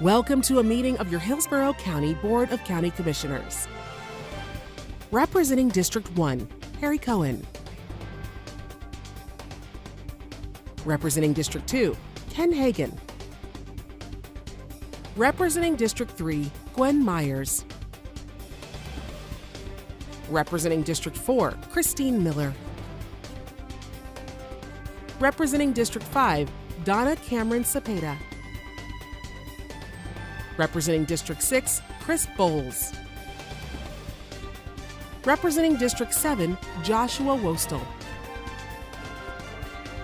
Welcome to a meeting of your Hillsborough County Board of County Commissioners. Representing District 1, Harry Cohen. Representing District 2, Ken Hagan. Representing District 3, Gwen Myers. Representing District 4, Christine Miller. Representing District 5, Donna Cameron Cepeda. Representing District 6, Chris Bowles. Representing District 7, Joshua Wostel.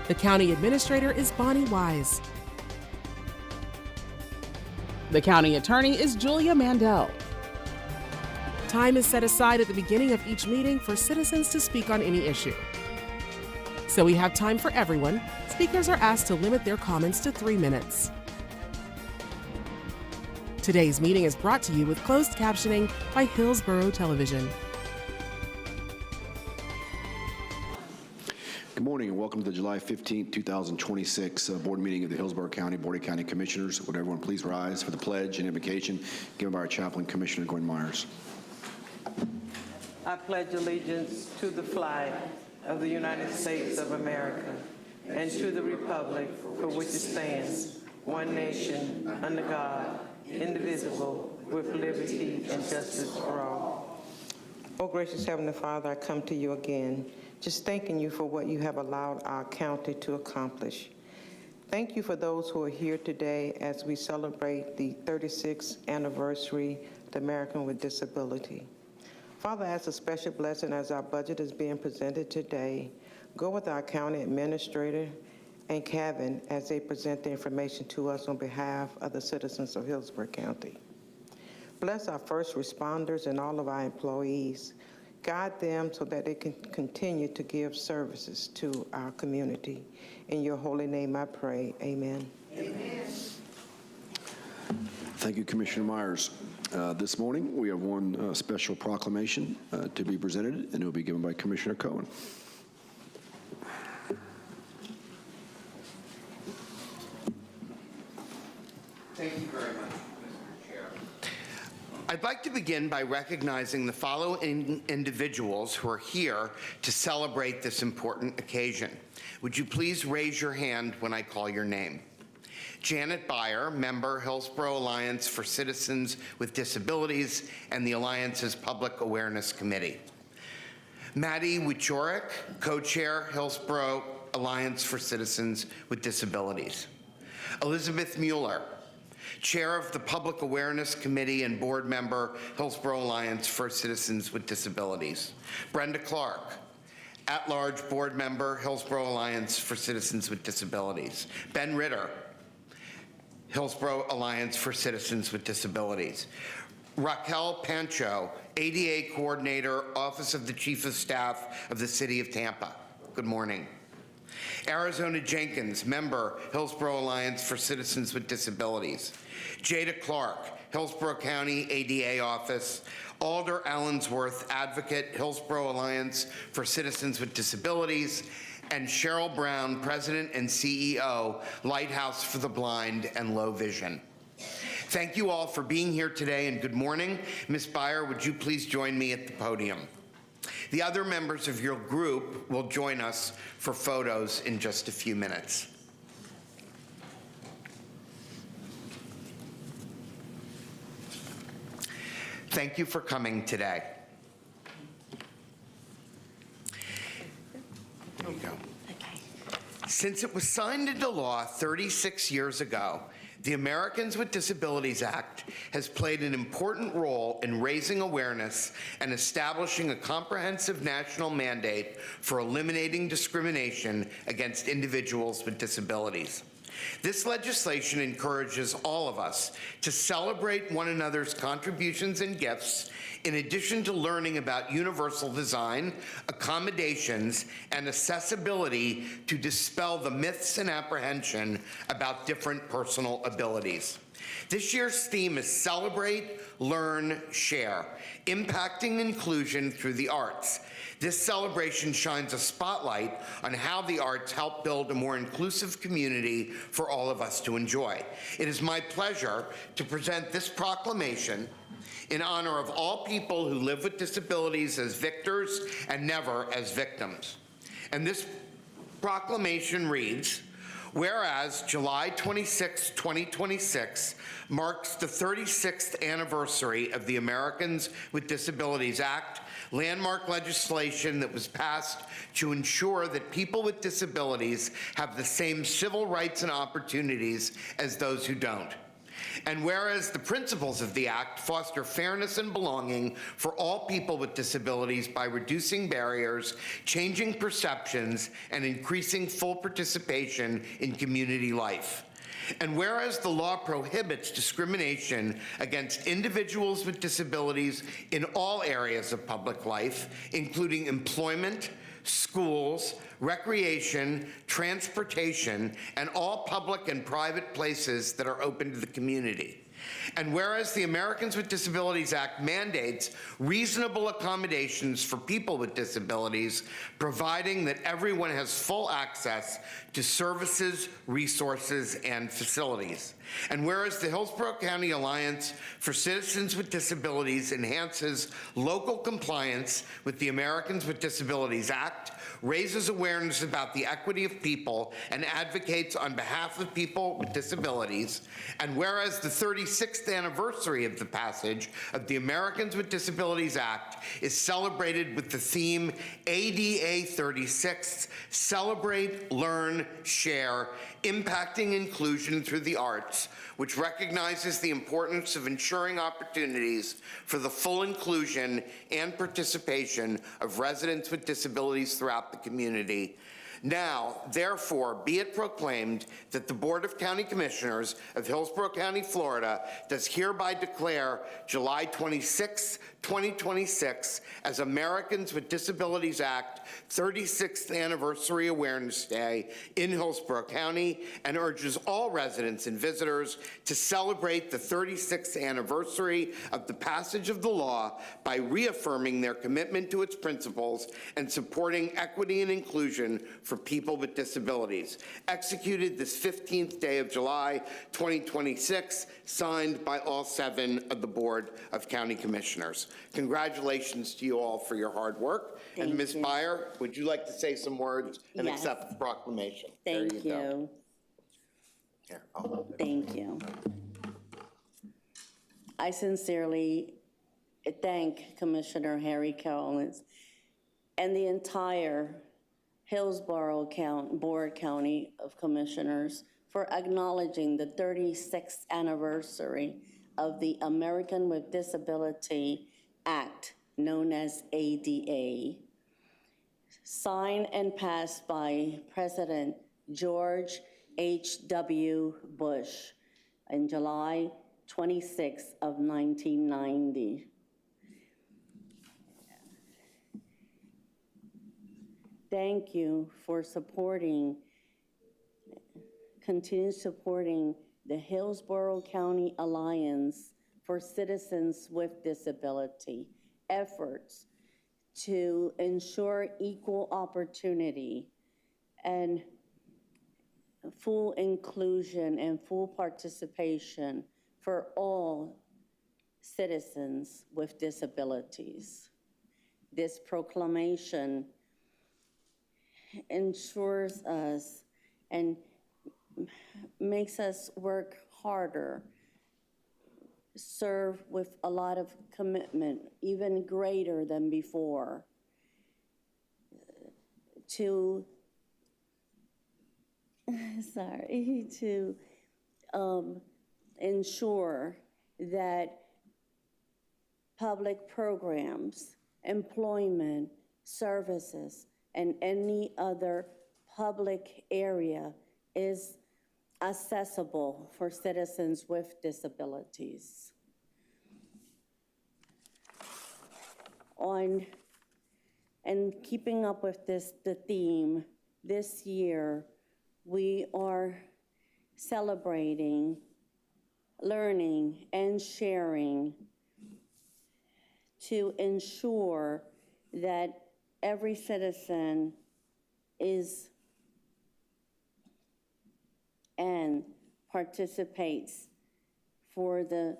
The County Administrator is Bonnie Wise. The County Attorney is Julia Mandel. Time is set aside at the beginning of each meeting for citizens to speak on any issue. So we have time for everyone. Speakers are asked to limit their comments to 3 minutes. Today's meeting is brought to you with closed captioning by Hillsborough Television. Good morning and welcome to the July 15, 2026 board meeting of the Hillsborough County Board of County Commissioners. Would everyone please rise for the pledge and invocation given by our chaplain, Commissioner Gwen Myers. I pledge allegiance to the flag of the United States of America and to the republic for which it stands, one nation, under God, indivisible, with liberty and justice for all. Oh, gracious Heavenly Father, I come to you again, just thanking you for what you have allowed our county to accomplish. Thank you for those who are here today as we celebrate the 36th anniversary of the American with Disability. Father, as a special blessing as our budget is being presented today, go with our county administrator and Kevin as they present the information to us on behalf of the citizens of Hillsborough County. Bless our first responders and all of our employees. Guide them so that they can continue to give services to our community. In your holy name I pray, amen. Amen. Thank you, Commissioner Myers. This morning we have one special proclamation to be presented, and it will be given by Commissioner Cohen. Thank you very much, Mr. Chair. I'd like to begin by recognizing the following individuals who are here to celebrate this important occasion. Would you please raise your hand when I call your name? Janet Beyer, member, Hillsborough Alliance for Citizens with Disabilities and the Alliance's Public Awareness Committee. Madi, co-chair, Hillsborough Alliance for Citizens with Disabilities. Elizabeth Mueller, chair of the Public Awareness Committee and board member, Hillsborough Alliance for Citizens with Disabilities. Brenda Clark, at-large board member, Hillsborough Alliance for Citizens with Disabilities. Ben Ritter, Hillsborough Alliance for Citizens with Disabilities. Raquel Pancho, ADA Coordinator, Office of the Chief of Staff of the City of Tampa. Good morning. Arizona Jenkins, member, Hillsborough Alliance for Citizens with Disabilities. Jada Clark, Hillsborough County ADA Office. Alder Allensworth, advocate, Hillsborough Alliance for Citizens with Disabilities. And Cheryl Brown, President and CEO, Lighthouse for the Blind and Low Vision. Thank you all for being here today, and good morning. Ms. Beyer, would you please join me at the podium? The other members of your group will join us for photos in just a few minutes. Thank you for coming today. There you go. Okay. Since it was signed into law 36 years ago, the Americans with Disabilities Act has played an important role in raising awareness and establishing a comprehensive national mandate for eliminating discrimination against individuals with disabilities. This legislation encourages all of us to celebrate one another's contributions and gifts in addition to learning about universal design, accommodations, and accessibility to dispel the myths and apprehension about different personal abilities. This year's theme is Celebrate, Learn, Share, impacting inclusion through the arts. This celebration shines a spotlight on how the arts help build a more inclusive community for all of us to enjoy. It is my pleasure to present this proclamation in honor of all people who live with disabilities as victors and never as victims. And this proclamation reads, whereas July 26, 2026 marks the 36th anniversary of the Americans with Disabilities Act, landmark legislation that was passed to ensure that people with disabilities have the same civil rights and opportunities as those who don't. And whereas the principles of the Act foster fairness and belonging for all people with disabilities by reducing barriers, changing perceptions, and increasing full participation in community life. And whereas the law prohibits discrimination against individuals with disabilities in all areas of public life, including employment, schools, recreation, transportation, and all public and private places that are open to the community. And whereas the Americans with Disabilities Act mandates reasonable accommodations for people with disabilities, providing that everyone has full access to services, resources, and facilities. And whereas the Hillsborough County Alliance for Citizens with Disabilities enhances local compliance with the Americans with Disabilities Act, raises awareness about the equity of people, and advocates on behalf of people with disabilities. And whereas the 36th anniversary of the passage of the Americans with Disabilities Act is celebrated with the theme ADA 36, Celebrate, Learn, Share, impacting inclusion through the arts, which recognizes the importance of ensuring opportunities for the full inclusion and participation of residents with disabilities throughout the community. Now, therefore, be it proclaimed that the Board of County Commissioners of Hillsborough County, Florida, does hereby declare July 26, 2026 as Americans with Disabilities Act 36th Anniversary Awareness Day in Hillsborough County, and urges all residents and visitors to celebrate the 36th anniversary of the passage of the law by reaffirming their commitment to its principles and supporting equity and inclusion for people with disabilities. Executed this 15th day of July, 2026, signed by all 7 of the Board of County Commissioners. Congratulations to you all for your hard work. Thank and Ms. you. Meyer, would you like to say some words and Yes. accept the proclamation? Thank There you go. you. Here, I'll hold it. Thank you. I sincerely thank Commissioner Harry Collins and the entire Hillsborough Board County of Commissioners for acknowledging the 36th anniversary of the American with Disability Act, known as ADA, signed and passed by President George H.W. Bush in July 26 of 1990. Thank you for continue supporting the Hillsborough County Alliance for Citizens with Disability efforts to ensure equal opportunity and full inclusion and full participation for all citizens with disabilities. This proclamation ensures us and makes us work harder, serve with a lot of commitment, even greater than before, to ensure that public programs, employment, services, and any other public area is accessible for citizens with disabilities. and keeping up with the theme, this year, we are celebrating, learning, and sharing to ensure that every citizen is and participates for the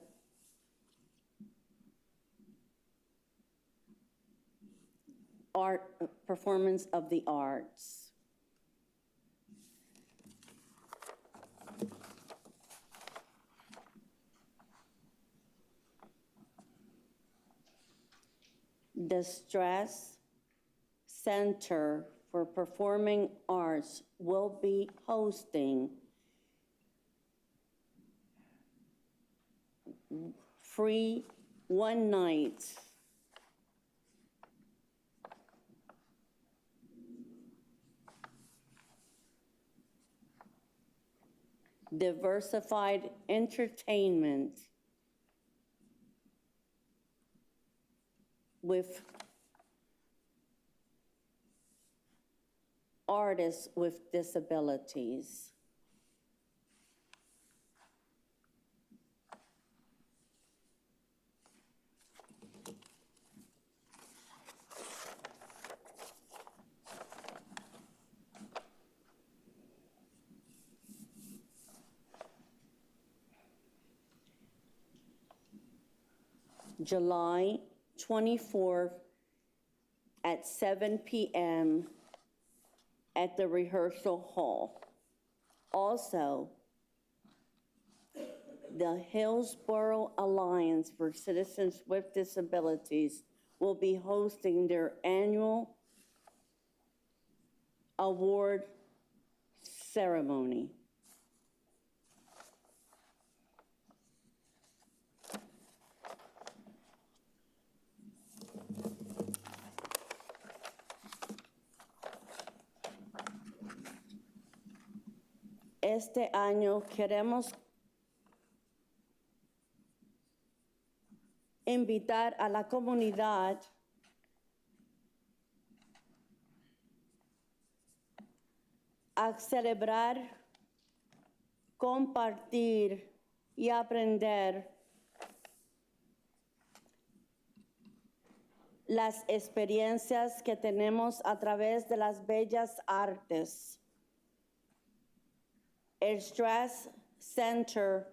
performance of the arts. The Stress Center for Performing Arts will be hosting free one-night diversified entertainment with artists with disabilities. July 24th at 7 p.m. at the rehearsal hall. Also, the Hillsborough Alliance for Citizens with Disabilities will be hosting their annual award ceremony. Este año queremos invitar a la comunidad a celebrar, compartir y aprender las experiencias que tenemos a través de las bellas artes. El Stress Center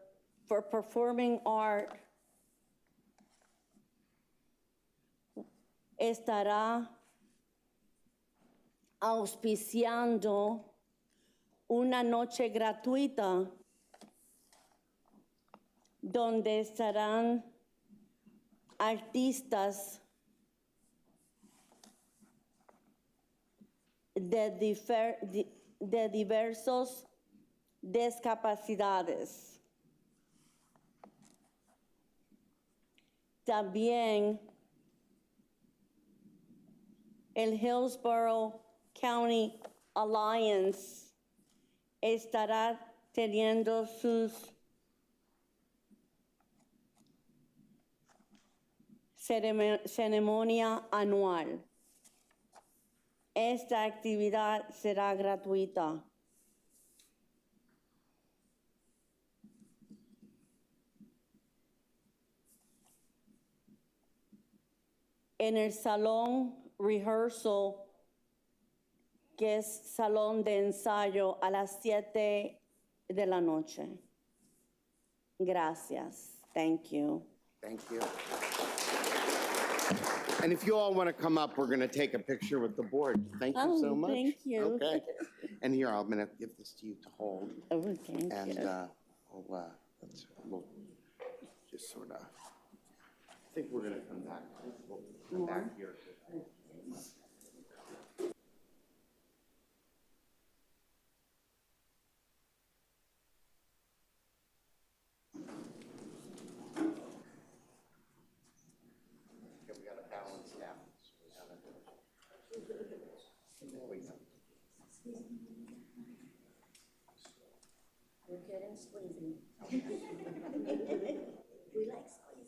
for Performing Art estará auspiciando una noche gratuita donde estarán artistas de diversos discapacidades. También el Hillsborough County Alliance estará teniendo sus ceremonia anual. Esta actividad será gratuita. En el salón rehearsal, que es salón de ensayo, a las 7 de la noche. Gracias. Thank you. Thank you. And if you all want to come up, we're going to take a picture with the board. Thank you so much. Thank you. Okay. And here, I'm going to give this to you to hold. Oh, thank And you. we'll just sort of, I think we're going to come back. We'll come back here. Okay, we got to balance out. So we gotta, there we go. We're getting squeezy. We like squeezy.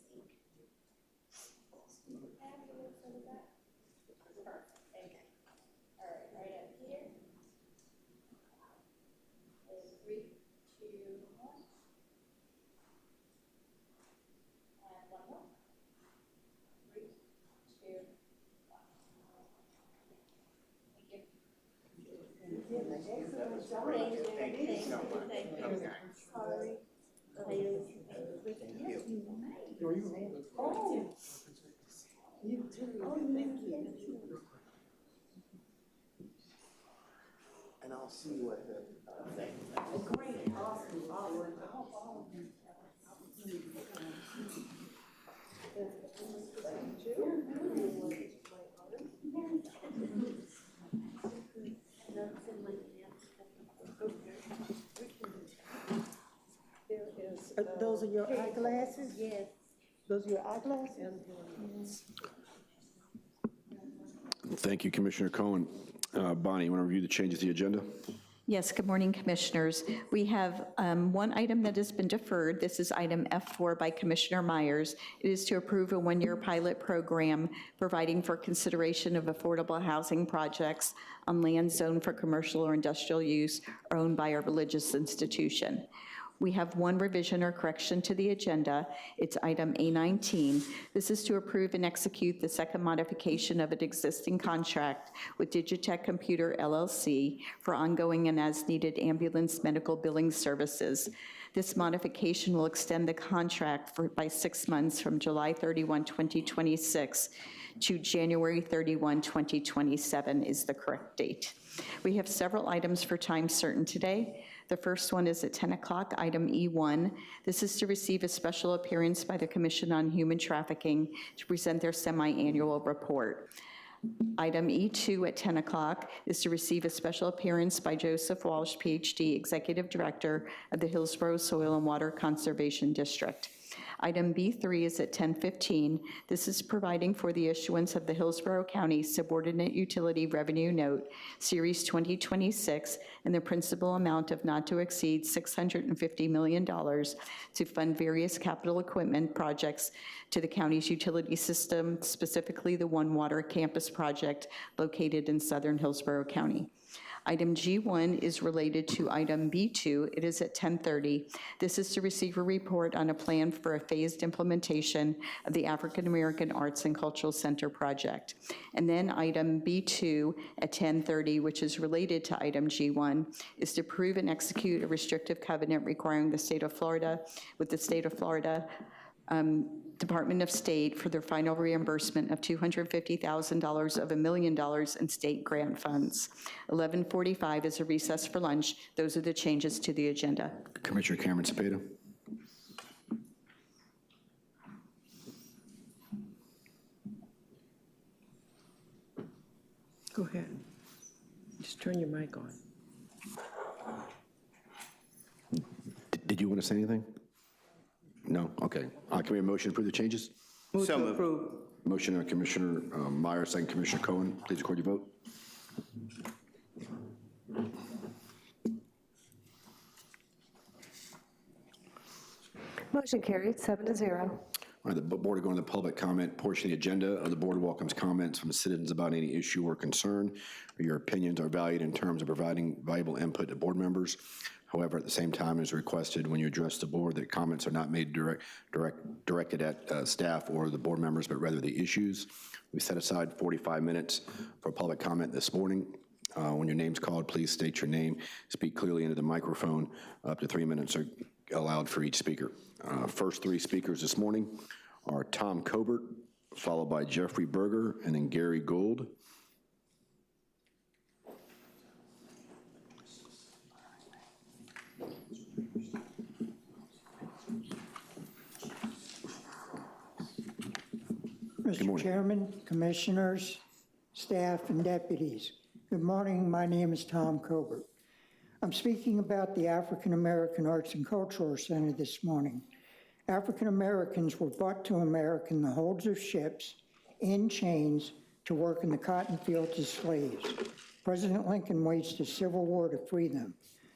And I'll see what the thing. Those are your eyeglasses? Yes. Those are your eyeglasses? Thank you, Commissioner Cohen. Bonnie, you want to review the changes to the agenda? Yes, good morning, Commissioners. We have one item that has been deferred. This is item F4 by Commissioner Myers. It is to approve a one-year pilot program providing for consideration of affordable housing projects on land zoned for commercial or industrial use or owned by a religious institution. We have one revision or correction to the agenda. It's item A19. This is to approve and execute the second modification of an existing contract with Digitech Computer LLC for ongoing and as-needed ambulance medical billing services. This modification will extend the contract by 6 months from July 31, 2026 to January 31, 2027 is the correct date. We have several items for time certain today. The first one is at 10 o'clock, item E1. This is to receive a special appearance by the Commission on Human Trafficking to present their semi-annual report. Item E2 at 10 o'clock is to receive a special appearance by Joseph Walsh, PhD, Executive Director of the Hillsborough Soil and Water Conservation District. Item B3 is at 10:15. This is providing for the issuance of the Hillsborough County Subordinate Utility Revenue Note, Series 2026, and the principal amount of not to exceed $650 million to fund various capital equipment projects to the county's utility system, specifically the One Water Campus project located in southern Hillsborough County. Item G1 is related to item B2. It is at 10:30. This is to receive a report on a plan for a phased implementation of the African American Arts and Cultural Center project. And then item B2 at 10:30, which is related to item G1, is to approve and execute a restrictive covenant requiring the state of Florida with the state of Florida Department of State for their final reimbursement of $250,000 of $1 million in state grant funds. 11:45 is a recess for lunch. Those are the changes to the agenda. Commissioner Cameron Cepeda. Go ahead. Just turn your mic on. Did you want to say anything? No? Okay. Can we have a motion to approve the changes? Move So to moved. approve. Motion by Commissioner Myers, second Commissioner Cohen. Please record your vote. Motion carried, 7-0. All right, the board will go into the public comment portion of the agenda. The board welcomes comments from citizens about any issue or concern. Your opinions are valued in terms of providing valuable input to board members. However, at the same time, it is requested when you address the board that comments are not made directed at staff or the board members, but rather the issues. We set aside 45 minutes for public comment this morning. When your name's called, please state your name, speak clearly into the microphone. Up to 3 minutes are allowed for each speaker. First three speakers this morning are Tom Cobert, followed by Jeffrey Berger, and then Gary Gould. Mr. Chairman, Commissioners, staff, and deputies, good morning. My name is Tom Cobert. I'm speaking about the African American Arts and Cultural Center this morning. African Americans were brought to America in the holds of ships in chains to work in the cotton fields as slaves. President Lincoln waged a civil war to free them.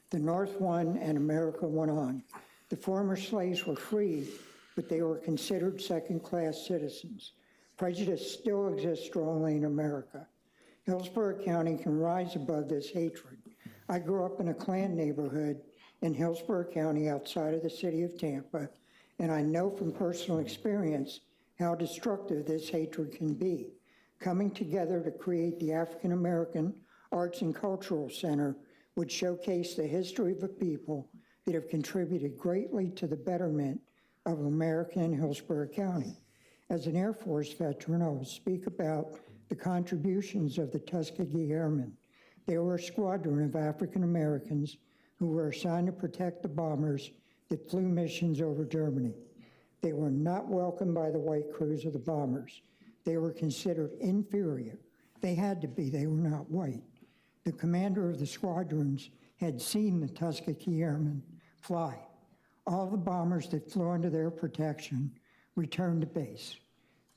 The North won and America went on. The former slaves were free, but they were considered second-class citizens. Prejudice still exists strongly in America. Hillsborough County can rise above this hatred. I grew up in a Klan neighborhood in Hillsborough County outside of the city of Tampa, and I know from personal experience how destructive this hatred can be. Coming together to create the African American Arts and Cultural Center would showcase the history of a people that have contributed greatly to the betterment of America and Hillsborough County. As an Air Force veteran, I will speak about the contributions of the Tuskegee Airmen. They were a squadron of African Americans who were assigned to protect the bombers that flew missions over Germany. They were not welcomed by the white crews of the bombers. They were considered inferior. They had to be, they were not white. The commander of the squadrons had seen the Tuskegee Airmen fly. All the bombers that flew under their protection returned to base.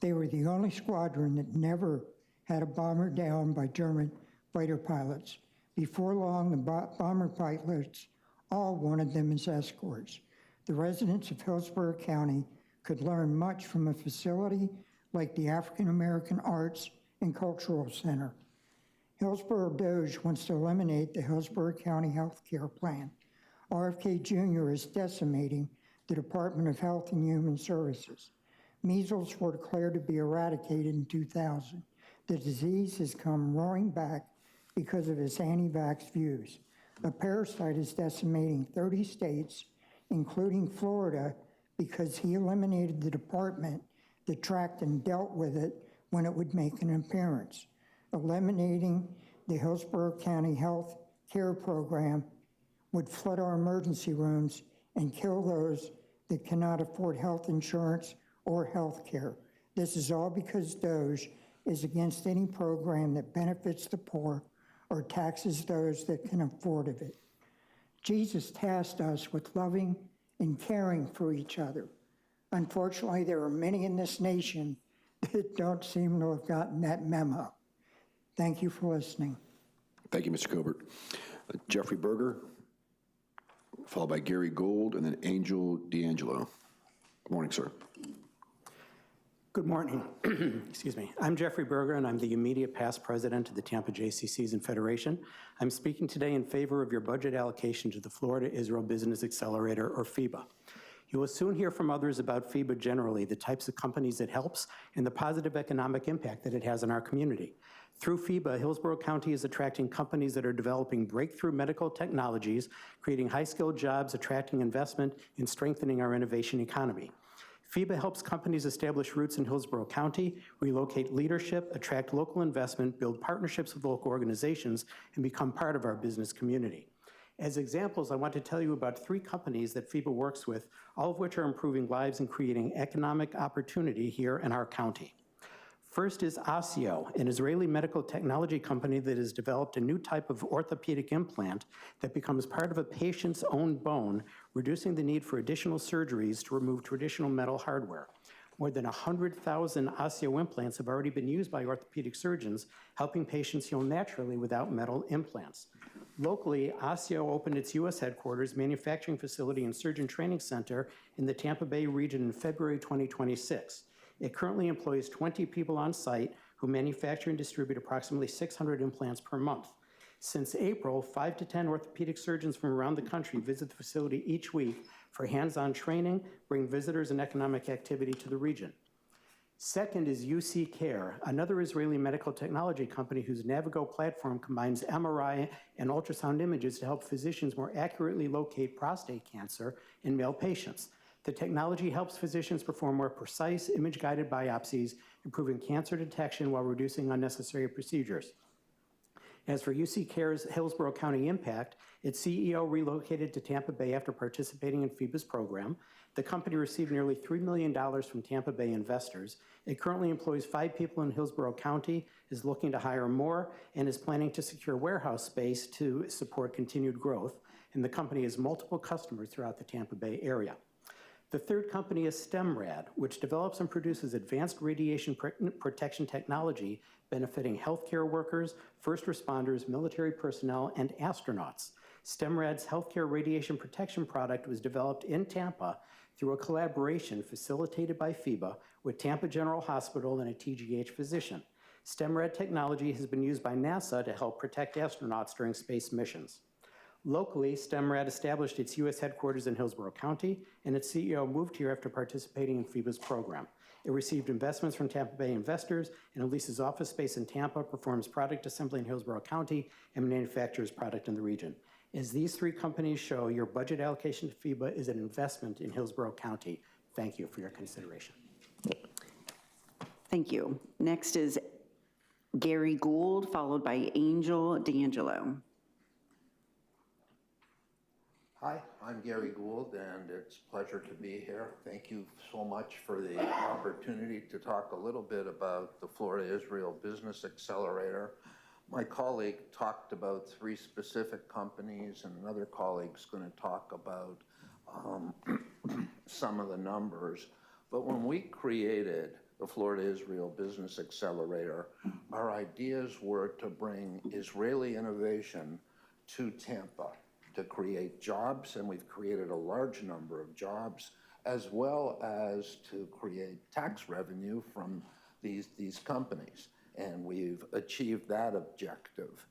They were the only squadron that never had a bomber down by German fighter pilots. Before long, the bomber pilots all wanted them as escorts. The residents of Hillsborough County could learn much from a facility like the African American Arts and Cultural Center. Hillsborough Doge wants to eliminate the Hillsborough County Health Care Plan. RFK Jr. is decimating the Department of Health and Human Services. Measles were declared to be eradicated in 2000. The disease has come roaring back because of his anti-vax views. A parasite is decimating 30 states, including Florida, because he eliminated the department that tracked and dealt with it when it would make an appearance. Eliminating the Hillsborough County Health Care Program would flood our emergency rooms and kill those that cannot afford health insurance or health care. This is all because DOGE is against any program that benefits the poor or taxes those that can afford it. Jesus tasked us with loving and caring for each other. Unfortunately, there are many in this nation that don't seem to have gotten that memo. Thank you for listening. Thank you, Mr. Colbert. Jeffrey Berger, followed by Gary Gould, and then Angel D'Angelo. Good morning, sir. Good morning. Excuse me. I'm Jeffrey Berger, and I'm the immediate past president of the Tampa JCCs and Federation. I'm speaking today in favor of your budget allocation to the Florida Israel Business Accelerator, or FIBA. You will soon hear from others about FIBA generally, the types of companies it helps, and the positive economic impact that it has on our community. Through FIBA, Hillsborough County is attracting companies that are developing breakthrough medical technologies, creating high-skilled jobs, attracting investment, and strengthening our innovation economy. FIBA helps companies establish roots in Hillsborough County, relocate leadership, attract local investment, build partnerships with local organizations, and become part of our business community. As examples, I want to tell you about 3 companies that FIBA works with, all of which are improving lives and creating economic opportunity here in our county. First is Osseo, an Israeli medical technology company that has developed a new type of orthopedic implant that becomes part of a patient's own bone, reducing the need for additional surgeries to remove traditional metal hardware. More than 100,000 Osseo implants have already been used by orthopedic surgeons, helping patients heal naturally without metal implants. Locally, Osseo opened its U.S. headquarters, manufacturing facility, and surgeon training center in the Tampa Bay region in February 2026. It currently employs 20 people on site who manufacture and distribute approximately 600 implants per month. Since April, 5 to 10 orthopedic surgeons from around the country visit the facility each week for hands-on training, bring visitors and economic activity to the region. Second is UC Care, another Israeli medical technology company whose Navigo platform combines MRI and ultrasound images to help physicians more accurately locate prostate cancer in male patients. The technology helps physicians perform more precise, image-guided biopsies, improving cancer detection while reducing unnecessary procedures. As for UC Care's Hillsborough County impact, its CEO relocated to Tampa Bay after participating in FIBA's program. The company received nearly $3 million from Tampa Bay investors. It currently employs 5 people in Hillsborough County, is looking to hire more, and is planning to secure warehouse space to support continued growth. And the company has multiple customers throughout the Tampa Bay area. The third company is STEMRAD, which develops and produces advanced radiation protection technology benefiting healthcare workers, first responders, military personnel, and astronauts. STEMRAD's healthcare radiation protection product was developed in Tampa through a collaboration facilitated by FIBA with Tampa General Hospital and a TGH physician. STEMRAD technology has been used by NASA to help protect astronauts during space missions. Locally, STEMRAD established its U.S. headquarters in Hillsborough County, and its CEO moved here after participating in FIBA's program. It received investments from Tampa Bay investors and leases office space in Tampa, performs product assembly in Hillsborough County, and manufactures product in the region. As these three companies show, your budget allocation to FIBA is an investment in Hillsborough County. Thank you for your consideration. Thank you. Next is Gary Gould, followed by Angel D'Angelo. Hi, I'm Gary Gould, and it's a pleasure to be here. Thank you so much for the opportunity to talk a little bit about the Florida-Israel Business Accelerator. My colleague talked about 3 specific companies, and another colleague's going to talk about some of the numbers. But when we created the Florida-Israel Business Accelerator, our ideas were to bring Israeli innovation to Tampa, to create jobs, and we've created a large number of jobs, as well as to create tax revenue from these companies. And we've achieved that objective.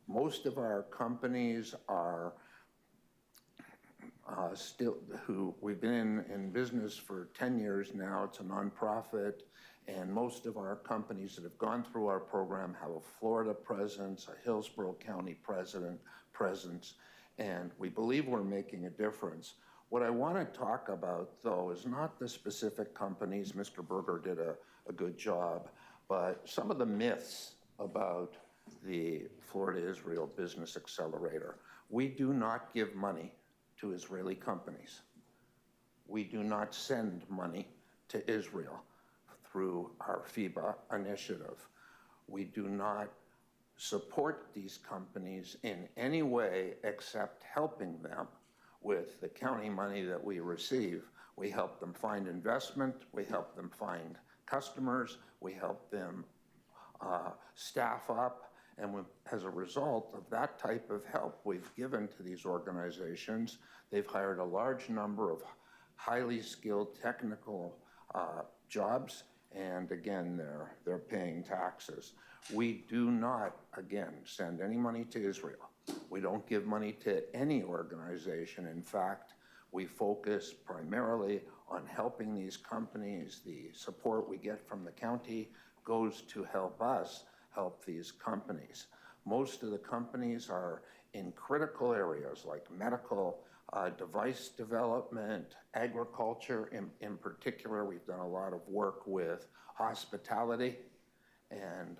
Most of our companies are we've been in business for 10 years now. It's a nonprofit, and most of our companies that have gone through our program have a Florida presence, a Hillsborough County presence, and we believe we're making a difference. What I want to talk about, though, is not the specific companies. Mr. Berger did a good job, but some of the myths about the Florida-Israel Business Accelerator. We do not give money to Israeli companies. We do not send money to Israel through our FIBA initiative. We do not support these companies in any way except helping them with the county money that we receive. We help them find investment, we help them find customers, we help them staff up, and as a result of that type of help we've given to these organizations, they've hired a large number of highly skilled technical jobs, and again, they're paying taxes. We do not, again, send any money to Israel. We don't give money to any organization. In fact, we focus primarily on helping these companies. The support we get from the county goes to help us help these companies. Most of the companies are in critical areas like medical, device development, agriculture. In particular, we've done a lot of work with hospitality, and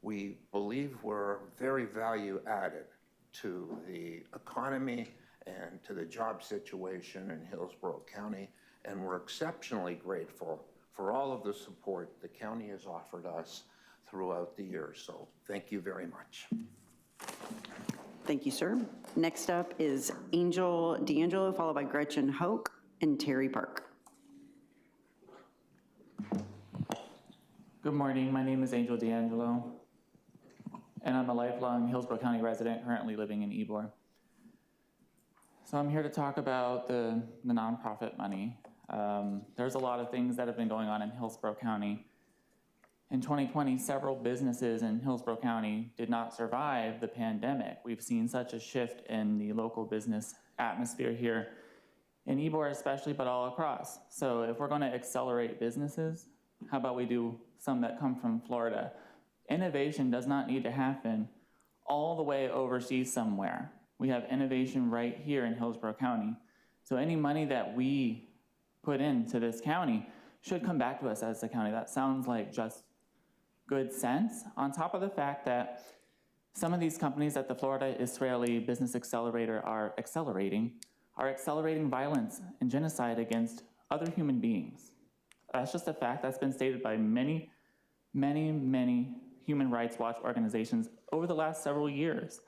we believe we're very value added to the economy and to the job situation in Hillsborough County, and we're exceptionally grateful for all of the support the county has offered us throughout the years. So thank you very much. Thank you, sir. Next up is Angel D'Angelo, followed by Gretchen Hoke and Terry Park. Good morning, my name is Angel D'Angelo, and I'm a lifelong Hillsborough County resident currently living in Ybor. So I'm here to talk about the nonprofit money. There's a lot of things that have been going on in Hillsborough County. In 2020, several businesses in Hillsborough County did not survive the pandemic. We've seen such a shift in the local business atmosphere here in Ybor especially, but all across. So if we're gonna accelerate businesses, how about we do some that come from Florida? Innovation does not need to happen all the way overseas somewhere. We have innovation right here in Hillsborough County. So any money that we put into this county should come back to us as a county. That sounds like just good sense, on top of the fact that some of these companies that the Florida-Israeli Business Accelerator are accelerating violence and genocide against other human beings. That's just a fact that's been stated by many, many, many Human Rights Watch organizations over the last several years.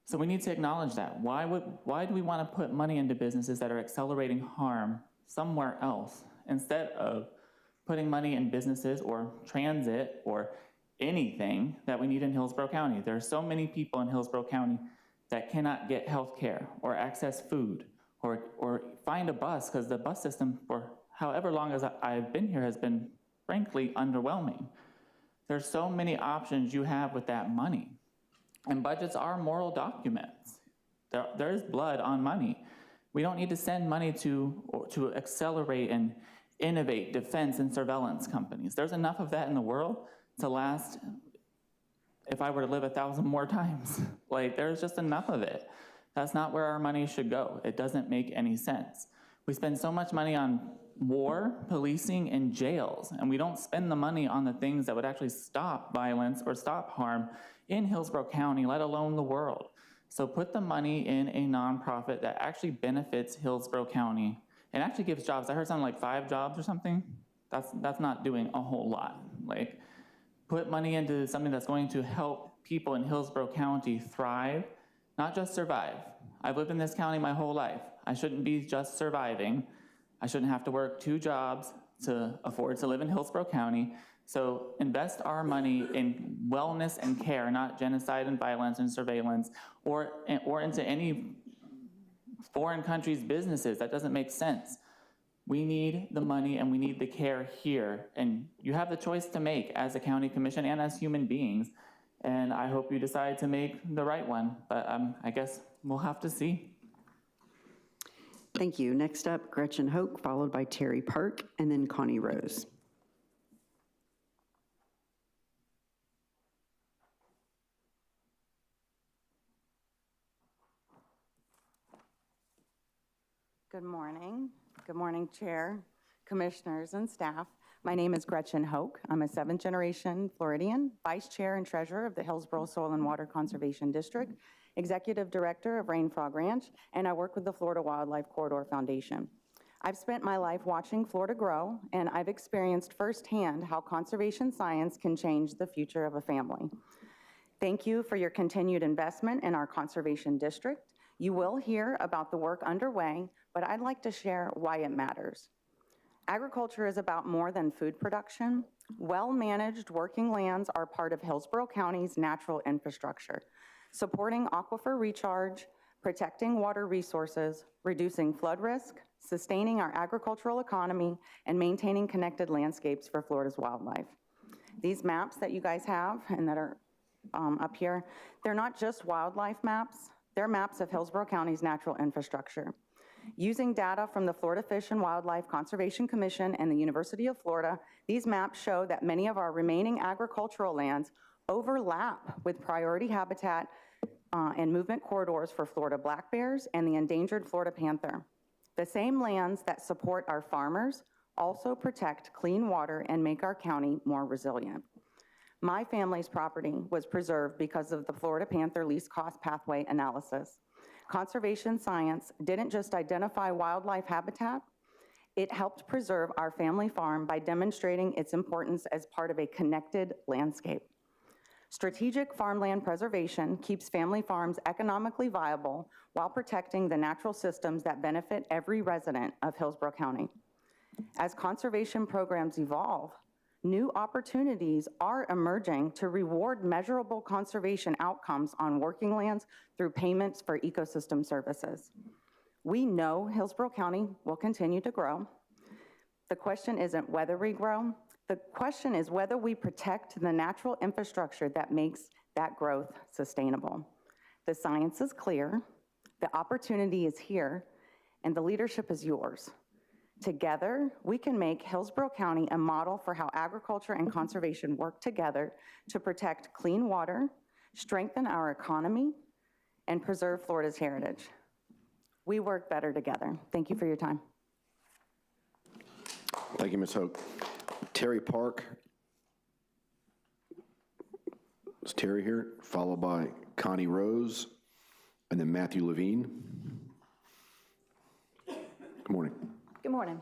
So we need to acknowledge that. Why do we want to put money into businesses that are accelerating harm somewhere else instead of putting money in businesses or transit or anything that we need in Hillsborough County? There are so many people in Hillsborough County that cannot get health care or access food or find a bus, because the bus system for however long as I've been here has been frankly underwhelming. There's so many options you have with that money. And budgets are moral documents. There is blood on money. We don't need to send money to accelerate and innovate defense and surveillance companies. There's enough of that in the world to last if I were to live 1,000 more times. Like, there's just enough of it. That's not where our money should go. It doesn't make any sense. We spend so much money on war, policing, and jails, and we don't spend the money on the things that would actually stop violence or stop harm in Hillsborough County, let alone the world. So put the money in a nonprofit that actually benefits Hillsborough County and actually gives jobs. I heard something like 5 jobs or something. That's not doing a whole lot. Like, put money into something that's going to help people in Hillsborough County thrive, not just survive. I've lived in this county my whole life. I shouldn't be just surviving. I shouldn't have to work 2 jobs to afford to live in Hillsborough County. So invest our money in wellness and care, not genocide and violence and surveillance, or into any foreign countries' businesses. That doesn't make sense. We need the money and we need the care here. And you have the choice to make as a county commission and as human beings. And I hope you decide to make the right one. But I guess we'll have to see. Thank you. Next up, Gretchen Hoke, followed by Terry Park, and then Connie Rose. Good morning. Good morning, Chair, Commissioners, and staff. My name is Gretchen Hoke. I'm a 7th-generation Floridian, Vice Chair and Treasurer of the Hillsborough Soil and Water Conservation District, Executive Director of Rain Frog Ranch, and I work with the Florida Wildlife Corridor Foundation. I've spent my life watching Florida grow, and I've experienced firsthand how conservation science can change the future of a family. Thank you for your continued investment in our conservation district. You will hear about the work underway, but I'd like to share why it matters. Agriculture is about more than food production. Well-managed working lands are part of Hillsborough County's natural infrastructure, supporting aquifer recharge, protecting water resources, reducing flood risk, sustaining our agricultural economy, and maintaining connected landscapes for Florida's wildlife. These maps that you guys have and that are up here, they're not just wildlife maps, they're maps of Hillsborough County's natural infrastructure. Using data from the Florida Fish and Wildlife Conservation Commission and the University of Florida, these maps show that many of our remaining agricultural lands overlap with priority habitat and movement corridors for Florida black bears and the endangered Florida panther. The same lands that support our farmers also protect clean water and make our county more resilient. My family's property was preserved because of the Florida Panther least cost pathway analysis. Conservation science didn't just identify wildlife habitat, it helped preserve our family farm by demonstrating its importance as part of a connected landscape. Strategic farmland preservation keeps family farms economically viable while protecting the natural systems that benefit every resident of Hillsborough County. As conservation programs evolve, new opportunities are emerging to reward measurable conservation outcomes on working lands through payments for ecosystem services. We know Hillsborough County will continue to grow. The question isn't whether we grow, the question is whether we protect the natural infrastructure that makes that growth sustainable. The science is clear, the opportunity is here, and the leadership is yours. Together, we can make Hillsborough County a model for how agriculture and conservation work together to protect clean water, strengthen our economy, and preserve Florida's heritage. We work better together. Thank you for your time. Thank you, Ms. Hoke. Terry Park. Is Terry here? Followed by Connie Rose, and then Matthew Levine. Good morning. Good morning.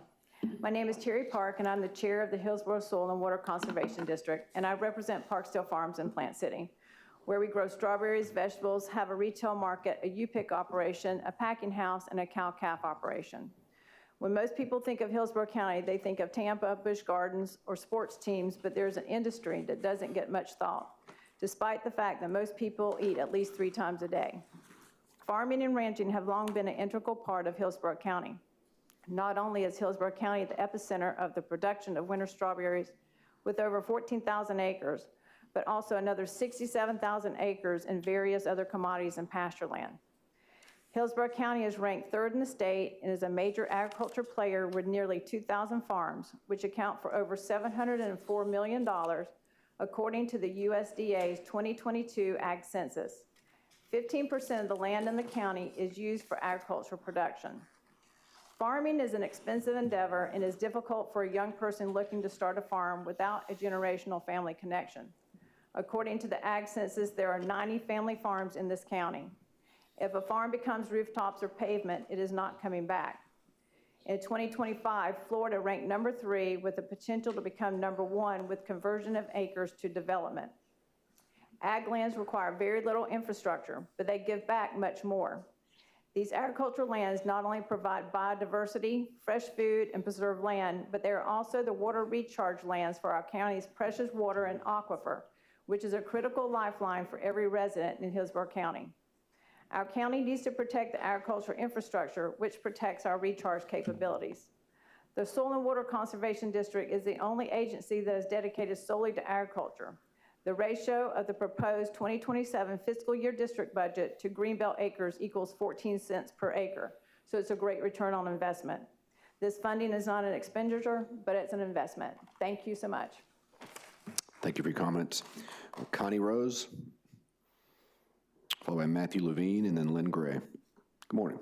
My name is Terry Park, and I'm the chair of the Hillsborough Soil and Water Conservation District, and I represent Parksdale Farms in Plant City, where we grow strawberries, vegetables, have a retail market, a U-Pick operation, a packing house, and a cow-calf operation. When most people think of Hillsborough County, they think of Tampa, Busch Gardens, or sports teams, but there's an industry that doesn't get much thought, despite the fact that most people eat at least 3 times a day. Farming and ranching have long been an integral part of Hillsborough County. Not only is Hillsborough County the epicenter of the production of winter strawberries with over 14,000 acres, but also another 67,000 acres in various other commodities and pasture land. Hillsborough County is ranked 3rd in the state and is a major agriculture player with nearly 2,000 farms, which account for over $704 million, according to the USDA's 2022 Ag Census. 15% of the land in the county is used for agricultural production. Farming is an expensive endeavor and is difficult for a young person looking to start a farm without a generational family connection. According to the Ag Census, there are 90 family farms in this county. If a farm becomes rooftops or pavement, it is not coming back. In 2025, Florida ranked number 3 with the potential to become number 1 with conversion of acres to development. Ag lands require very little infrastructure, but they give back much more. These agricultural lands not only provide biodiversity, fresh food, and preserved land, but they are also the water recharge lands for our county's precious water and aquifer, which is a critical lifeline for every resident in Hillsborough County. Our county needs to protect the agricultural infrastructure, which protects our recharge capabilities. The Soil and Water Conservation District is the only agency that is dedicated solely to agriculture. The ratio of the proposed 2027 fiscal year district budget to greenbelt acres equals 14 cents per acre, so it's a great return on investment. This funding is not an expenditure, but it's an investment. Thank you so much. Thank you for your comments. Connie Rose, followed by Matthew Levine, and then Lynn Gray. Good morning.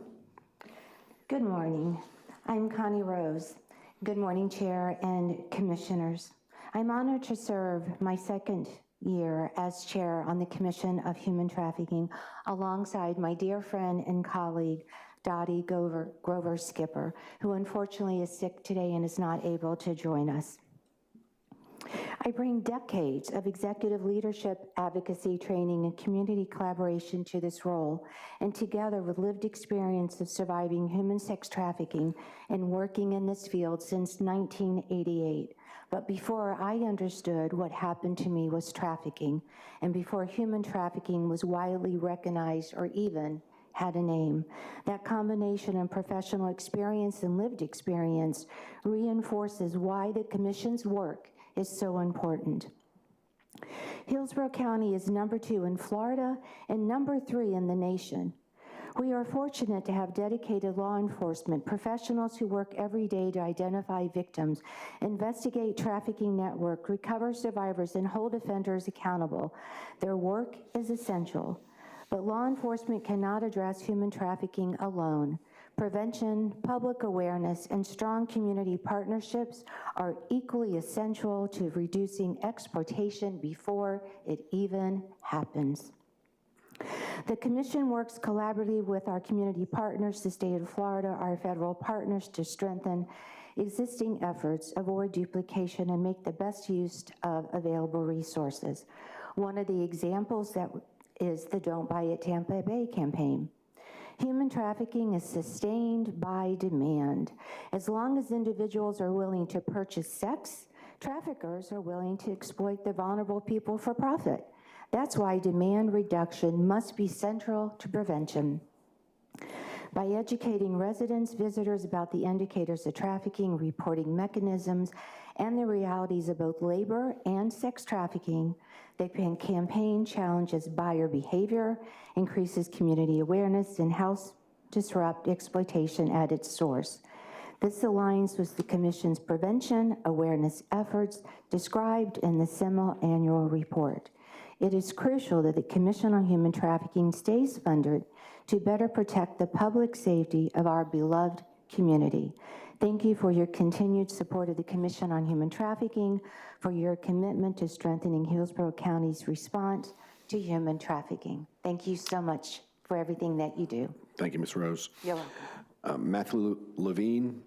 Good morning. I'm Connie Rose. Good morning, Chair and Commissioners. I'm honored to serve my second year as Chair on the Commission of Human Trafficking alongside my dear friend and colleague, Dottie Grover Skipper, who unfortunately is sick today and is not able to join us. I bring decades of executive leadership, advocacy, training, and community collaboration to this role, and together with lived experience of surviving human sex trafficking and working in this field since 1988. But before I understood what happened to me was trafficking, and before human trafficking was widely recognized or even had a name. That combination of professional experience and lived experience reinforces why the Commission's work is so important. Hillsborough County is number 2 in Florida and number 3 in the nation. We are fortunate to have dedicated law enforcement professionals who work every day to identify victims, investigate trafficking network, recover survivors, and hold offenders accountable. Their work is essential, but law enforcement cannot address human trafficking alone. Prevention, public awareness, and strong community partnerships are equally essential to reducing exploitation before it even happens. The Commission works collaboratively with our community partners, the state of Florida, our federal partners, to strengthen existing efforts, avoid duplication, and make the best use of available resources. One of the examples that is the Don't Buy It Tampa Bay campaign. Human trafficking is sustained by demand. As long as individuals are willing to purchase sex, traffickers are willing to exploit the vulnerable people for profit. That's why demand reduction must be central to prevention. By educating residents, visitors about the indicators of trafficking, reporting mechanisms, and the realities of both labor and sex trafficking, the campaign challenges buyer behavior, increases community awareness, and helps disrupt exploitation at its source. This aligns with the Commission's prevention awareness efforts described in the semi-annual report. It is crucial that the Commission on Human Trafficking stays funded to better protect the public safety of our beloved community. Thank you for your continued support of the Commission on Human Trafficking, for your commitment to strengthening Hillsborough County's response to human trafficking. Thank you so much for everything that you do. Thank you, Ms. Rose. You're welcome. Matthew Levine,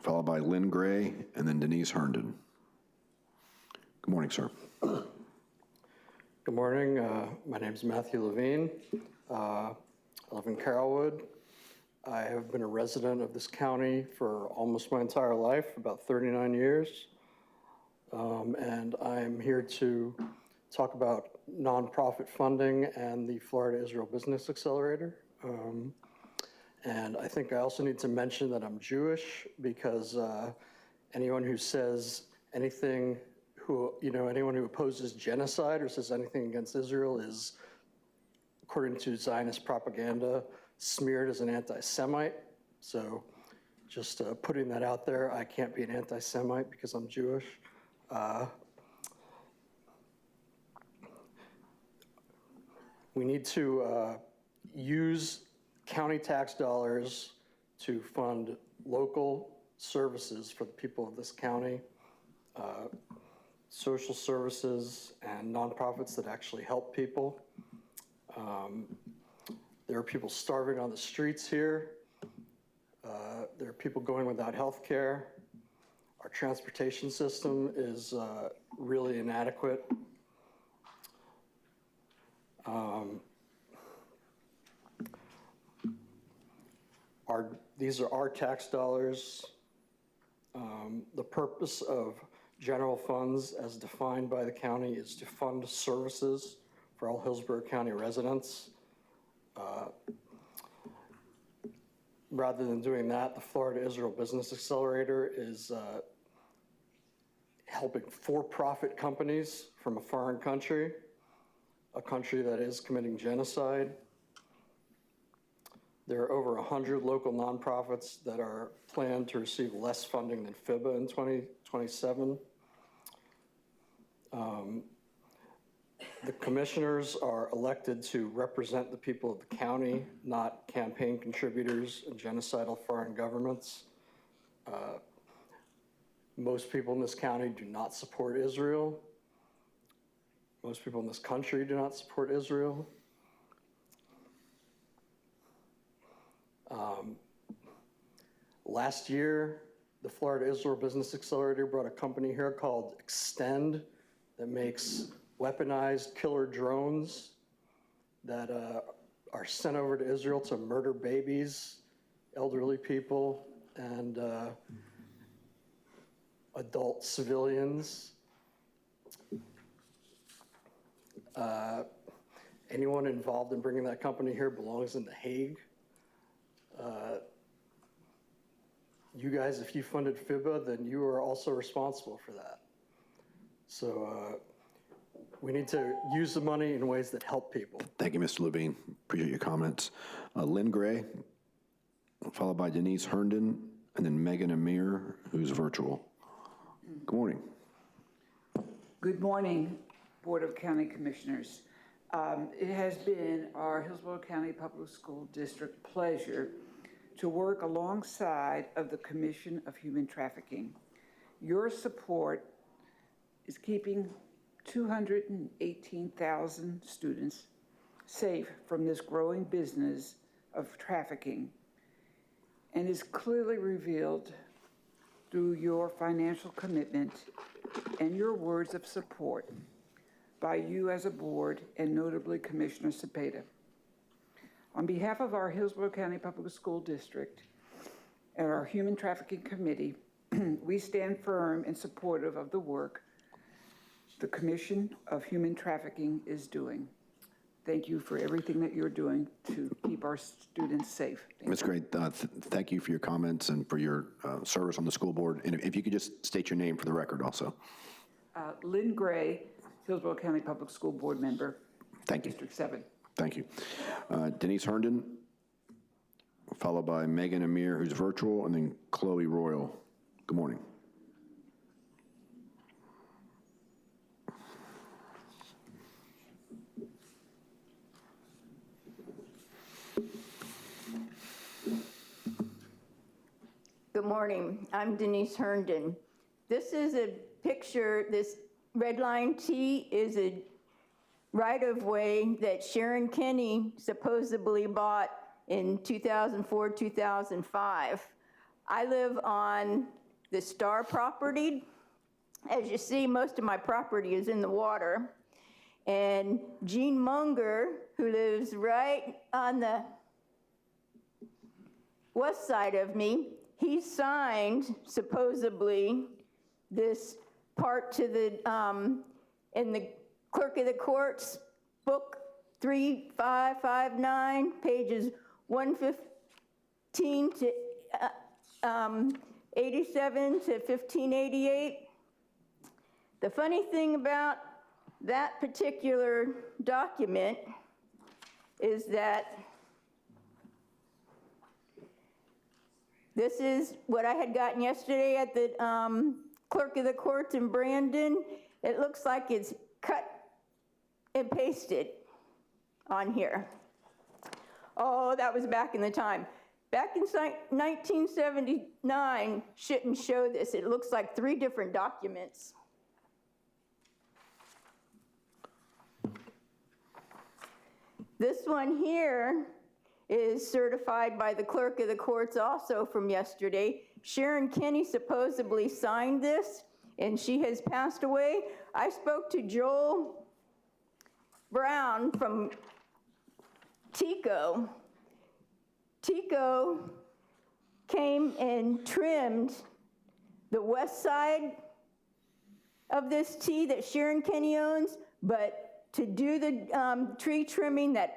followed by Lynn Gray, and then Denise Herndon. Good morning, sir. Good morning. My name is Matthew Levine. I live in Carrollwood. I have been a resident of this county for almost my entire life, about 39 years. And I'm here to talk about nonprofit funding and the Florida Israel Business Accelerator. And I think I also need to mention that I'm Jewish, because anyone who says anything, anyone who opposes genocide or says anything against Israel is, according to Zionist propaganda, smeared as an anti-Semite. So just putting that out there, I can't be an anti-Semite because I'm Jewish. We need to use county tax dollars to fund local services for the people of this county, social services and nonprofits that actually help people. There are people starving on the streets here. There are people going without health care. Our transportation system is really inadequate. These are our tax dollars. The purpose of general funds as defined by the county is to fund services for all Hillsborough County residents. Rather than doing that, the Florida Israel Business Accelerator is helping for-profit companies from a foreign country, a country that is committing genocide. There are over 100 local nonprofits that are planned to receive less funding than FIBA in 2027. The commissioners are elected to represent the people of the county, not campaign contributors and genocidal foreign governments. Most people in this county do not support Israel. Most people in this country do not support Israel. Last year, the Florida Israel Business Accelerator brought a company here called Extend that makes weaponized killer drones that are sent over to Israel to murder babies, elderly people, and adult civilians. Anyone involved in bringing that company here belongs in The Hague. You guys, if you funded FIBA, then you are also responsible for that. So we need to use the money in ways that help people. Thank you, Mr. Levine. Appreciate your comments. Lynn Gray, followed by Denise Herndon, and then Megan Amir, who's virtual. Good morning. Good morning, Board of County Commissioners. It has been our Hillsborough County Public School District pleasure to work alongside of the Commission of Human Trafficking. Your support is keeping 218,000 students safe from this growing business of trafficking, and is clearly revealed through your financial commitment and your words of support by you as a board, and notably Commissioner Cepeda. On behalf of our Hillsborough County Public School District and our Human Trafficking Committee, we stand firm and supportive of the work the Commission of Human Trafficking is doing. Thank you for everything that you're doing to keep our students safe. Ms. Gray, thank you for your comments and for your service on the school board. And if you could just state your name for the record also. Lynn Gray, Hillsborough County Public School Board Member. Thank you. District 7. Thank you. Denise Herndon, followed by Megan Amir, who's virtual, and then Chloe Royal. Good morning. Good morning. I'm Denise Herndon. This is a picture, this red line T is a right-of-way that Sharon Kinney supposedly bought in 2004, 2005. I live on the Star property. As you see, most of my property is in the water. And Gene Munger, who lives right on the west side of me, he signed, supposedly, this part to the, in the Clerk of the Courts, book 3559, pages 115 to 87 to 1588. The funny thing about that particular document is that This is what I had gotten yesterday at the clerk of the courts in Brandon. It looks like it's cut and pasted on here. Oh, that was back in the time. Back in 1979, shouldn't show this. It looks like 3 different documents. This one here is certified by the clerk of the courts also from yesterday. Sharon Kinney supposedly signed this, and she has passed away. I spoke to Joel Brown from TICO. TICO came and trimmed the west side of this T that Sharon Kinney owns, but to do the tree trimming that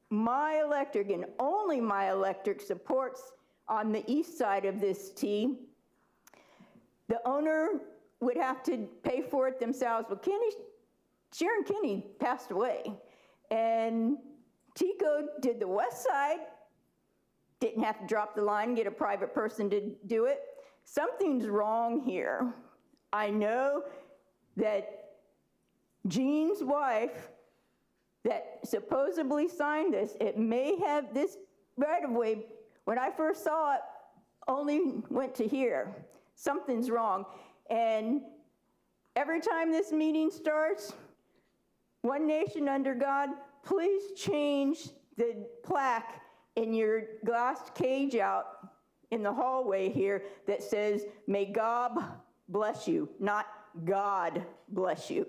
My Electric and only My Electric supports on the east side of this T, the owner would have to pay for it themselves. Well, Sharon Kinney passed away, and TICO did the west side, didn't have to drop the line, get a private person to do it. Something's wrong here. I know that Jean's wife that supposedly signed this, it may have this right-of-way, when I first saw it, only went to here. Something's wrong. And every time this meeting starts, One Nation Under God, please change the plaque in your glass cage out in the hallway here that says, may God bless you, not God bless you.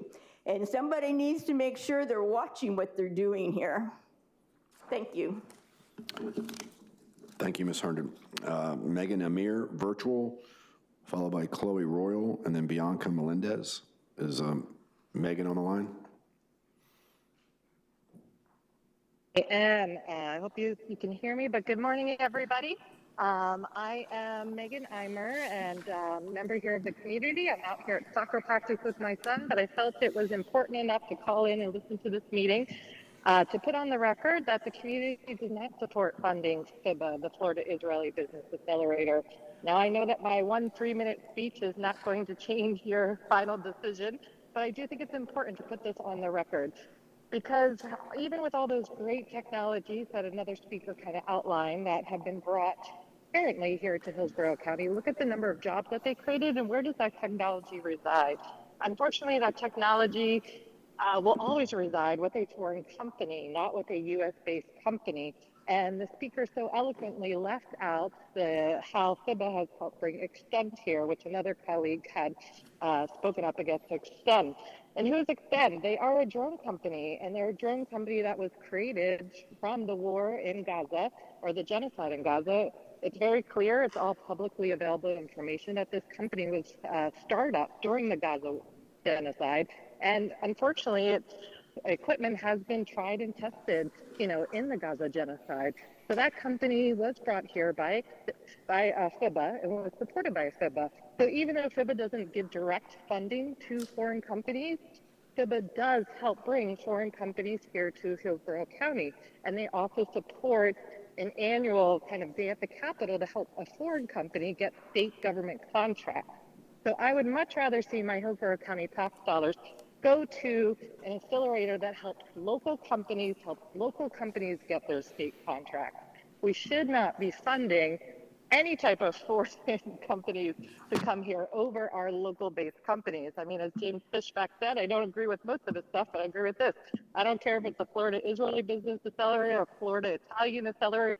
And somebody needs to make sure they're watching what they're doing here. Thank you. Thank you, Ms. Herndon. Megan Amir, virtual, followed by Chloe Royal, and then Bianca Melendez. Is Megan on the line? I am. I hope you can hear me, but good morning, everybody. I am Megan Eimer, and member here of the community. I'm out here at soccer practice with my son, but I felt it was important enough to call in and listen to this meeting to put on the record that the community does not support funding FIBA, the Florida Israeli Business Accelerator. Now, I know that my 1 3-minute speech is not going to change your final decision, but I do think it's important to put this on the record. Because even with all those great technologies that another speaker kind of outlined that have been brought currently here to Hillsborough County, look at the number of jobs that they created and where does that technology reside? Unfortunately, that technology will always reside with a foreign company, not with a US-based company. And the speaker so eloquently left out how FIBA has helped bring Extend here, which another colleague had spoken up against Extend. And who's Extend? They are a drone company, and they're a drone company that was created from the war in Gaza, or the genocide in Gaza. It's very clear, it's all publicly available information that this company was started up during the Gaza genocide. And unfortunately, its equipment has been tried and tested, in the Gaza genocide. So that company was brought here by FIBA and was supported by FIBA. So even though FIBA doesn't give direct funding to foreign companies, FIBA does help bring foreign companies here to Hillsborough County. And they also support an annual kind of day at the Capitol to help a foreign company get state government contracts. So I would much rather see my Hillsborough County tax dollars go to an accelerator that helps local companies get their state contracts. We should not be funding any type of foreign companies to come here over our local-based companies. I mean, as James Fishback said, I don't agree with most of his stuff, but I agree with this. I don't care if it's a Florida Israeli Business Accelerator, a Florida Italian Accelerator,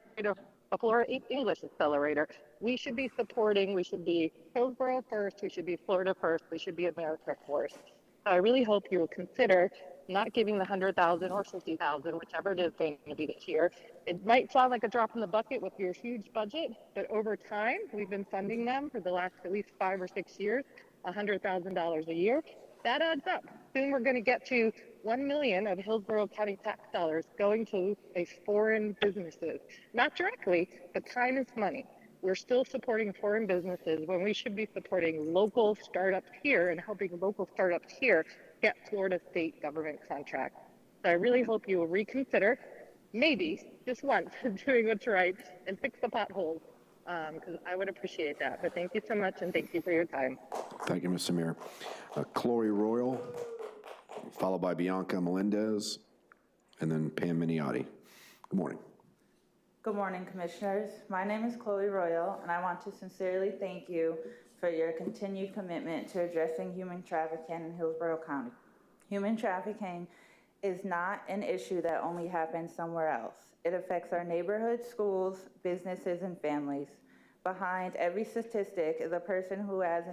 a Florida English Accelerator. We should be supporting, we should be Hillsborough first, we should be Florida first, we should be America first. So I really hope you will consider not giving the $100,000 or $50,000, whichever it is going to be this year. It might sound like a drop in the bucket with your huge budget, but over time, we've been funding them for the last at least 5 or 6 years, $100,000 a year. That adds up. Soon we're going to get to 1 million of Hillsborough County tax dollars going to a foreign businesses. Not directly, but time is money. We're still supporting foreign businesses when we should be supporting local startups here and helping local startups here get Florida state government contracts. So I really hope you will reconsider, maybe just once, doing what's right and fix the potholes because I would appreciate that. But thank you so much, and thank you for your time. Thank you, Mr. Mayor. Chloe Royal, followed by Bianca Melendez, and then Pam Miniotti. Good morning. Good morning, Commissioners. My name is Chloe Royal, and I want to sincerely thank you for your continued commitment to addressing human trafficking in Hillsborough County. Human trafficking is not an issue that only happens somewhere else. It affects our neighborhoods, schools, businesses, and families. Behind every statistic is a person who has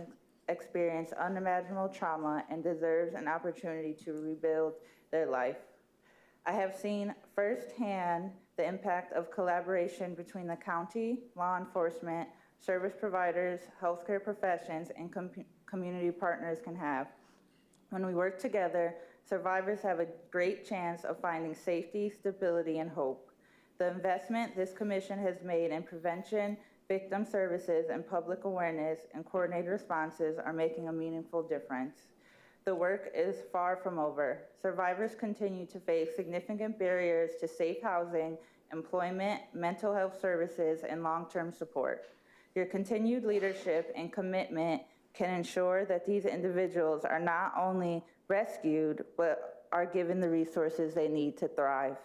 experienced unimaginable trauma and deserves an opportunity to rebuild their life. I have seen firsthand the impact of collaboration between the county, law enforcement, service providers, healthcare professions, and community partners can have. When we work together, survivors have a great chance of finding safety, stability, and hope. The investment this commission has made in prevention, victim services, and public awareness and coordinated responses are making a meaningful difference. The work is far from over. Survivors continue to face significant barriers to safe housing, employment, mental health services, and long-term support. Your continued leadership and commitment can ensure that these individuals are not only rescued, but are given the resources they need to thrive.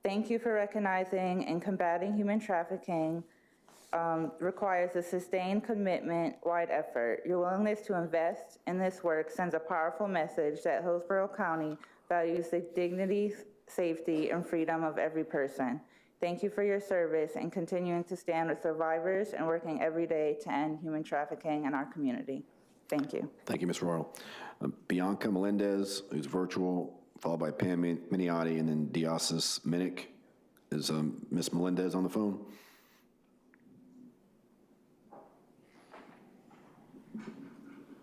Thank you for recognizing and combating human trafficking requires a sustained commitment-wide effort. Your willingness to invest in this work sends a powerful message that Hillsborough County values the dignity, safety, and freedom of every person. Thank you for your service and continuing to stand with survivors and working every day to end human trafficking in our community. Thank you. Thank you, Ms. Royal. Bianca Melendez, who's virtual, followed by Pam Miniotti, and then Diasis Minnick. Is Ms. Melendez on the phone?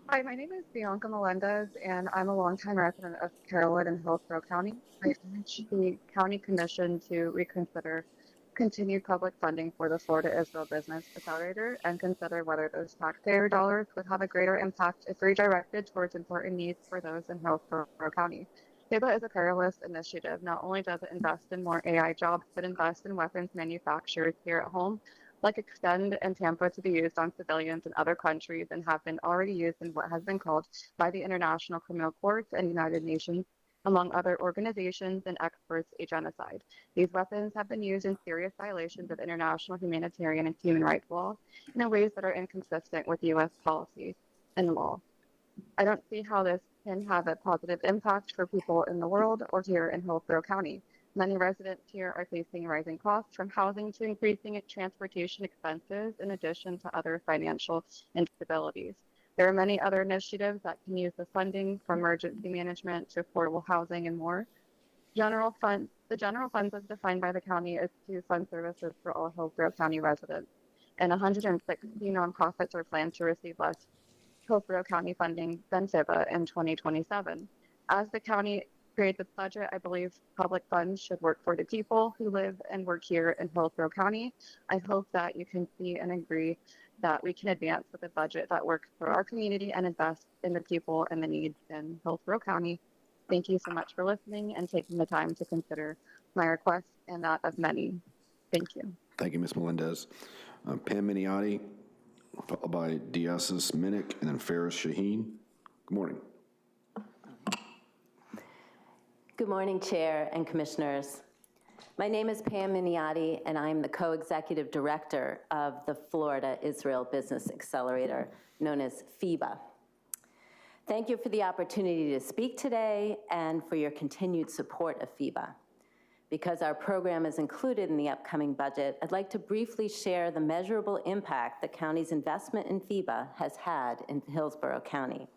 Hi, my name is Bianca Melendez, and I'm a longtime resident of Carrollwood in Hillsborough County. I urge the County Commission to reconsider continued public funding for the Florida Israel Business Accelerator and consider whether those taxpayer dollars would have a greater impact if redirected towards important needs for those in Hillsborough County. FIBA is a perilous initiative. Not only does it invest in more AI jobs, but invest in weapons manufacturers here at home, like Extend and Tampa, to be used on civilians in other countries and have been already used in what has been called by the International Criminal Courts and United Nations, among other organizations and experts, a genocide. These weapons have been used in serious violations of international humanitarian and human rights law in ways that are inconsistent with U.S. policy and law. I don't see how this can have a positive impact for people in the world or here in Hillsborough County. Many residents here are facing rising costs, from housing to increasing transportation expenses, in addition to other financial instabilities. There are many other initiatives that can use the funding, from emergency management to affordable housing and more. The general funds as defined by the county is to fund services for all Hillsborough County residents, and 160 nonprofits are planned to receive less Hillsborough County funding than FIBA in 2027. As the county creates its budget, I believe public funds should work for the people who live and work here in Hillsborough County. I hope that you can see and agree that we can advance with a budget that works for our community and invest in the people and the needs in Hillsborough County. Thank you so much for listening and taking the time to consider my request and that of many. Thank you. Thank you, Ms. Melendez. Pam Miniotti, followed by Diasis Minnick, and then Ferris Shaheen. Good morning. Good morning, Chair and Commissioners. My name is Pam Miniotti, and I'm the co-executive director of the Florida Israel Business Accelerator, known as FIBA. Thank you for the opportunity to speak today and for your continued support of FIBA. Because our program is included in the upcoming budget, I'd like to briefly share the measurable impact the county's investment in FIBA has had in Hillsborough County.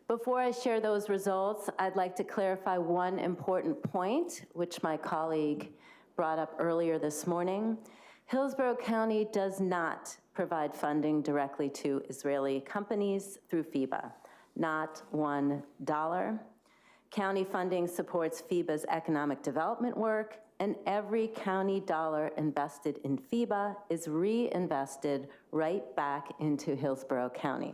Before I share those results, I'd like to clarify one important point, which my colleague brought up earlier this morning. Hillsborough County does not provide funding directly to Israeli companies through FIBA, not $1. County funding supports FIBA's economic development work, and every county dollar invested in FIBA is reinvested right back into Hillsborough County.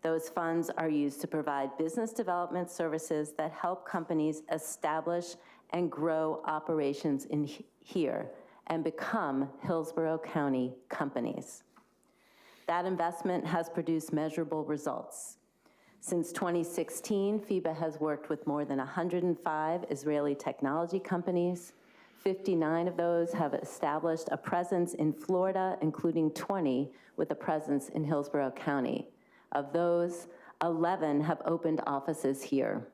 Those funds are used to provide business development services that help companies establish and grow operations in here and become Hillsborough County companies. That investment has produced measurable results. Since 2016, FIBA has worked with more than 105 Israeli technology companies. 59 of those have established a presence in Florida, including 20 with a presence in Hillsborough County. Of those, 11 have opened offices here.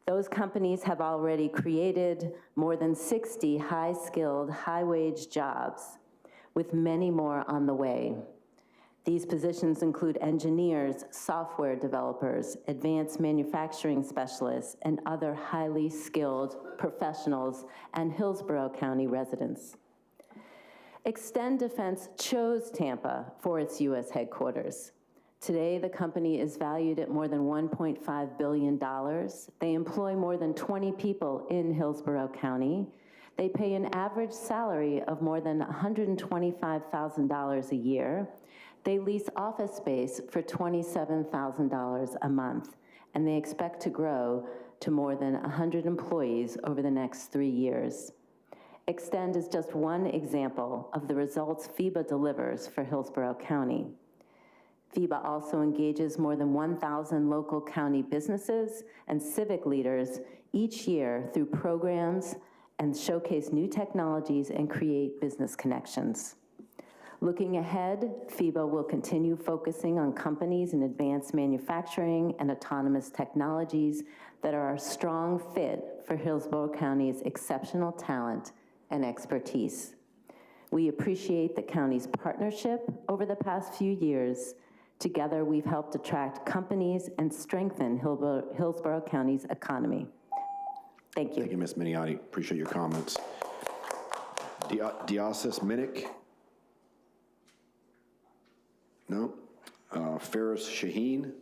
Those companies have already created more than 60 high-skilled, high-wage jobs, with many more on the way. These positions include engineers, software developers, advanced manufacturing specialists, and other highly skilled professionals and Hillsborough County residents. Extend Defense chose Tampa for its U.S. headquarters. Today, the company is valued at more than $1.5 billion. They employ more than 20 people in Hillsborough County. They pay an average salary of more than $125,000 a year. They lease office space for $27,000 a month, and they expect to grow to more than 100 employees over the next 3 years. Extend is just one example of the results FIBA delivers for Hillsborough County. FIBA also engages more than 1,000 local county businesses and civic leaders each year through programs and showcase new technologies and create business connections. Looking ahead, FIBA will continue focusing on companies in advanced manufacturing and autonomous technologies that are a strong fit for Hillsborough County's exceptional talent and expertise. We appreciate the county's partnership over the past few years. Together, we've helped attract companies and strengthen Hillsborough County's economy. Thank you. Thank you, Ms. Miniotti. Appreciate your comments. Diasis Minnick? No. Ferris Shaheen?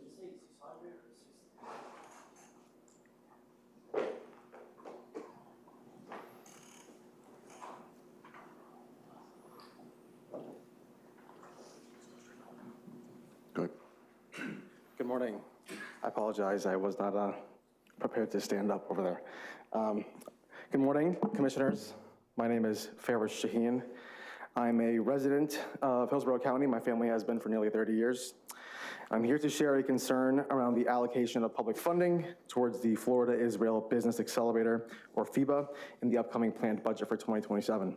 Go ahead. Good morning. I apologize, I was not prepared to stand up over there. Good morning, commissioners. My name is Ferris Shaheen. I'm a resident of Hillsborough County. My family has been for nearly 30 years. I'm here to share a concern around the allocation of public funding towards the Florida Israel Business Accelerator, or FIBA, in the upcoming planned budget for 2027.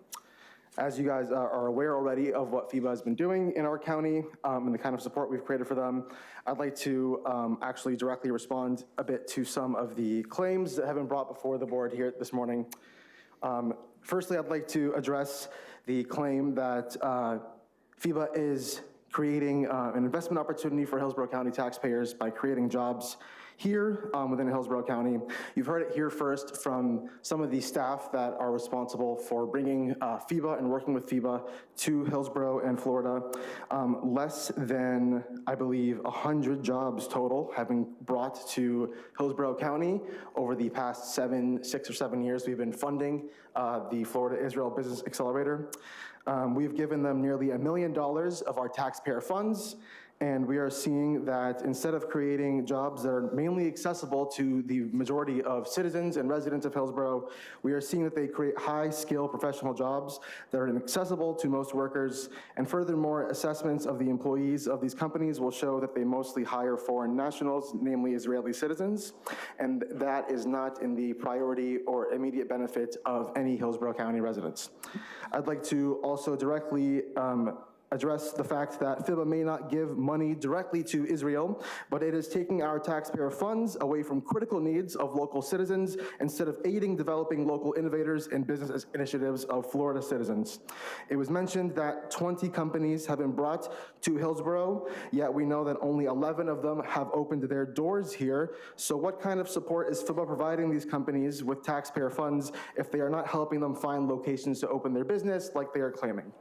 As you guys are aware already of what FIBA has been doing in our county and the kind of support we've created for them, I'd like to actually directly respond a bit to some of the claims that have been brought before the board here this morning. Firstly, I'd like to address the claim that FIBA is creating an investment opportunity for Hillsborough County taxpayers by creating jobs here within Hillsborough County. You've heard it here first from some of the staff that are responsible for bringing FIBA and working with FIBA to Hillsborough and Florida. Less than, I believe, 100 jobs total have been brought to Hillsborough County over the past 6 or 7 years. We've been funding the Florida Israel Business Accelerator. We've given them nearly $1 million of our taxpayer funds, and we are seeing that instead of creating jobs that are mainly accessible to the majority of citizens and residents of Hillsborough, we are seeing that they create high-skill professional jobs that are inaccessible to most workers. And furthermore, assessments of the employees of these companies will show that they mostly hire foreign nationals, namely Israeli citizens, and that is not in the priority or immediate benefit of any Hillsborough County residents. I'd like to also directly address the fact that FIBA may not give money directly to Israel, but it is taking our taxpayer funds away from critical needs of local citizens instead of aiding developing local innovators and business initiatives of Florida citizens. It was mentioned that 20 companies have been brought to Hillsborough, yet we know that only 11 of them have opened their doors here. So what kind of support is FIBA providing these companies with taxpayer funds if they are not helping them find locations to open their business like they are claiming?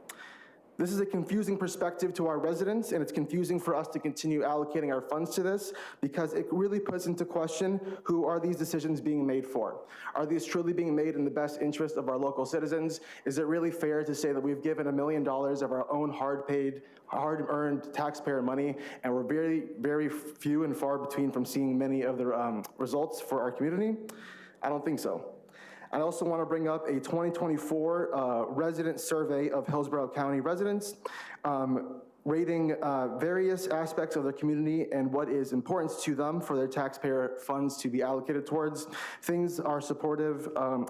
This is a confusing perspective to our residents, and it's confusing for us to continue allocating our funds to this because it really puts into question, who are these decisions being made for? Are these truly being made in the best interest of our local citizens? Is it really fair to say that we've given $1 million of our own hard-earned taxpayer money, and we're very, very few and far between from seeing many of the results for our community? I don't think so. I also want to bring up a 2024 resident survey of Hillsborough County residents, rating various aspects of their community and what is important to them for their taxpayer funds to be allocated towards. Things are supportive,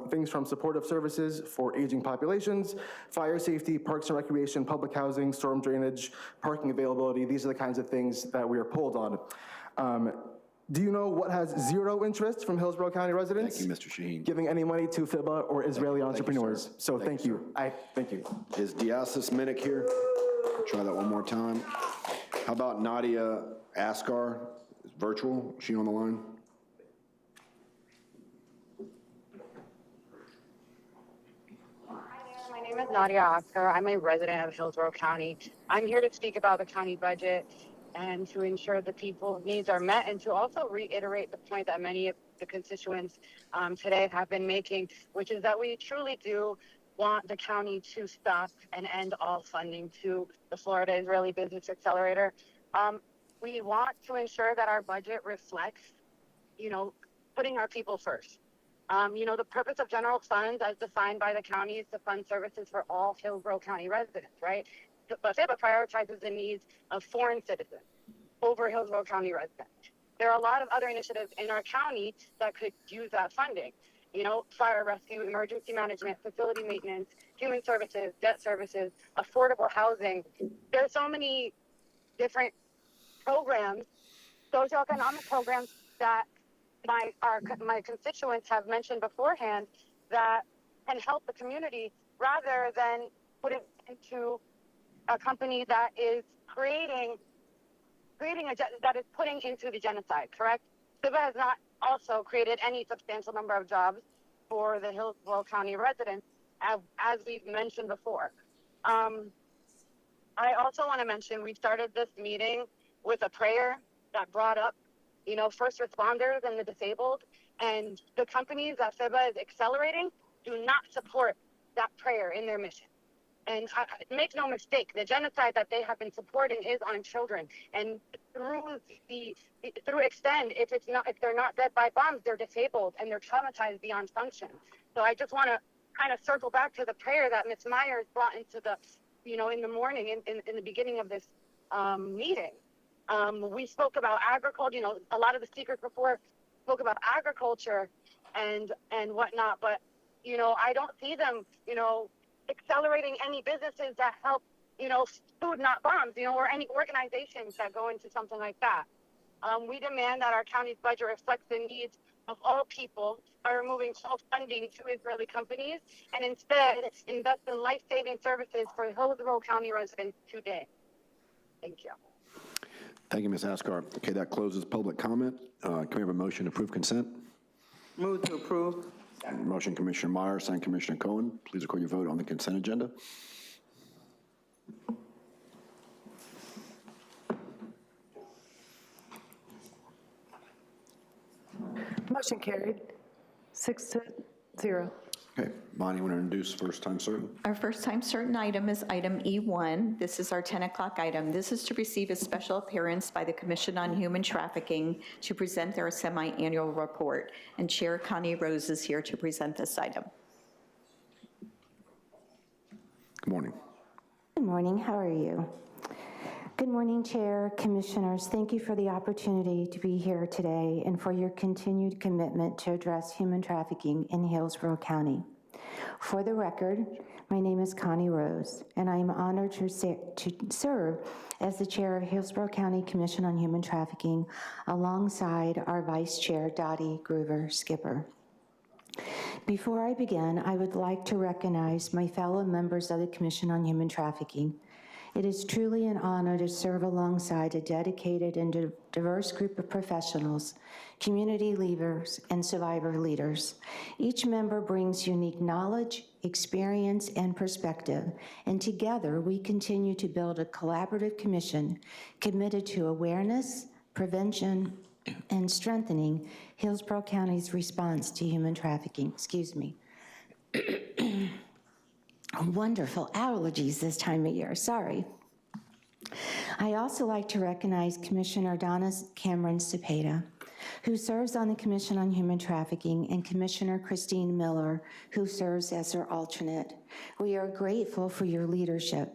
things from supportive services for aging populations, fire safety, parks and recreation, public housing, storm drainage, parking availability. These are the kinds of things that we are polled on. Do you know what has zero interest from Hillsborough County residents? Thank you, Mr. Shaheen. Giving any money to FIBA or Israeli entrepreneurs. sir. Thank you. Thank you. Is Diasis Minnick here? Try that one more time. How about Nadia Askar? Virtual, is she on the line? Hi there, my name is Nadia Askar. I'm a resident of Hillsborough County. I'm here to speak about the county budget and to ensure the people's needs are met, and to also reiterate the point that many of the constituents today have been making, which is that we truly do want the county to stop and end all funding to the Florida Israeli Business Accelerator. We want to ensure that our budget reflects, putting our people first. The purpose of general funds as defined by the county is to fund services for all Hillsborough County residents, right? But FIBA prioritizes the needs of foreign citizens over Hillsborough County residents. There are a lot of other initiatives in our county that could use that funding. Fire rescue, emergency management, facility maintenance, human services, debt services, affordable housing. There are so many different programs, socioeconomic programs that my constituents have mentioned beforehand that can help the community rather than put it into a company that is creating that is putting into the genocide, correct? FIBA has not also created any substantial number of jobs for the Hillsborough County residents, as we've mentioned before. I also want to mention we started this meeting with a prayer that brought up, first responders and the disabled, and the companies that FIBA is accelerating do not support that prayer in their mission. And make no mistake, the genocide that they have been supporting is on children. And through Extend, if they're not dead by bombs, they're disabled and they're traumatized beyond function. So I just want to kind of circle back to the prayer that Ms. Myers brought into the, in the morning, in the beginning of this meeting. We spoke about agriculture. A lot of the speakers before spoke about agriculture and whatnot, but I don't see them, accelerating any businesses that help, food not bombs, or any organizations that go into something like that. We demand that our county's budget reflects the needs of all people by removing all funding to Israeli companies and instead invest in life-saving services for Hillsborough County residents today. Thank you. Thank you, Ms. Askar. Okay, that closes public comment. Can we have a motion to approve consent? Move to approve. Motion, Commissioner Myers, second Commissioner Cohen. Please record your vote on the consent agenda. Motion carried, 6-0. Okay, Bonnie, want to introduce first time certain? Our first time certain item is item E1. This is our 10 o'clock item. This is to receive a special appearance by the Commission on Human Trafficking to present their semi-annual report. And Chair Connie Rose is here to present this item. Good morning. Good morning, how are you? Good morning, Chair, Commissioners. Thank you for the opportunity to be here today and for your continued commitment to address human trafficking in Hillsborough County. For the record, my name is Connie Rose, and I am honored to serve as the Chair of Hillsborough County Commission on Human Trafficking alongside our Vice Chair, Dottie Groover-Skipper. Before I begin, I would like to recognize my fellow members of the Commission on Human Trafficking. It is truly an honor to serve alongside a dedicated and diverse group of professionals, community leaders, and survivor leaders. Each member brings unique knowledge, experience, and perspective, and together we continue to build a collaborative commission committed to awareness, prevention, and strengthening Hillsborough County's response to human trafficking. Excuse me. Wonderful allergies this time of year, sorry. I also like to recognize Commissioner Donna Cameron Cepeda, who serves on the Commission on Human Trafficking, and Commissioner Christine Miller, who serves as her alternate. We are grateful for your leadership,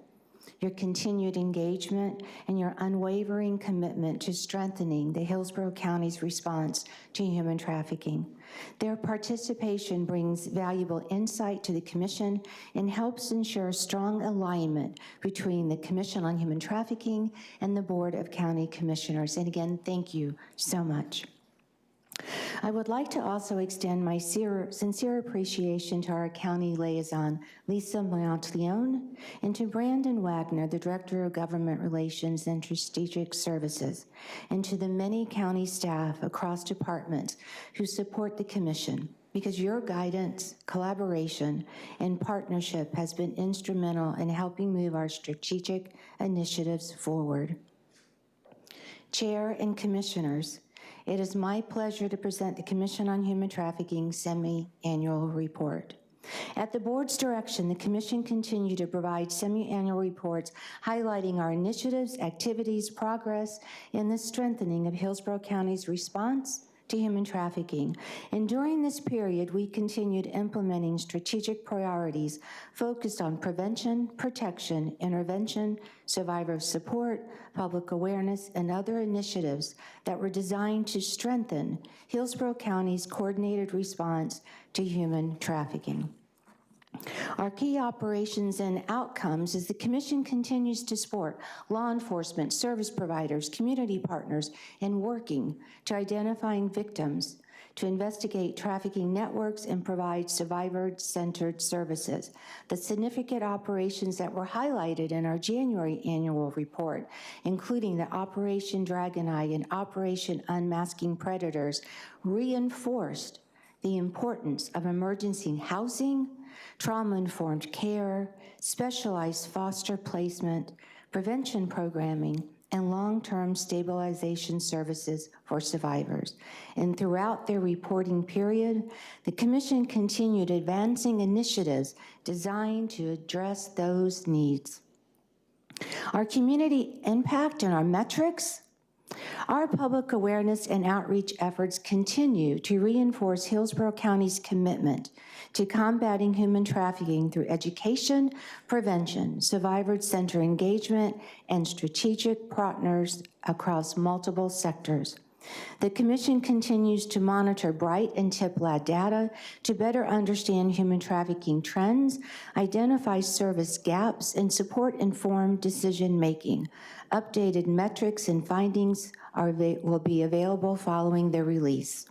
your continued engagement, and your unwavering commitment to strengthening the Hillsborough County's response to human trafficking. Their participation brings valuable insight to the Commission and helps ensure strong alignment between the Commission on Human Trafficking and the Board of County Commissioners. And again, thank you so much. I would like to also extend my sincere appreciation to our county liaison, Lisa Montleone, and to Brandon Wagner, the Director of Government Relations and Strategic Services, and to the many county staff across departments who support the Commission, because your guidance, collaboration, and partnership has been instrumental in helping move our strategic initiatives forward. Chair and Commissioners, it is my pleasure to present the Commission on Human Trafficking semi-annual report. At the board's direction, the Commission continued to provide semi-annual reports highlighting our initiatives, activities, progress in the strengthening of Hillsborough County's response to human trafficking. And during this period, we continued implementing strategic priorities focused on prevention, protection, intervention, survivor support, public awareness, and other initiatives that were designed to strengthen Hillsborough County's coordinated response to human trafficking. Our key operations and outcomes as the Commission continues to support law enforcement, service providers, community partners, and working to identifying victims, to investigate trafficking networks and provide survivor-centered services. The significant operations that were highlighted in our January annual report, including the Operation Dragon Eye and Operation Unmasking Predators, reinforced the importance of emergency housing, trauma-informed care, specialized foster placement, prevention programming, and long-term stabilization services for survivors. And throughout their reporting period, the Commission continued advancing initiatives designed to address those needs. Our community impact and our metrics. Our public awareness and outreach efforts continue to reinforce Hillsborough County's commitment to combating human trafficking through education, prevention, survivor-centered engagement, and strategic partners across multiple sectors. The Commission continues to monitor Bright and TIPLAD data to better understand human trafficking trends, identify service gaps, and support informed decision-making. Updated metrics and findings will be available following their release.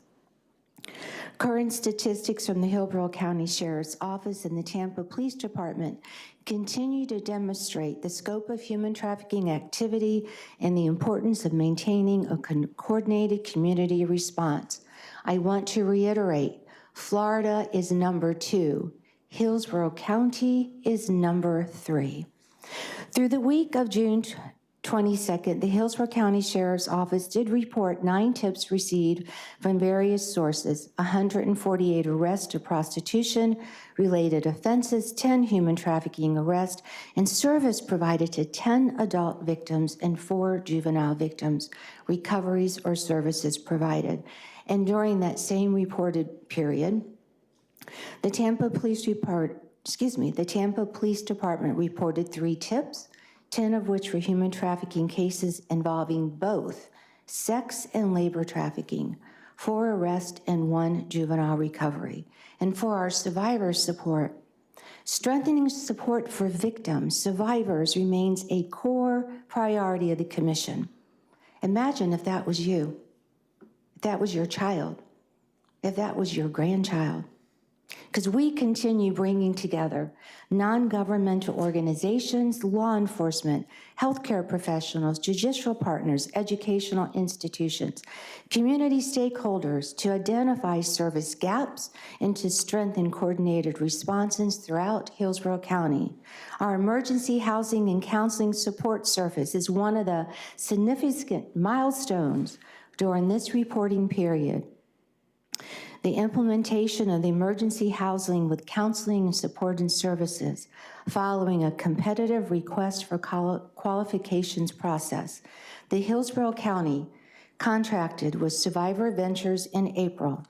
Current statistics from the Hillsborough County Sheriff's Office and the Tampa Police Department continue to demonstrate the scope of human trafficking activity and the importance of maintaining a coordinated community response. I want to reiterate, Florida is number 2. Hillsborough County is number 3. Through the week of June 22nd, the Hillsborough County Sheriff's Office did report 9 tips received from various sources, 148 arrests of prostitution-related offenses, 10 human trafficking arrests, and service provided to 10 adult victims and 4 juvenile victims, recoveries or services provided. And during that same reported period, the Tampa Police Department reported 3 tips, 10 of which were human trafficking cases involving both sex and labor trafficking, 4 arrests and 1 juvenile recovery. And for our survivor support, strengthening support for victims, survivors remains a core priority of the Commission. Imagine if that was you, if that was your child, if that was your grandchild. Because we continue bringing together non-governmental organizations, law enforcement, healthcare professionals, judicial partners, educational institutions, community stakeholders to identify service gaps and to strengthen coordinated responses throughout Hillsborough County. Our emergency housing and counseling support service is one of the significant milestones during this reporting period. the implementation of the emergency housing with counseling and support and services following a competitive request for qualifications process. The Hillsborough County contracted with Survivor Ventures in April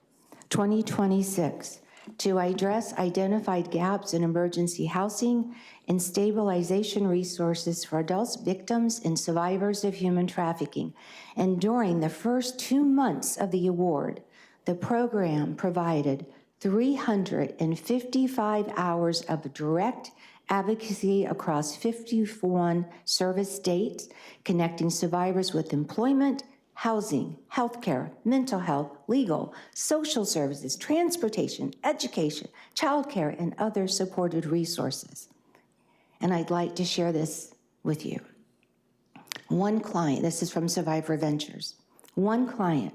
2026 to address identified gaps in emergency housing and stabilization resources for adults, victims, and survivors of human trafficking. And during the first 2 months of the award, the program provided 355 hours of direct advocacy across 51 service states, connecting survivors with employment, housing, healthcare, mental health, legal, social services, transportation, education, childcare, and other supported resources. And I'd like to share this with you. One client, this is from Survivor Ventures, one client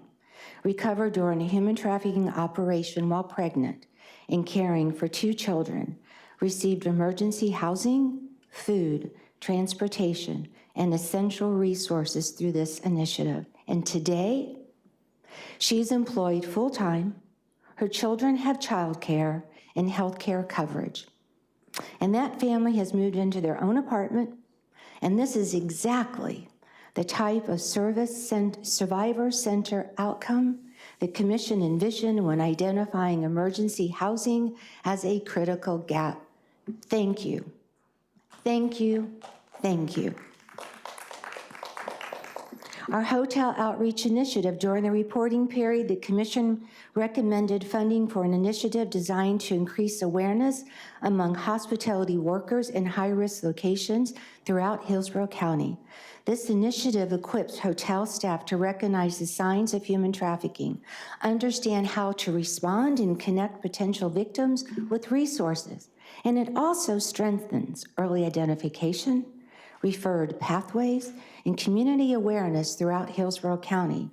recovered during a human trafficking operation while pregnant and caring for 2 children, received emergency housing, food, transportation, and essential resources through this initiative. And today, she's employed full-time, her children have childcare and healthcare coverage. And that family has moved into their own apartment, and this is exactly the type of survivor center outcome the Commission envisioned when identifying emergency housing as a critical gap. Thank you. Thank you. Thank you. Our hotel outreach initiative. During the reporting period, the Commission recommended funding for an initiative designed to increase awareness among hospitality workers in high-risk locations throughout Hillsborough County. This initiative equips hotel staff to recognize the signs of human trafficking, understand how to respond and connect potential victims with resources, and it also strengthens early identification, referred pathways, and community awareness throughout Hillsborough County.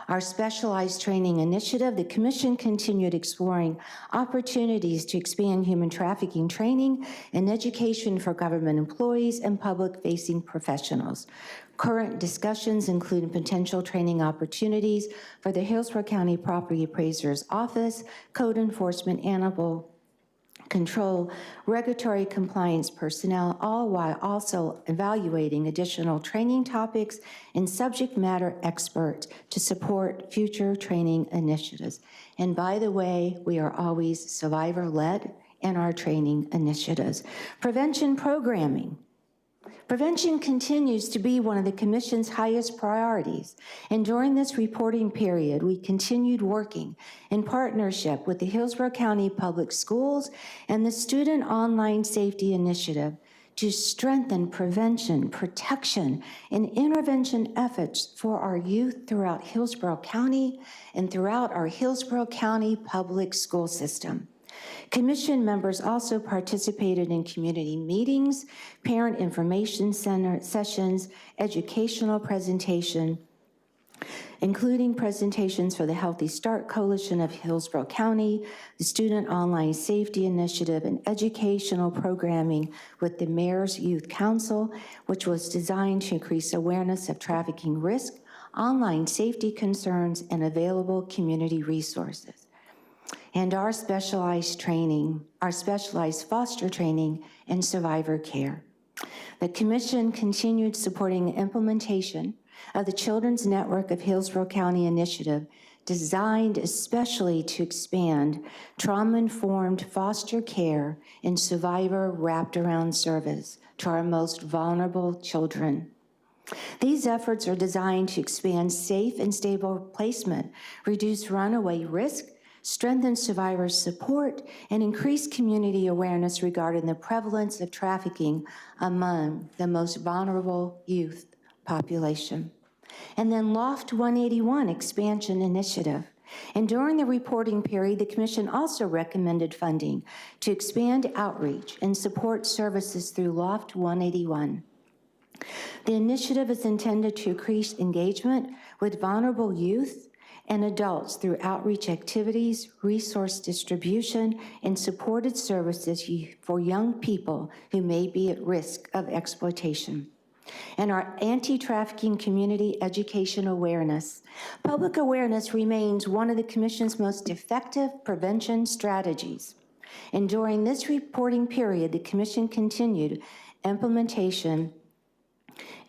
Our specialized training initiative, the Commission continued exploring opportunities to expand human trafficking training and education for government employees and public-facing professionals. Current discussions include potential training opportunities for the Hillsborough County Property Appraiser's Office, Code Enforcement, Animal Control, regulatory compliance personnel, all while also evaluating additional training topics and subject matter experts to support future training initiatives. And by the way, we are always survivor-led in our training initiatives. Prevention programming. Prevention continues to be one of the Commission's highest priorities, and during this reporting period, we continued working in partnership with the Hillsborough County Public Schools and the Student Online Safety Initiative to strengthen prevention, protection, and intervention efforts for our youth throughout Hillsborough County and throughout our Hillsborough County public school system. Commission members also participated in community meetings, parent information center sessions, educational presentation, including presentations for the Healthy Start Coalition of Hillsborough County, the Student Online Safety Initiative, and educational programming with the Mayor's Youth Council, which was designed to increase awareness of trafficking risk, online safety concerns, and available community resources. And our specialized training, our specialized foster training and survivor care. The Commission continued supporting the implementation of the Children's Network of Hillsborough County initiative designed especially to expand trauma-informed foster care and survivor wrapped-around service to our most vulnerable children. These efforts are designed to expand safe and stable placement, reduce runaway risk, strengthen survivor support, and increase community awareness regarding the prevalence of trafficking among the most vulnerable youth population. And then Loft 181 Expansion Initiative. And during the reporting period, the Commission also recommended funding to expand outreach and support services through Loft 181. The initiative is intended to increase engagement with vulnerable youth and adults through outreach activities, resource distribution, and supported services for young people who may be at risk of exploitation. and our anti-trafficking community education awareness. Public awareness remains one of the Commission's most effective prevention strategies. And during this reporting period, the Commission continued implementation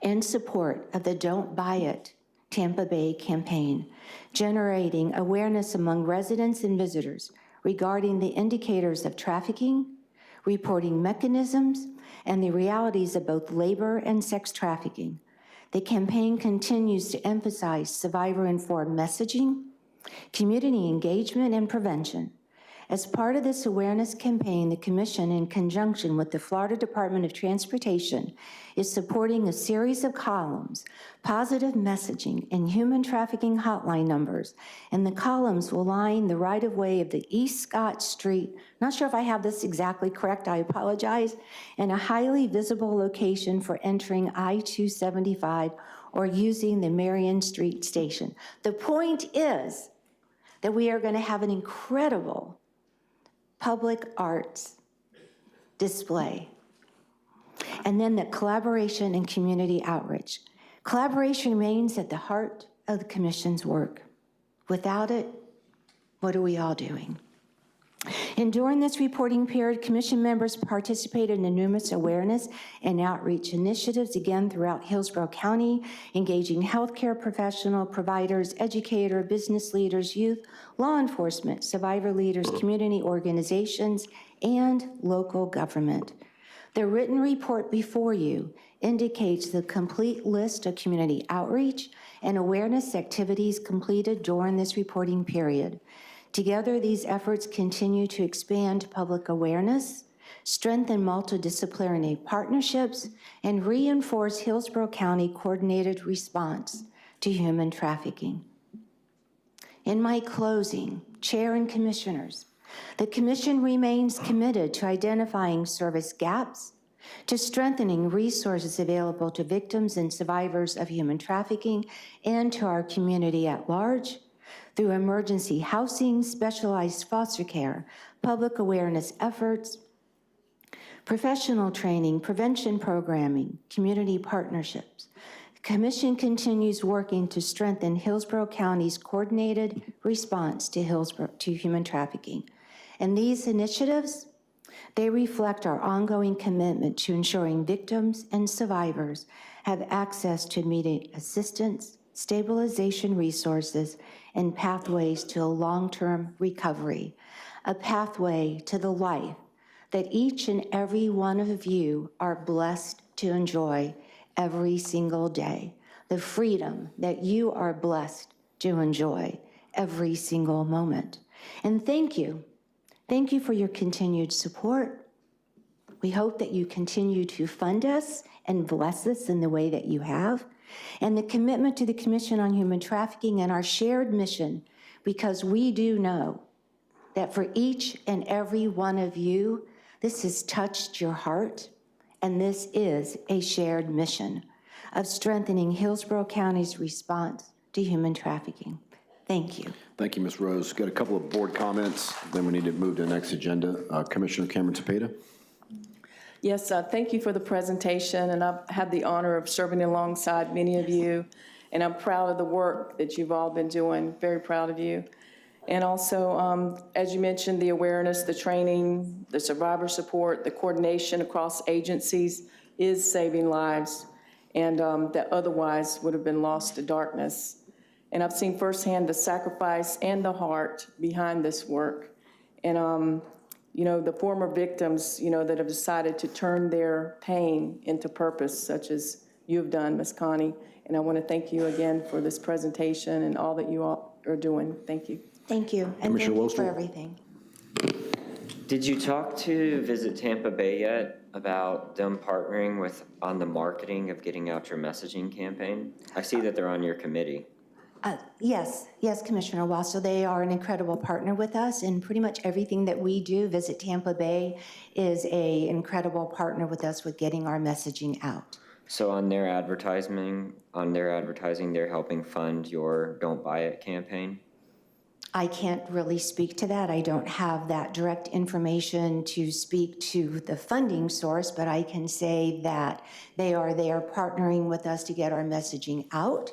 and support of the Don't Buy It Tampa Bay campaign, generating awareness among residents and visitors regarding the indicators of trafficking, reporting mechanisms, and the realities of both labor and sex trafficking. The campaign continues to emphasize survivor-informed messaging, community engagement, and prevention. As part of this awareness campaign, the Commission, in conjunction with the Florida Department of Transportation, is supporting a series of columns, positive messaging, and human trafficking hotline numbers. And the columns will line the right-of-way of the East Scott Street, not sure if I have this exactly correct, I apologize, and a highly visible location for entering I-275 or using the Marion Street Station. The point is that we are going to have an incredible public arts display. And then the collaboration and community outreach. Collaboration remains at the heart of the Commission's work. Without it, what are we all doing? And during this reporting period, Commission members participated in numerous awareness and outreach initiatives, again, throughout Hillsborough County, engaging healthcare professional, providers, educator, business leaders, youth, law enforcement, survivor leaders, community organizations, and local government. The written report before you indicates the complete list of community outreach and awareness activities completed during this reporting period. Together, these efforts continue to expand public awareness, strengthen multidisciplinary partnerships, and reinforce Hillsborough County coordinated response to human trafficking. In my closing, Chair and Commissioners, the Commission remains committed to identifying service gaps, to strengthening resources available to victims and survivors of human trafficking and to our community at large, through emergency housing, specialized foster care, public awareness efforts, professional training, prevention programming, community partnerships. The Commission continues working to strengthen Hillsborough County's coordinated response to human trafficking. And these initiatives, they reflect our ongoing commitment to ensuring victims and survivors have access to immediate assistance, stabilization resources, and pathways to a long-term recovery, a pathway to the life that each and every one of you are blessed to enjoy every single day, the freedom that you are blessed to enjoy every single moment. And thank you. Thank you for your continued support. We hope that you continue to fund us and bless us in the way that you have, and the commitment to the Commission on Human Trafficking and our shared mission, because we do know that for each and every one of you, this has touched your heart, and this is a shared mission of strengthening Hillsborough County's response to human trafficking. Thank you. Thank you, Ms. Rose. Got a couple of board comments, then we need to move to the next agenda. Commissioner Cameron Cepeda. Yes, thank you for the presentation, and I've had the honor of serving alongside many of you, and I'm proud of the work that you've all been doing, very proud of you. And also, as you mentioned, the awareness, the training, the survivor support, the coordination across agencies is saving lives, and that otherwise would have been lost to darkness. And I've seen firsthand the sacrifice and the heart behind this work. And you know, the former victims, you know, that have decided to turn their pain into purpose, such as you have done, Ms. Connie. And I want to thank you again for this presentation and all that you all are doing. Thank you. Thank you, and thank you for everything. Did you talk to Visit Tampa Bay yet about them partnering with on the marketing of getting out your messaging campaign? I see that they're on your committee. Yes, Commissioner Wassel, they are an incredible partner with us, and pretty much everything that we do, Visit Tampa Bay, is an incredible partner with us with getting our messaging out. So on their advertising, they're helping fund your Don't Buy It campaign? I can't really speak to that. I don't have that direct information to speak to the funding source, but I can say that they are there partnering with us to get our messaging out.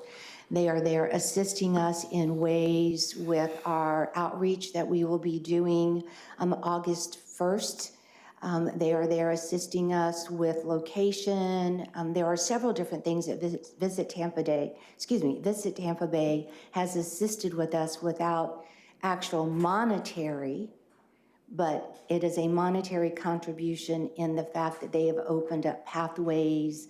They are there assisting us in ways with our outreach that we will be doing August 1st. They are there assisting us with location. There are several different things that Visit Tampa Bay has assisted with us without actual monetary, but it is a monetary contribution in the fact that they have opened up pathways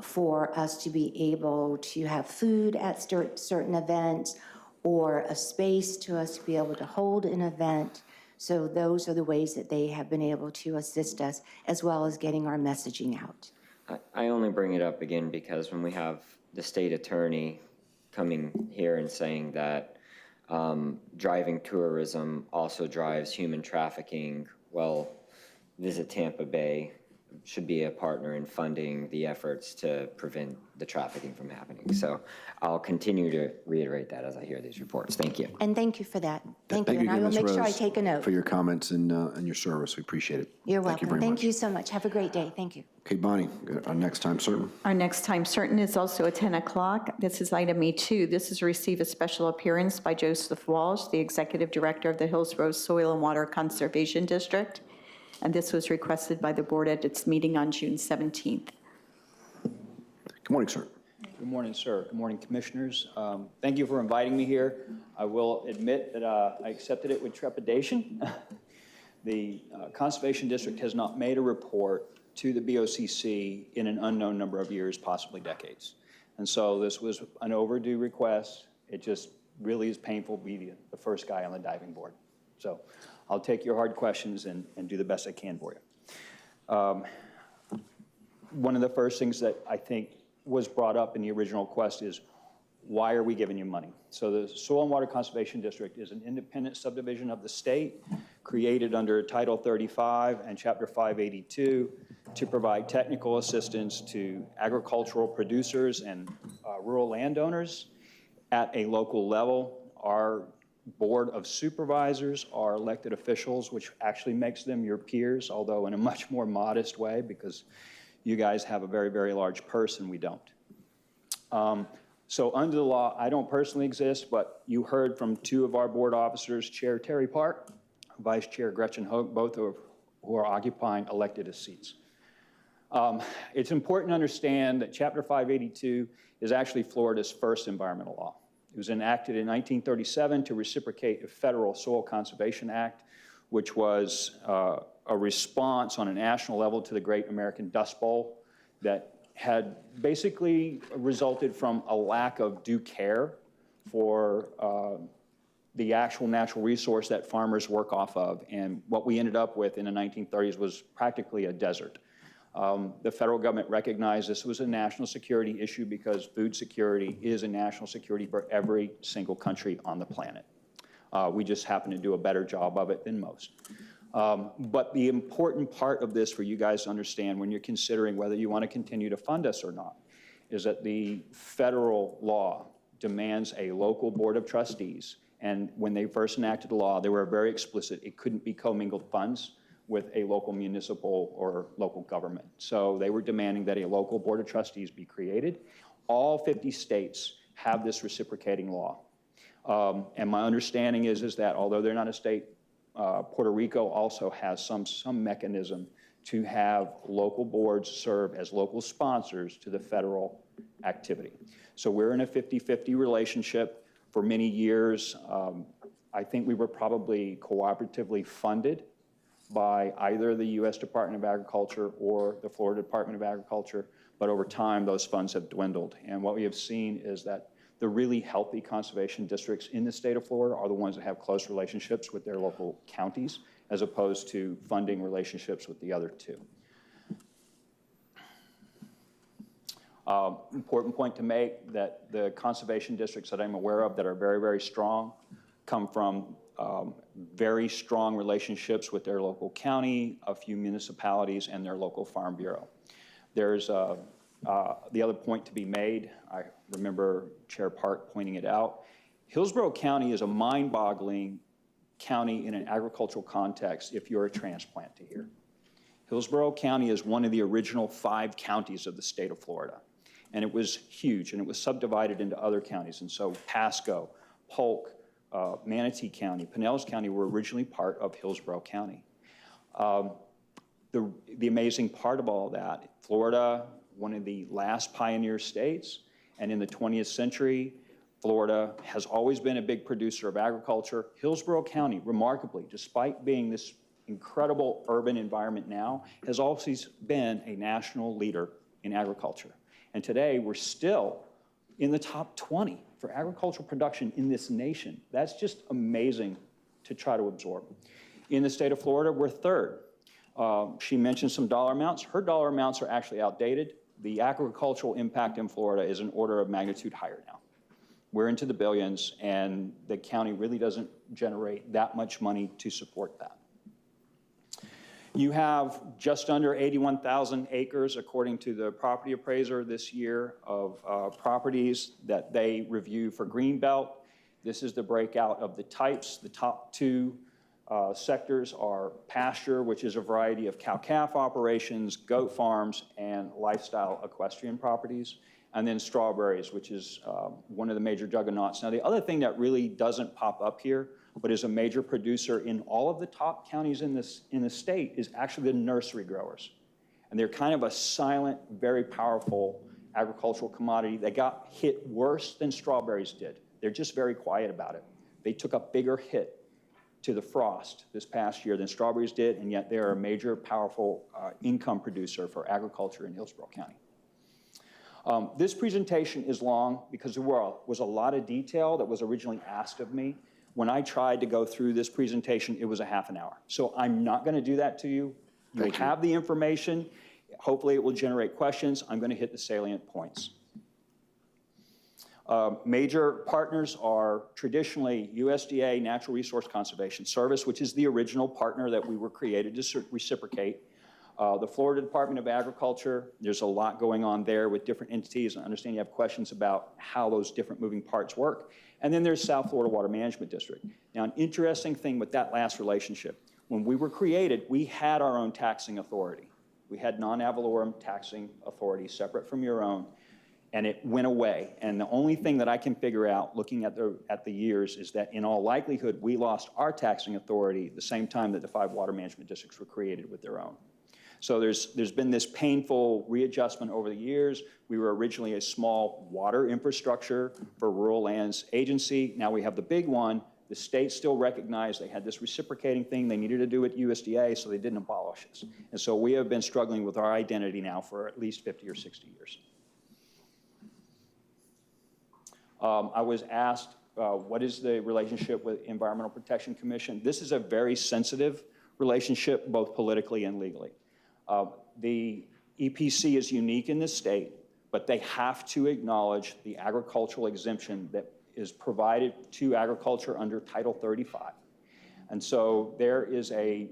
for us to be able to have food at certain events or a space to us to be able to hold an event. So those are the ways that they have been able to assist us, as well as getting our messaging out. I only bring it up again because when we have the state attorney coming here and saying that driving tourism also drives human trafficking, well, Visit Tampa Bay should be a partner in funding the efforts to prevent the trafficking from happening. So I'll continue to reiterate that as I hear these reports. Thank you. And thank you for that. Thank you. And again, I will Ms. make sure I Rose, take a note. for your comments and your service. We appreciate it. You're Thank you welcome. very Thank much. you so much. Have a great day. Thank you. Okay, Bonnie, our next time certain. Our next time certain is also at 10 o'clock. This is item E2. This is to receive a special appearance by Joseph Walsh, the Executive Director of the Hillsborough Soil and Water Conservation District. And this was requested by the board at its meeting on June 17th. Good morning, sir. Good morning, sir. Good morning, commissioners. Thank you for inviting me here. I will admit that I accepted it with trepidation. The Conservation District has not made a report to the BOCC in an unknown number of years, possibly decades. And so this was an overdue request. It just really is painful to be the first guy on the diving board. So I'll take your hard questions and do the best I can for you. One of the first things that I think was brought up in the original request is, why are we giving you money? So the Soil and Water Conservation District is an independent subdivision of the state created under Title 35 and Chapter 582 to provide technical assistance to agricultural producers and rural landowners at a local level. Our board of supervisors are elected officials, which actually makes them your peers, although in a much more modest way, because you guys have a very, very large purse and we don't. So under the law, I don't personally exist, but you heard from two of our board officers, Chair Terry Park, Vice Chair Gretchen Hoke, both of who are occupying elected seats. It's important to understand that Chapter 582 is actually Florida's first environmental law. It was enacted in 1937 to reciprocate a federal Soil Conservation Act, which was a response on a national level to the Great American Dust Bowl that had basically resulted from a lack of due care for the actual natural resource that farmers work off of. And what we ended up with in the 1930s was practically a desert. The federal government recognized this was a national security issue because food security is a national security for every single country on the planet. We just happen to do a better job of it than most. But the important part of this for you guys to understand when you're considering whether you want to continue to fund us or not is that the federal law demands a local board of trustees. And when they first enacted the law, they were very explicit. It couldn't be commingled funds with a local municipal or local government. So they were demanding that a local board of trustees be created. All 50 states have this reciprocating law. And my understanding is that although they're not a state, Puerto Rico also has some mechanism to have local boards serve as local sponsors to the federal activity. So we're in a 50-50 relationship for many years. I think we were probably cooperatively funded by either the U.S. Department of Agriculture or the Florida Department of Agriculture, but over time those funds have dwindled. And what we have seen is that the really healthy conservation districts in the state of Florida are the ones that have close relationships with their local counties, as opposed to funding relationships with the other two. Important point to make that the conservation districts that I'm aware of that are very, very strong come from very strong relationships with their local county, a few municipalities, and their local farm bureau. There's the other point to be made, I remember Chair Park pointing it out, Hillsborough County is a mind-boggling county in an agricultural context if you're a transplant to here. Hillsborough County is one of the original 5 counties of the state of Florida. And it was huge, and it was subdivided into other counties. And so Pasco, Polk, Manatee County, Pinellas County were originally part of Hillsborough County. The amazing part of all that, Florida, one of the last pioneer states, and in the 20th century, Florida has always been a big producer of agriculture. Hillsborough County, remarkably, despite being this incredible urban environment now, has always been a national leader in agriculture. And today, we're still in the top 20 for agricultural production in this nation. That's just amazing to try to absorb. In the state of Florida, we're 3rd. She mentioned some dollar amounts. Her dollar amounts are actually outdated. The agricultural impact in Florida is an order of magnitude higher now. We're into the billions, and the county really doesn't generate that much money to support that. You have just under 81,000 acres, according to the property appraiser this year, of properties that they review for Greenbelt. This is the breakout of the types. The top 2 sectors are pasture, which is a variety of cow-calf operations, goat farms, and lifestyle equestrian properties, and then strawberries, which is one of the major juggernauts. Now, the other thing that really doesn't pop up here, but is a major producer in all of the top counties in the state, is actually the nursery growers. And they're kind of a silent, very powerful agricultural commodity that got hit worse than strawberries did. They're just very quiet about it. They took a bigger hit to the frost this past year than strawberries did, and yet they're a major, powerful income producer for agriculture in Hillsborough County. This presentation is long because there was a lot of detail that was originally asked of me. When I tried to go through this presentation, it was a half an hour. So I'm not going to do that to you. You have the information. Hopefully it will generate questions. I'm going to hit the salient points. Major partners are traditionally USDA Natural Resource Conservation Service, which is the original partner that we were created to reciprocate. The Florida Department of Agriculture, there's a lot going on there with different entities. I understand you have questions about how those different moving parts work. And then there's South Florida Water Management District. Now, an interesting thing with that last relationship, when we were created, we had our own taxing authority. We had non-ad valorem taxing authority separate from your own, and it went away. And the only thing that I can figure out looking at the years is that in all likelihood, we lost our taxing authority at the same time that the 5 water management districts were created with their own. So there's been this painful readjustment over the years. We were originally a small water infrastructure for rural lands agency. Now we have the big one. The state still recognized they had this reciprocating thing they needed to do at USDA, so they didn't abolish us. And so we have been struggling with our identity now for at least 50 or 60 years. I was asked, what is the relationship with Environmental Protection Commission? This is a very sensitive relationship, both politically and legally. The EPC is unique in this state, but they have to acknowledge the agricultural exemption that is provided to agriculture under Title 35. And so there is a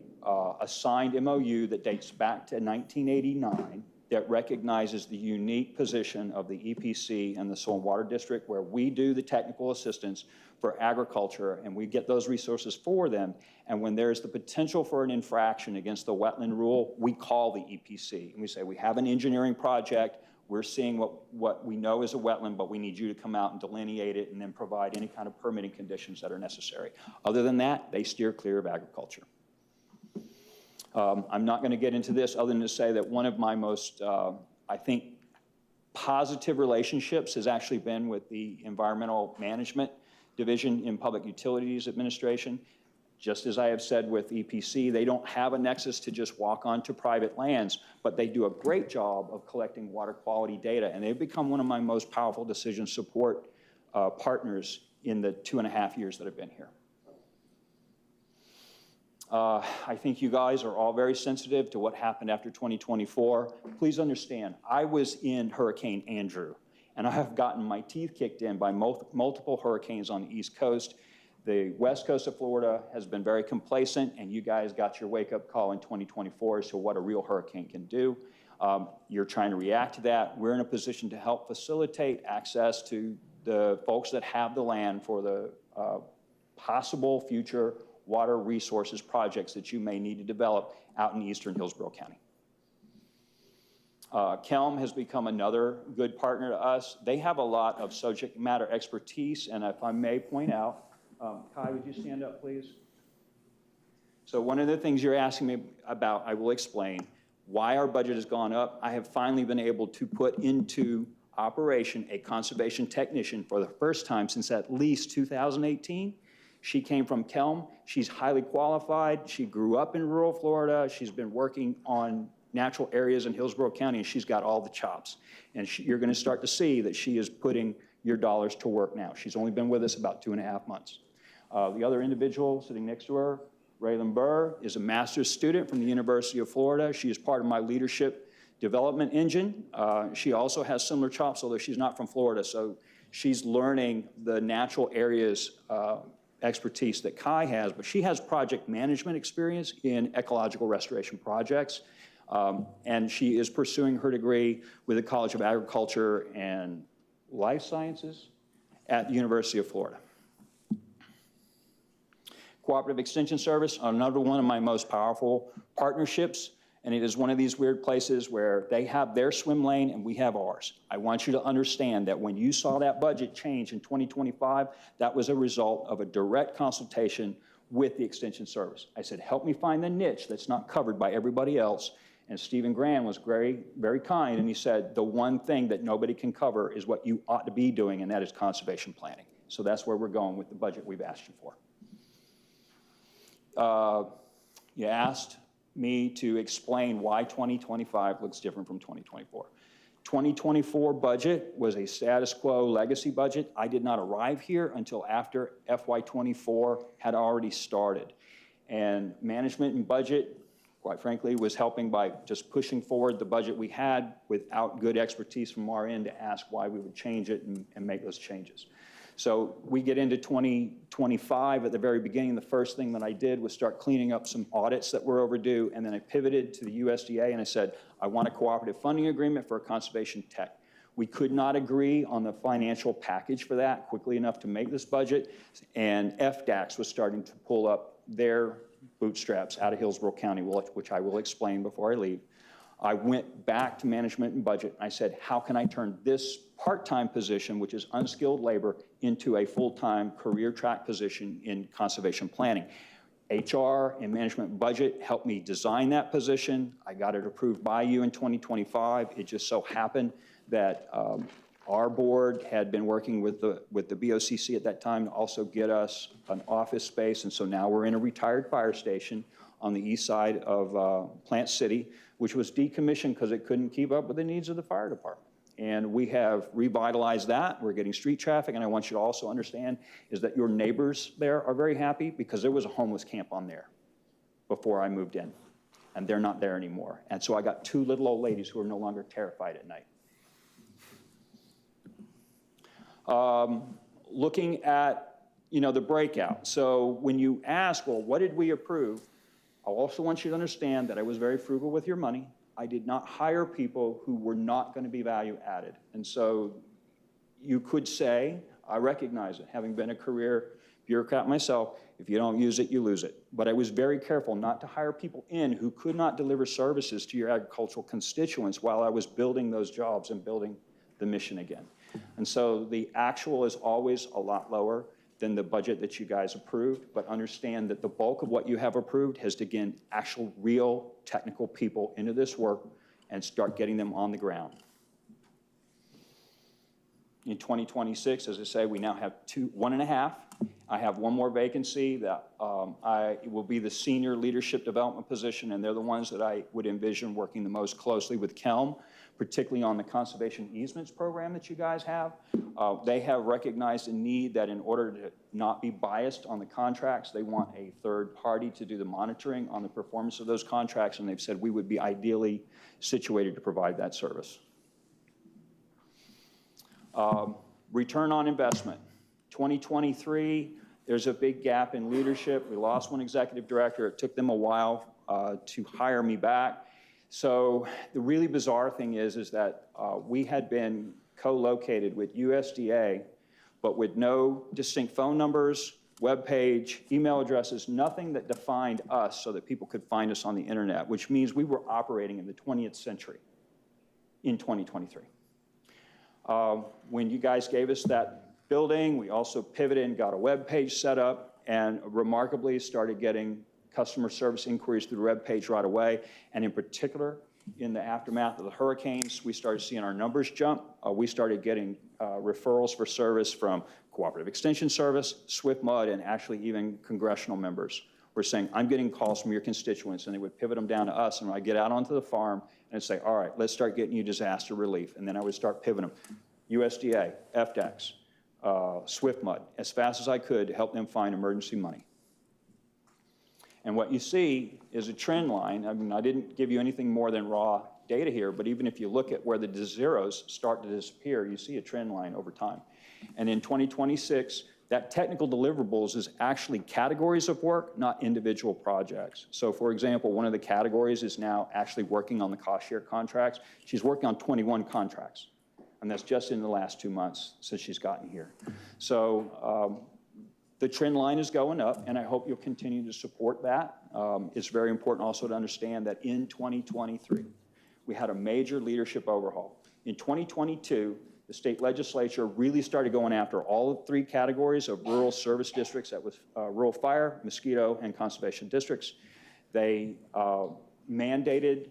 signed MOU that dates back to 1989 that recognizes the unique position of the EPC and the Soil and Water District, where we do the technical assistance for agriculture, and we get those resources for them. And when there's the potential for an infraction against the wetland rule, we call the EPC, and we say, we have an engineering project, we're seeing what we know is a wetland, but we need you to come out and delineate it and then provide any kind of permitting conditions that are necessary. Other than that, they steer clear of agriculture. I'm not going to get into this other than to say that one of my most, I think, positive relationships has actually been with the Environmental Management Division in Public Utilities Administration. Just as I have said with EPC, they don't have a nexus to just walk onto private lands, but they do a great job of collecting water quality data, and they've become one of my most powerful decision support partners in the 2.5 years that I've been here. I think you guys are all very sensitive to what happened after 2024. Please understand, I was in Hurricane Andrew, and I have gotten my teeth kicked in by multiple hurricanes on the East Coast. The West Coast of Florida has been very complacent, and you guys got your wake-up call in 2024 as to what a real hurricane can do. You're trying to react to that. We're in a position to help facilitate access to the folks that have the land for the possible future water resources projects that you may need to develop out in eastern Hillsborough County. Kelm has become another good partner to us. They have a lot of subject matter expertise, and if I may point out, Kai, would you stand up, please? So one of the things you're asking me about, I will explain. Why our budget has gone up, I have finally been able to put into operation a conservation technician for the first time since at least 2018. She came from Kelm. She's highly qualified. She grew up in rural Florida. She's been working on natural areas in Hillsborough County, and she's got all the chops. And you're going to start to see that she is putting your dollars to work now. She's only been with us about 2.5 months. The other individual sitting next to her, Raylan Burr, is a master's student from the University of Florida. She is part of my leadership development engine. She also has similar chops, although she's not from Florida, so she's learning the natural areas expertise that Kai has, but she has project management experience in ecological restoration projects. And she is pursuing her degree with the College of Agriculture and Life Sciences at the University of Florida. Cooperative Extension Service, another one of my most powerful partnerships, and it is one of these weird places where they have their swim lane and we have ours. I want you to understand that when you saw that budget change in 2025, that was a result of a direct consultation with the Extension Service. I said, help me find the niche that's not covered by everybody else. And Stephen Grand was very, very kind, and he said, the one thing that nobody can cover is what you ought to be doing, and that is conservation planning. So that's where we're going with the budget we've asked you for. You asked me to explain why 2025 looks different from 2024. 2024 budget was a status quo legacy budget. I did not arrive here until after FY24 had already started. And management and budget, quite frankly, was helping by just pushing forward the budget we had without good expertise from our end to ask why we would change it and make those changes. So we get into 2025 at the very beginning. The first thing that I did was start cleaning up some audits that were overdue, and then I pivoted to the USDA and I said, I want a cooperative funding agreement for a conservation tech. We could not agree on the financial package for that quickly enough to make this budget, and FDACS was starting to pull up their bootstraps out of Hillsborough County, which I will explain before I leave. I went back to management and budget, and I said, how can I turn this part-time position, which is unskilled labor, into a full-time career track position in conservation planning? HR and management and budget helped me design that position. I got it approved by you in 2025. It just so happened that our board had been working with the BOCC at that time to also get us an office space, and so now we're in a retired fire station on the east side of Plant City, which was decommissioned because it couldn't keep up with the needs of the fire department. And we have revitalized that. We're getting street traffic, and I want you to also understand is that your neighbors there are very happy because there was a homeless camp on there before I moved in, and they're not there anymore. And so I got 2 little old ladies who are no longer terrified at night. Looking at, the breakout. So when you ask, well, what did we approve? I also want you to understand that I was very frugal with your money. I did not hire people who were not going to be value added. And so you could say, I recognize it, having been a career bureaucrat myself, if you don't use it, you lose it. But I was very careful not to hire people in who could not deliver services to your agricultural constituents while I was building those jobs and building the mission again. And so the actual is always a lot lower than the budget that you guys approved, but understand that the bulk of what you have approved has to get actual real technical people into this work and start getting them on the ground. In 2026, as I say, we now have 1.5. I have one more vacancy that it will be the senior leadership development position, and they're the ones that I would envision working the most closely with Kelm, particularly on the conservation easements program that you guys have. They have recognized a need that in order to not be biased on the contracts, they want a third party to do the monitoring on the performance of those contracts, and they've said we would be ideally situated to provide that service. Return on investment. 2023, there's a big gap in leadership. We lost one executive director. It took them a while to hire me back. So the really bizarre thing is that we had been co-located with USDA but with no distinct phone numbers, web page, email addresses, nothing that defined us so that people could find us on the internet, which means we were operating in the 20th century in 2023. When you guys gave us that building, we also pivoted and got a web page set up, and remarkably started getting customer service inquiries through the web page right away. And in particular, in the aftermath of the hurricanes, we started seeing our numbers jump. We started getting referrals for service from Cooperative Extension Service, Swift Mud, and actually even congressional members were saying, I'm getting calls from your constituents, and they would pivot them down to us. And when I get out onto the farm and say, all right, let's start getting you disaster relief. And then I would start pivoting them. USDA, FDEX, Swift Mud, as fast as I could to help them find emergency money. And what you see is a trend line. I mean, I didn't give you anything more than raw data here, but even if you look at where the zeros start to disappear, you see a trend line over time. And in 2026, that technical deliverables is actually categories of work, not individual projects. So for example, one of the categories is now actually working on the cost share contracts. She's working on 21 contracts, and that's just in the last 2 months since she's gotten here. So the trend line is going up, and I hope you'll continue to support that. It's very important also to understand that in 2023, we had a major leadership overhaul. In 2022, the state legislature really started going after all 3 categories of rural service districts. That was rural fire, mosquito, and conservation districts. They mandated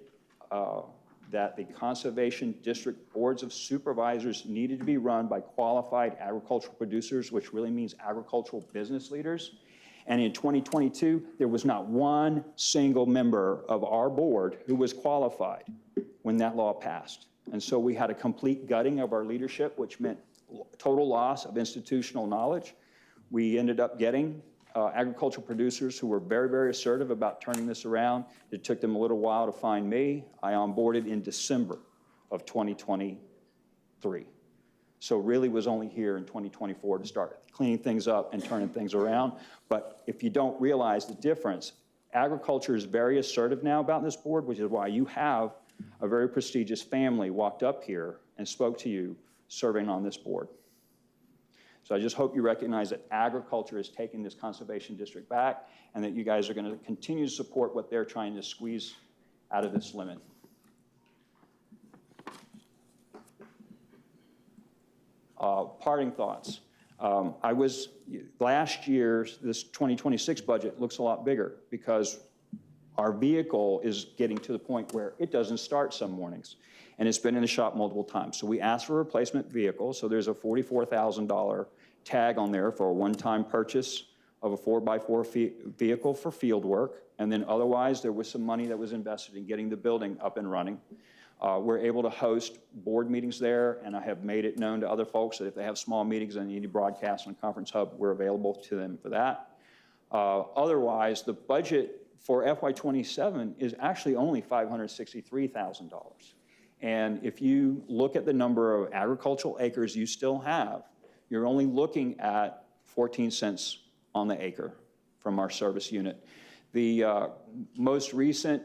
that the conservation district boards of supervisors needed to be run by qualified agricultural producers, which really means agricultural business leaders. And in 2022, there was not one single member of our board who was qualified when that law passed. And so we had a complete gutting of our leadership, which meant total loss of institutional knowledge. We ended up getting agricultural producers who were very, very assertive about turning this around. It took them a little while to find me. I onboarded in December of 2023. So really was only here in 2024 to start cleaning things up and turning things around. But if you don't realize the difference, agriculture is very assertive now about this board, which is why you have a very prestigious family walked up here and spoke to you serving on this board. So I just hope you recognize that agriculture is taking this conservation district back, and that you guys are going to continue to support what they're trying to squeeze out of this limit. Parting thoughts. Last year's, this 2026 budget looks a lot bigger because our vehicle is getting to the point where it doesn't start some mornings, and it's been in the shop multiple times. So we asked for a replacement vehicle, so there's a $44,000 tag on there for a one-time purchase of a 4x4 vehicle for field work, and then otherwise there was some money that was invested in getting the building up and running. We're able to host board meetings there, and I have made it known to other folks that if they have small meetings and need to broadcast on a conference hub, we're available to them for that. Otherwise, the budget for FY27 is actually only $563,000. And if you look at the number of agricultural acres you still have, you're only looking at 14 cents on the acre from our service unit. The most recent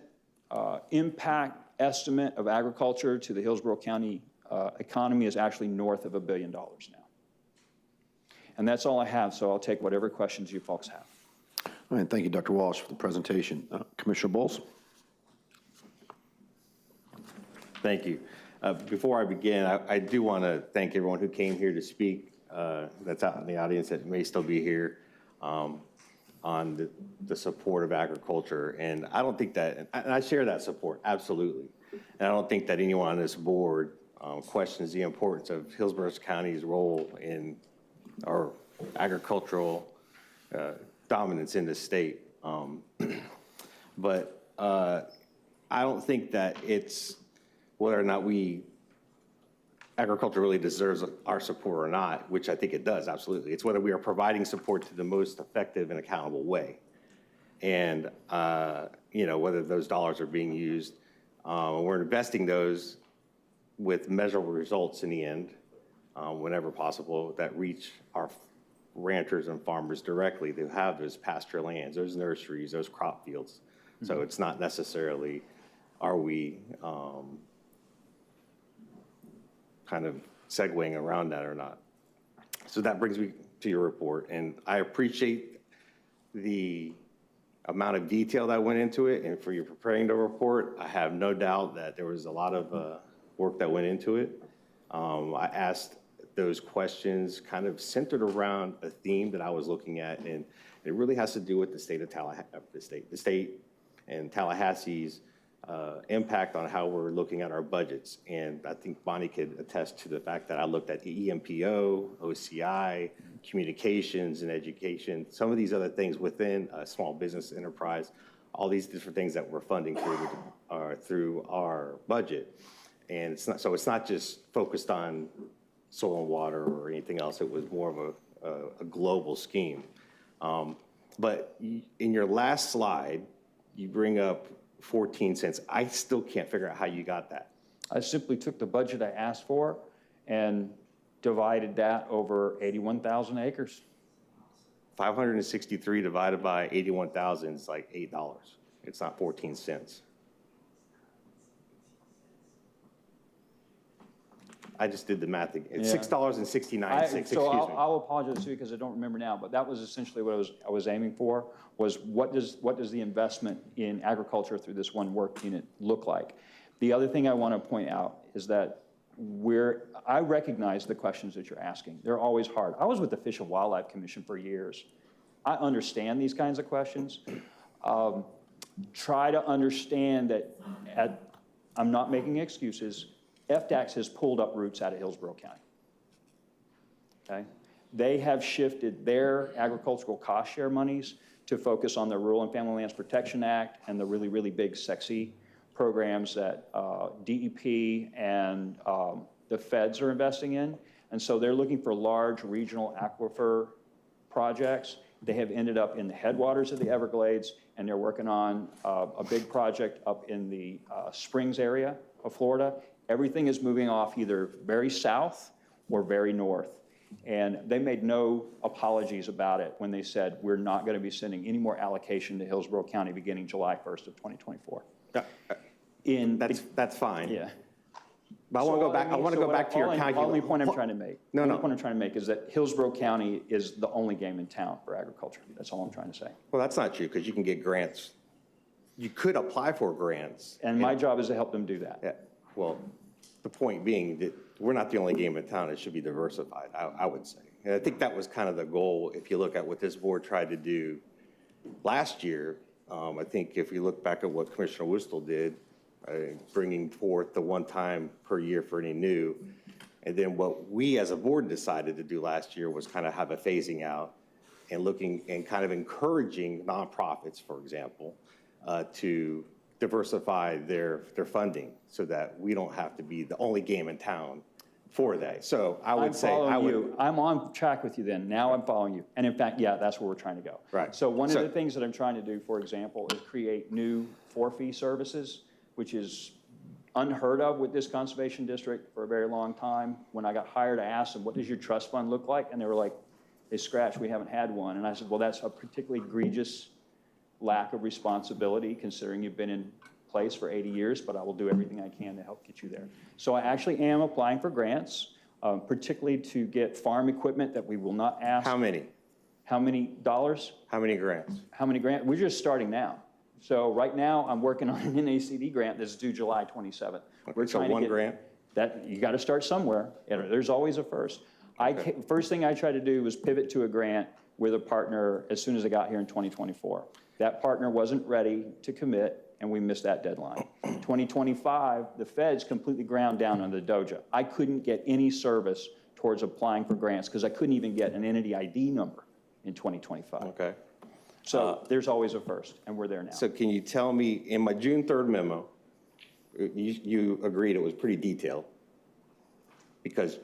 impact estimate of agriculture to the Hillsborough County economy is actually north of $1 billion now. And that's all I have, so I'll take whatever questions you folks have. All right, thank you, Dr. Walsh, for the presentation. Commissioner Bowles? Thank you. Before I begin, I do want to thank everyone who came here to speak that's out in the audience that may still be here on the support of agriculture. And I don't think that, and I share that support, absolutely. And I don't think that anyone on this board questions the importance of Hillsborough County's role in our agricultural dominance in the state. But I don't think that it's whether or not agriculture really deserves our support or not, which I think it does, absolutely. It's whether we are providing support to the most effective and accountable way. And, whether those dollars are being used, we're investing those with measurable results in the end, whenever possible, that reach our ranchers and farmers directly who have those pasture lands, those nurseries, those crop fields. Mm-hmm. So it's not necessarily, are we kind of segueing around that or not. So that brings me to your report, and I appreciate the amount of detail that went into it, and for you preparing the report. I have no doubt that there was a lot of work that went into it. I asked those questions kind of centered around a theme that I was looking at, and it really has to do with the state of Tallahassee, the state and Tallahassee's impact on how we're looking at our budgets. And I think Bonnie could attest to the fact that I looked at the EMPO, OCI, communications and education, some of these other things within a small business enterprise, all these different things that we're funding through our budget. And it's not just focused on soil and water or anything else. It was more of a global scheme. But in your last slide, you bring up 14 cents. I still can't figure out how you got that. I simply took the budget I asked for and divided that over 81,000 acres. 563 divided by 81,000 is like $8. It's not 14 cents. I just did the math again. It's $6.69. So I'll apologize to you because I don't remember now, but that was essentially what I was aiming for, was what does the investment in agriculture through this one work unit look like? The other thing I want to point out is that I recognize the questions that you're asking. They're always hard. I was with the Fish and Wildlife Commission for years. I understand these kinds of questions. Try to understand that I'm not making excuses. FDAX has pulled up roots out of Hillsborough County. Okay? They have shifted their agricultural cost share monies to focus on the Rural and Family Lands Protection Act and the really, really big, sexy programs that DEP and the feds are investing in. And so they're looking for large regional aquifer projects. They have ended up in the headwaters of the Everglades, and they're working on a big project up in the Springs area of Florida. Everything is moving off either very south or very north. And they made no apologies about it when they said, we're not going to be sending any more allocation to Hillsborough County beginning July 1st of 2024. That's fine. Yeah. But I want to go back to your calculation. The only point I'm trying to make. No. The point I'm trying to make is that Hillsborough County is the only game in town for agriculture. That's all I'm trying to say. Well, that's not true, because you can get grants. You could apply for grants. And my job is to help them do that. Yeah. Well, the point being that we're not the only game in town. It should be diversified, I would say. And I think that was kind of the goal. If you look at what this board tried to do last year, I think if you look back at what Commissioner Whistle did, bringing forth the one time per year for any new, and then what we as a board decided to do last year was kind of have a phasing out and looking and kind of encouraging nonprofits, for example, to diversify their funding so that we don't have to be the only game in town for that. So I would say I'm on track with you then. Now I'm following you. And in fact, yeah, that's where we're trying to go. Right. So one of the things that I'm trying to do, for example, is create new for-fee services, which is unheard of with this conservation district for a very long time. When I got hired, I asked them, what does your trust fund look like? And they were like, they scratched, we haven't had one. And I said, well, that's a particularly egregious lack of responsibility considering you've been in place for 80 years, but I will do everything I can to help get you there. So I actually am applying for grants, particularly to get farm equipment that we will not ask. How many? How many dollars? How many grants? How many grants? We're just starting now. So right now I'm working on an NACD grant that's due July 27th. We're so trying one to get grant? That, you got to start somewhere. There's always a first. First thing I tried to do was pivot to a grant with a partner as soon as I got here in 2024. That partner wasn't ready to commit, and we missed that deadline. 2025, the feds completely ground down on the DOJA. I couldn't get any service towards applying for grants because I couldn't even get an entity ID number in 2025. Okay. So there's always a first, and we're there now. So can you tell me, in my June 3rd memo, you agreed it was pretty detailed, because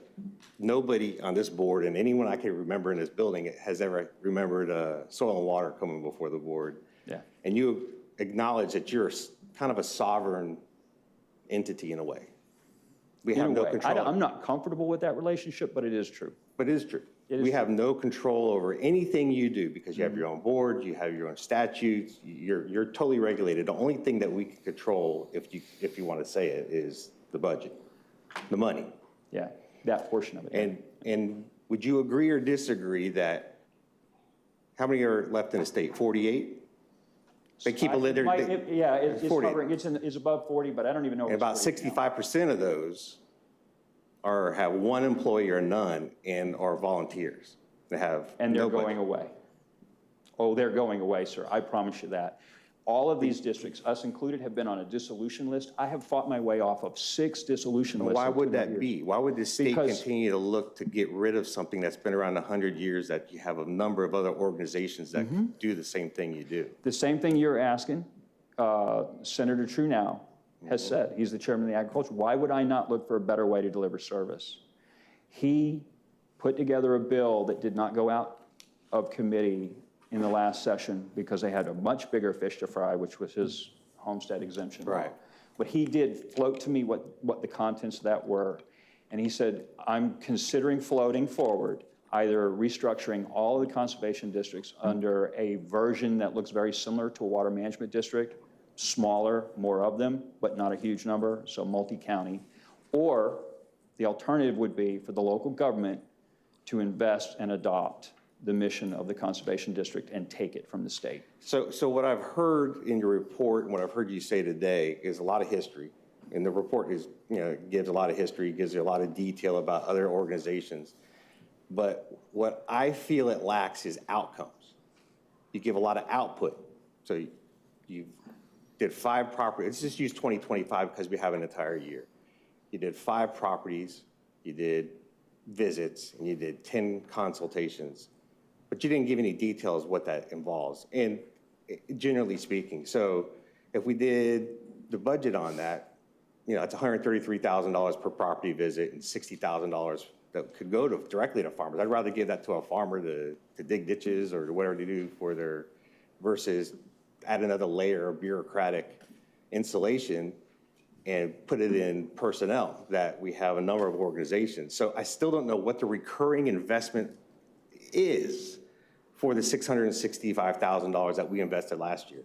nobody on this board and anyone I can remember in this building has ever remembered soil and water coming before the board. Yeah. And you acknowledge that you're kind of a sovereign entity in a way. We have no control. I'm not comfortable with that relationship, but it is true. But it is true. We have no control over anything you do because you have your own board, you have your own statutes, you're totally regulated. The only thing that we can control, if you want to say it, is the budget, the money. Yeah, that portion of it. And would you agree or disagree that, how many are left in the state? 48? They keep a lid there. Yeah, it's 40. hovering, it's above 40, but I don't even know if And it's about 40 now. 65% of those have one employee or none and are volunteers. They have And they're no budget. going away. Oh, they're going away, sir, I promise you that. All of these districts, us included, have been on a dissolution list. I have fought my way off of 6 dissolution lists. Why in would 2 that years. be? Why would the state Because- continue to look to get rid of something that's been around 100 years, that you have a number of other organizations that do the same thing you do? The same thing you're asking, Senator True now has said. He's the chairman of the agriculture. Why would I not look for a better way to deliver service? He put together a bill that did not go out of committee in the last session because they had a much bigger fish to fry, which was his homestead exemption law. Right. But he did float to me what the contents of that were. And he said, I'm considering floating forward, either restructuring all of the conservation districts under a version that looks very similar to a water management district, smaller, more of them, but not a huge number, so multi-county. Or the alternative would be for the local government to invest and adopt the mission of the conservation district and take it from the state. So what I've heard in your report and what I've heard you say today is a lot of history. And the report is, gives a lot of history, gives you a lot of detail about other organizations. But what I feel it lacks is outcomes. You give a lot of output. So you did 5 properties. Let's just use 2025 because we have an entire year. You did 5 properties, you did visits, and you did 10 consultations. But you didn't give any details what that involves, and generally speaking. So if we did the budget on that, it's $133,000 per property visit and $60,000 that could go directly to farmers. I'd rather give that to a farmer to dig ditches or whatever to do for their, versus add another layer of bureaucratic installation and put it in personnel that we have a number of organizations. So I still don't know what the recurring investment is for the $665,000 that we invested last year.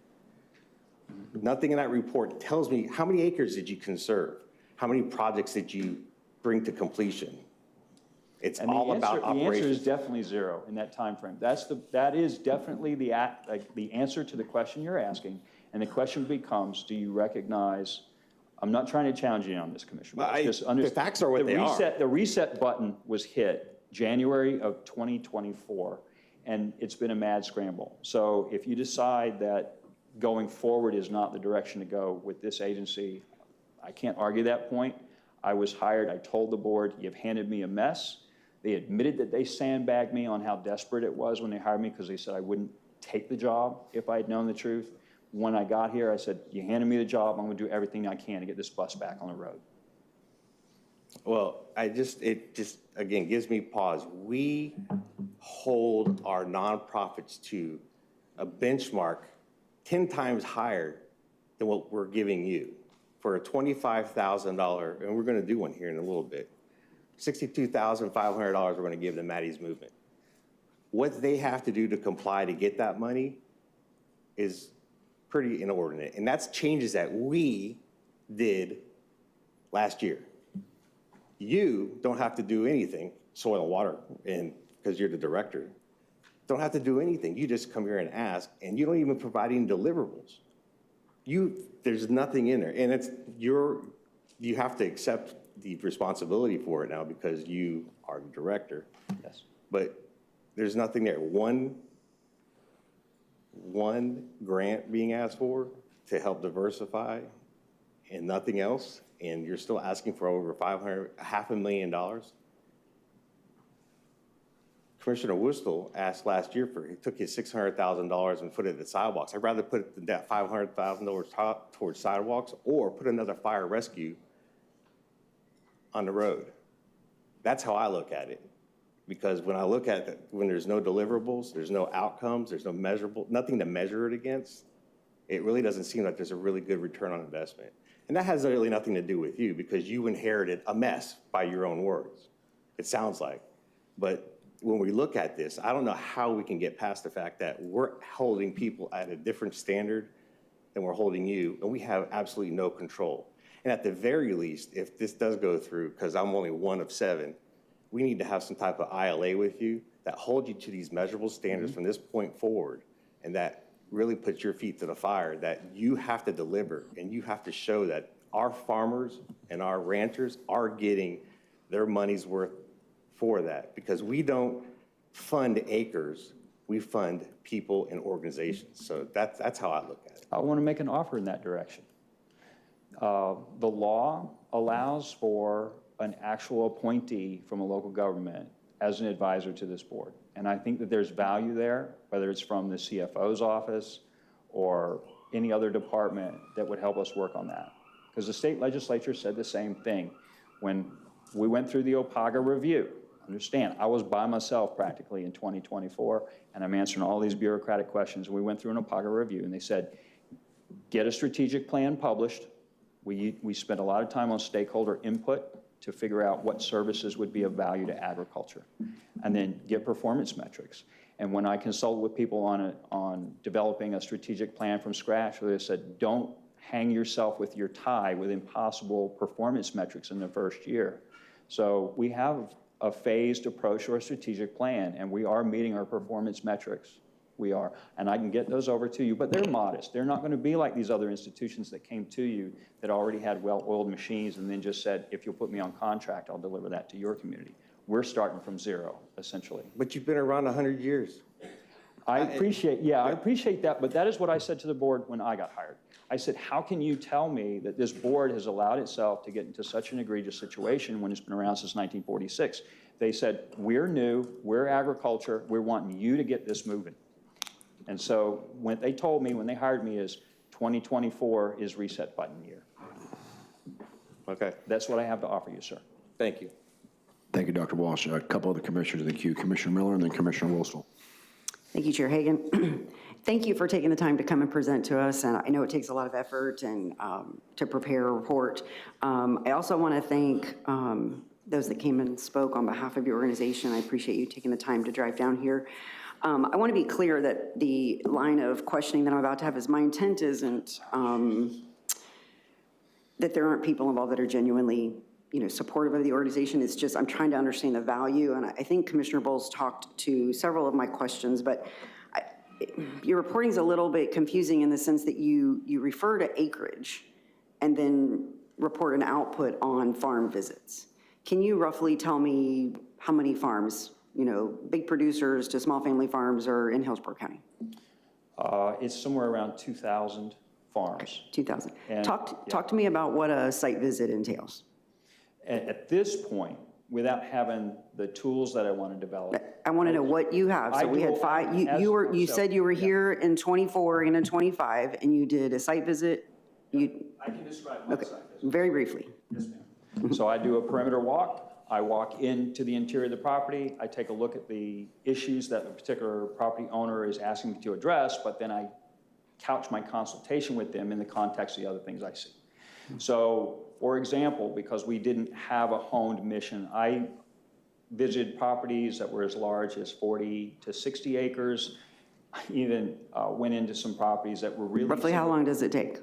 Nothing in that report tells me how many acres did you conserve? How many projects did you bring to completion? It's all about operations. The answer is definitely 0 in that time frame. That is definitely the answer to the question you're asking. And the question becomes, do you recognize, I'm not trying to challenge you on this, Commissioner. The facts are what they are. The reset button was hit January of 2024, and it's been a mad scramble. So if you decide that going forward is not the direction to go with this agency, I can't argue that point. I was hired, I told the board, you've handed me a mess. They admitted that they sandbagged me on how desperate it was when they hired me because they said I wouldn't take the job if I had known the truth. When I got here, I said, you handed me the job, I'm gonna do everything I can to get this bus back on the road. Well, it just, again, gives me pause. We hold our nonprofits to a benchmark 10 times higher than what we're giving you for a $25,000, and we're gonna do one here in a little bit, $62,500 we're gonna give the Madi's movement. What they have to do to comply to get that money is pretty inordinate, and that's changes that we did last year. You don't have to do anything, soil and water, and because you're the director, don't have to do anything. You just come here and ask, and you don't even provide any deliverables. There's nothing in there, and you have to accept the responsibility for it now because you are the director. Yes. But there's nothing there. One grant being asked for to help diversify, and nothing else, and you're still asking for over $500,000. Commissioner Wustel asked last year he took his $600,000 and put it at sidewalks. I'd rather put that $500,000 towards sidewalks or put another fire rescue on the road. That's how I look at it. Because when I look at it, when there's no deliverables, there's no outcomes, there's no measurable, nothing to measure it against, it really doesn't seem like there's a really good return on investment. And that has really nothing to do with you because you inherited a mess by your own words, it sounds like. But when we look at this, I don't know how we can get past the fact that we're holding people at a different standard than we're holding you, and we have absolutely no control. And at the very least, if this does go through, because I'm only one of 7, we need to have some type of ILA with you that holds you to these measurable standards from this point forward, and that really puts your feet to the fire, that you have to deliver and you have to show that our farmers and our ranchers are getting their money's worth for that, because we don't fund acres, we fund people and organizations. So that's how I look at it. I want to make an offer in that direction. The law allows for an actual appointee from a local government as an advisor to this board. And I think that there's value there, whether it's from the CFO's office or any other department that would help us work on that. Because the state legislature said the same thing. When we went through the OPAGA review, understand, I was by myself practically in 2024, and I'm answering all these bureaucratic questions. We went through an OPAGA review, and they said, get a strategic plan published. We spent a lot of time on stakeholder input to figure out what services would be of value to agriculture, and then get performance metrics. And when I consulted with people on developing a strategic plan from scratch, they said, don't hang yourself with your tie with impossible performance metrics in the first year. So we have a phased approach to our strategic plan, and we are meeting our performance metrics. We are, and I can get those over to you, but they're modest. They're not going to be like these other institutions that came to you that already had well-oiled machines and then just said, if you'll put me on contract, I'll deliver that to your community. We're starting from zero, essentially. But you've been around 100 years. I appreciate that, but that is what I said to the board when I got hired. I said, how can you tell me that this board has allowed itself to get into such an egregious situation when it's been around since 1946? They said, we're new, we're agriculture, we're wanting you to get this moving. And so when they told me, when they hired me, is 2024 is reset button year. Okay. That's what I have to offer you, sir. Thank you. Thank you, Dr. Walsh. A couple other commissioners in the queue, Commissioner Miller and then Commissioner Wilsall. Thank you, Chair Hagan. Thank you for taking the time to come and present to us. And I know it takes a lot of effort and to prepare a report. I also want to thank those that came and spoke on behalf of your organization. I appreciate you taking the time to drive down here. I want to be clear that the line of questioning that I'm about to have is my intent isn't that there aren't people involved that are genuinely supportive of the organization. It's just I'm trying to understand the value. And I think Commissioner Bowles talked to several of my questions, but your reporting is a little bit confusing in the sense that you refer to acreage and then report an output on farm visits. Can you roughly tell me how many farms, big producers to small family farms, are in Hillsborough County? It's somewhere around 2,000 farms. 2,000. Talk to me about what a site visit entails. At this point, without having the tools that I want to develop. I want to know what you have. So we had five. You said you were here in 24 and in 25, and you did a site visit. I can describe one site visit. Very briefly. Yes, ma'am. So I do a perimeter walk. I walk into the interior of the property. I take a look at the issues that the particular property owner is asking me to address, but then I couch my consultation with them in the context of the other things I see. So, for example, because we didn't have a honed mission, I visited properties that were as large as 40 to 60 acres. I even went into some properties that were really— Roughly how long does it take?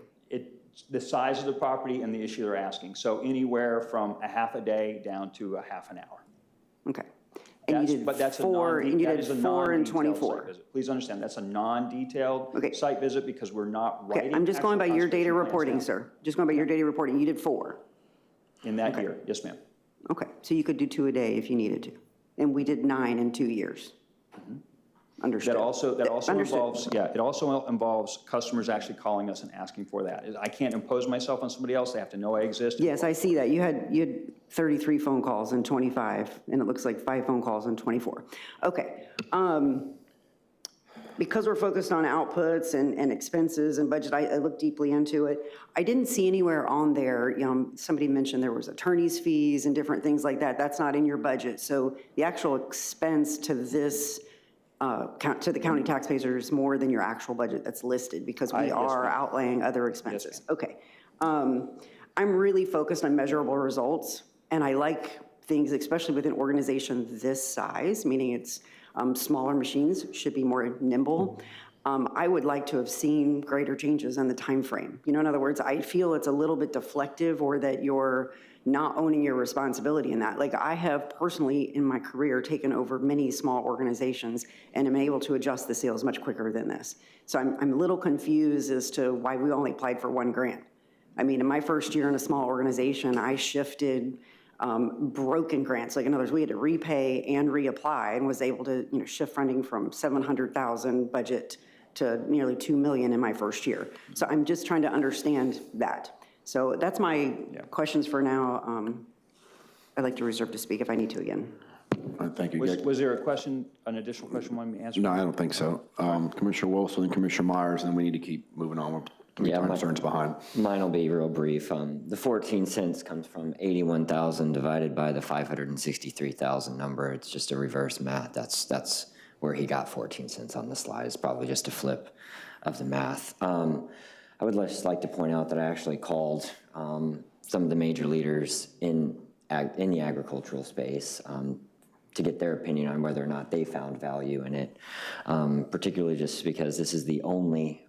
The size of the property and the issue they're asking. So anywhere from a half a day down to a half an hour. Okay. And you did four in 24. Please understand, that's a non-detailed site visit because we're not writing. Okay, I'm just going by your data reporting, sir. Just going by your data reporting. You did 4. In that year, yes, ma'am. Okay, so you could do 2 a day if you needed to. And we did 9 in 2 years. Understood. That also involves, it also involves customers actually calling us and asking for that. I can't impose myself on somebody else. They have to know I exist. Yes, I see that. You had 33 phone calls in 25, and it looks like 5 phone calls in 24. Okay. Because we're focused on outputs and expenses and budget, I looked deeply into it. I didn't see anywhere on there, somebody mentioned there was attorney's fees and different things like that. That's not in your budget. So the actual expense to this to the county taxpayers is more than your actual budget that's listed because we are outlaying other expenses. Okay. I'm really focused on measurable results, and I like things, especially with an organization this size, meaning it's smaller machines, should be more nimble. I would like to have seen greater changes in the time frame. In other words, I feel it's a little bit deflective, or that you're not owning your responsibility in that. Like, I have personally in my career taken over many small organizations and am able to adjust the sales much quicker than this. So I'm a little confused as to why we only applied for one grant. I mean, in my first year in a small organization, I shifted broken grants. Like, in other words, we had to repay and reapply, and was able to, shift funding from $700,000 budget to nearly $2 million in my first year. So I'm just trying to understand that. So that's my questions for now. I'd like to reserve to speak if I need to again. Thank you. Was there a question, an additional question you wanted me to answer? No, I don't think so. Commissioner Wilson and Commissioner Myers, and then we need to keep moving on. We're concerns behind. Mine will be real brief. The 14 cents comes from 81,000 divided by the 563,000 number. It's just a reverse math. That's where he got 14 cents on the slide. It's probably just a flip of the math. I would just like to point out that I actually called some of the major leaders in the agricultural space to get their opinion on whether or not they found value in it, particularly just because this is the only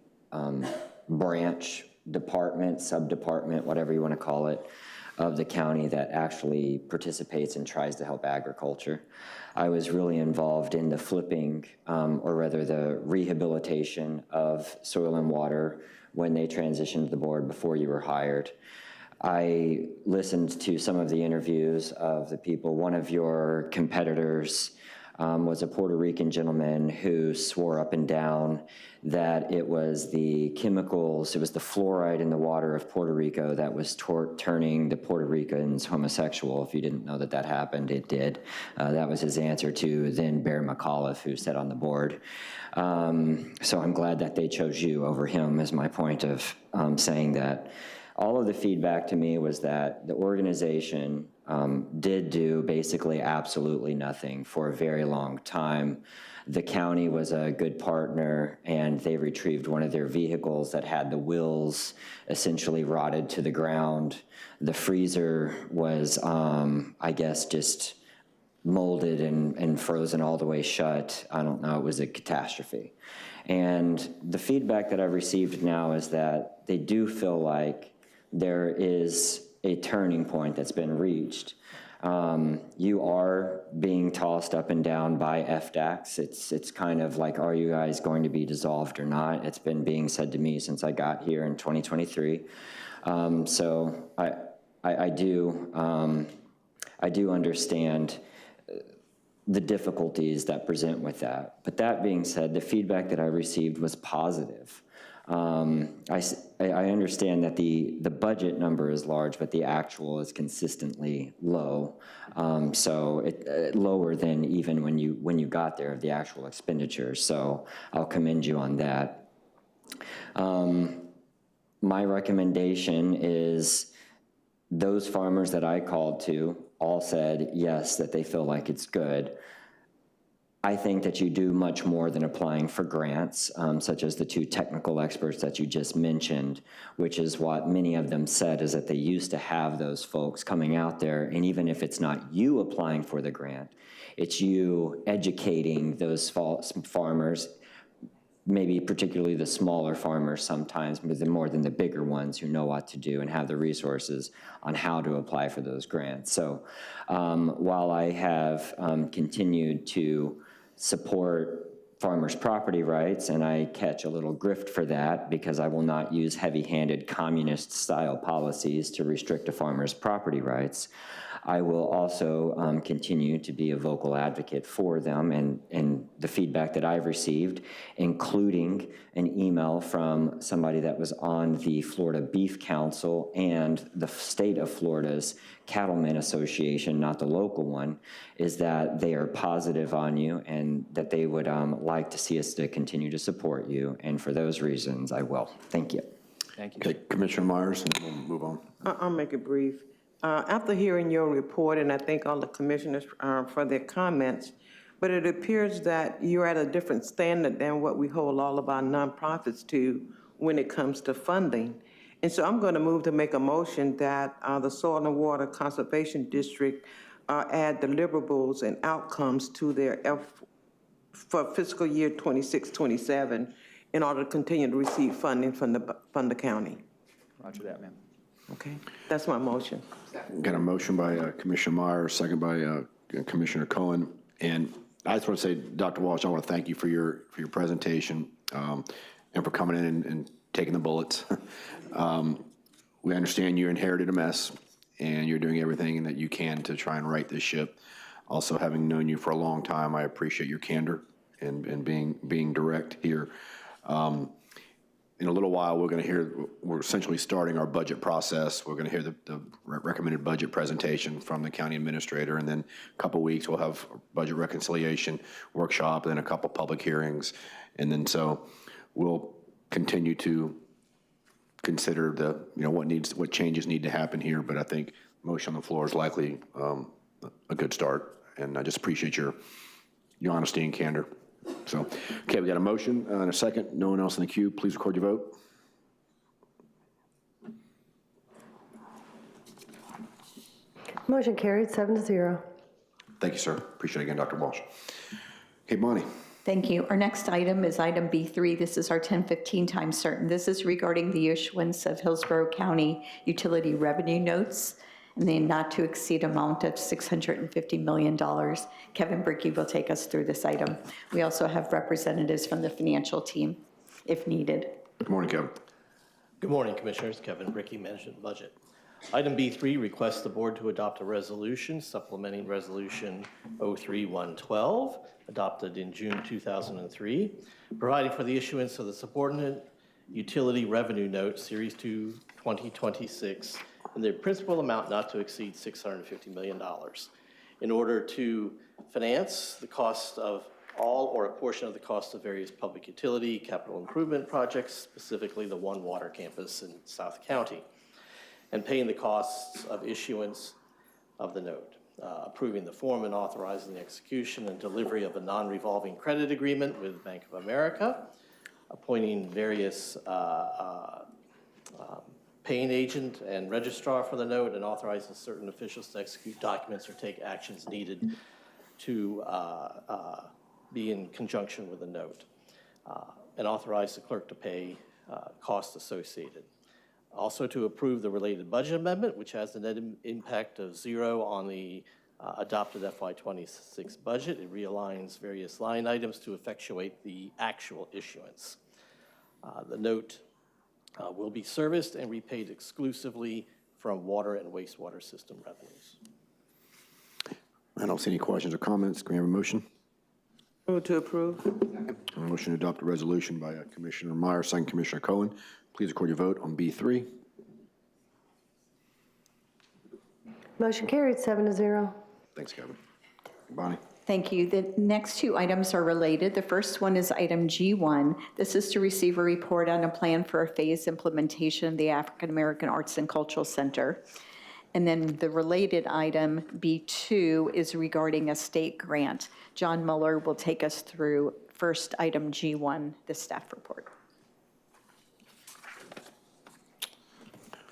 branch, department, sub-department, whatever you want to call it, of the county that actually participates and tries to help agriculture. I was really involved in the flipping, or rather the rehabilitation of Soil and Water when they transitioned to the board before you were hired. I listened to some of the interviews of the people. One of your competitors was a Puerto Rican gentleman who swore up and down that it was the chemicals, it was the fluoride in the water of Puerto Rico that was turning the Puerto Ricans homosexual. If you didn't know that happened, it did. That was his answer to then Bear McAuliffe, who sat on the board. So I'm glad that they chose you over him, is my point of saying that. All of the feedback to me was that the organization did do basically absolutely nothing for a very long time. The county was a good partner, and they retrieved one of their vehicles that had the wheels essentially rotted to the ground. The freezer was, I guess, just molded and frozen all the way shut. I don't know, it was a catastrophe. And the feedback that I've received now is that they do feel like there is a turning point that's been reached. You are being tossed up and down by FDACs. It's kind of like, are you guys going to be dissolved or not? It's been being said to me since I got here in 2023. So I do understand the difficulties that present with that. But that being said, the feedback that I received was positive. I understand that the budget number is large, but the actual is consistently low. So it lower than even when you got there, the actual expenditure. So I'll commend you on that. My recommendation is those farmers that I called to all said yes, that they feel like it's good. I think that you do much more than applying for grants, such as the two technical experts that you just mentioned, which is what many of them said, is that they used to have those folks coming out there, and even if it's not you applying for the grant, it's you educating those farmers, maybe particularly the smaller farmers sometimes, but more than the bigger ones who know what to do and have the resources on how to apply for those grants. So while I have continued to support farmers' property rights, and I catch a little grift for that because I will not use heavy-handed communist-style policies to restrict a farmer's property rights, I will also continue to be a vocal advocate for them, and the feedback that I've received, including an email from somebody that was on the Florida Beef Council and the state of Florida's Cattlemen Association, not the local one, is that they are positive on you and that they would like to see us to continue to support you, and for those reasons, I will. Thank you. Thank you. Okay, Commissioner Myers, and then we'll move on. I'll make it brief. After hearing your report, and I thank all the commissioners for their comments, but it appears that you're at a different standard than what we hold all of our nonprofits to when it comes to funding. And so I'm going to move to make a motion that the Soil and Water Conservation District add deliverables and outcomes to their for fiscal year 26-27 in order to continue to receive funding from the county. Roger that, ma'am. Okay, that's my motion. Got a motion by Commissioner Myers, second by Commissioner Cohen. And I just want to say, Dr. Walsh, I want to thank you for your presentation and for coming in and taking the bullets. We understand you inherited a mess, and you're doing everything that you can to try and right this ship. Also, having known you for a long time, I appreciate your candor and being direct here. In a little while, we're essentially starting our budget process. We're going to hear the recommended budget presentation from the county administrator, and then a couple weeks, we'll have a budget reconciliation workshop, and then a couple public hearings. And then so we'll continue to consider what changes need to happen here, but I think motion on the floor is likely a good start, and I just appreciate your honesty and candor. So, okay, we got a motion and a second. No one else in the queue. Please record your vote. Motion carried, 7-0. Thank you, sir. Appreciate it again, Dr. Walsh. Okay, Bonnie. Thank you. Our next item is item B3. This is our 1015 time certain. This is regarding the issuance of Hillsborough County utility revenue notes in the not to exceed amount of $650 million. Kevin Brickey will take us through this item. We also have representatives from the financial team if needed. Good morning, Kevin. Good morning, Commissioners. Kevin Brickey, Management Budget. Item B3 requests the board to adopt a resolution supplementing Resolution 03112, adopted in June 2003, providing for the issuance of the Subordinate Utility Revenue Note Series 2 2026 in their principal amount not to exceed $650 million in order to finance the cost of all or a portion of the cost of various public utility capital improvement projects, specifically the One Water campus in South County, and paying the costs of issuance of the note, approving the form and authorizing the execution and delivery of a non-revolving credit agreement with Bank of America, appointing various paying agent and registrar for the note, and authorizing certain officials to execute documents or take actions needed to be in conjunction with the note, and authorize the clerk to pay costs associated. Also to approve the related budget amendment, which has the net impact of 0 on the adopted FY26 budget. It realigns various line items to effectuate the actual issuance. The note will be serviced and repaid exclusively from water and wastewater system revenues. I don't see any questions or comments. Can we have a motion? Move to approve. A motion to adopt a resolution by Commissioner Myers, second Commissioner Cohen. Please record your vote on B3. Motion carried, 7-0. Thanks, Kevin. Bonnie. Thank you. The next two items are related. The first one is item G1. This is to receive a report on a plan for a phased implementation of the African American Arts and Cultural Center. And then the related item, B2, is regarding a state grant. John Muller will take us through first item G1, the staff report.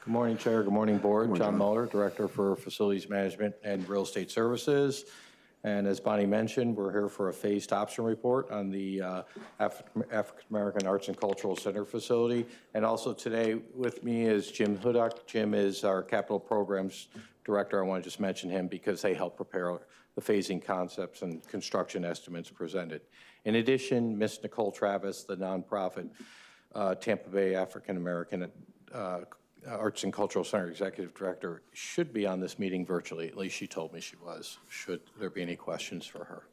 Good morning, Chair. Good morning, Board. John Muller, Director for Facilities Management and Real Estate Services. And as Bonnie mentioned, we're here for a phased option report on the African American Arts and Cultural Center facility. And also today with me is Jim Hudak. Jim is our Capital Programs Director. I want to just mention him because they help prepare the phasing concepts and construction estimates presented. In addition, Ms. Nicole Travis, the nonprofit Tampa Bay African American Arts and Cultural Center Executive Director, should be on this meeting virtually. At least she told me she was, should there be any questions for her.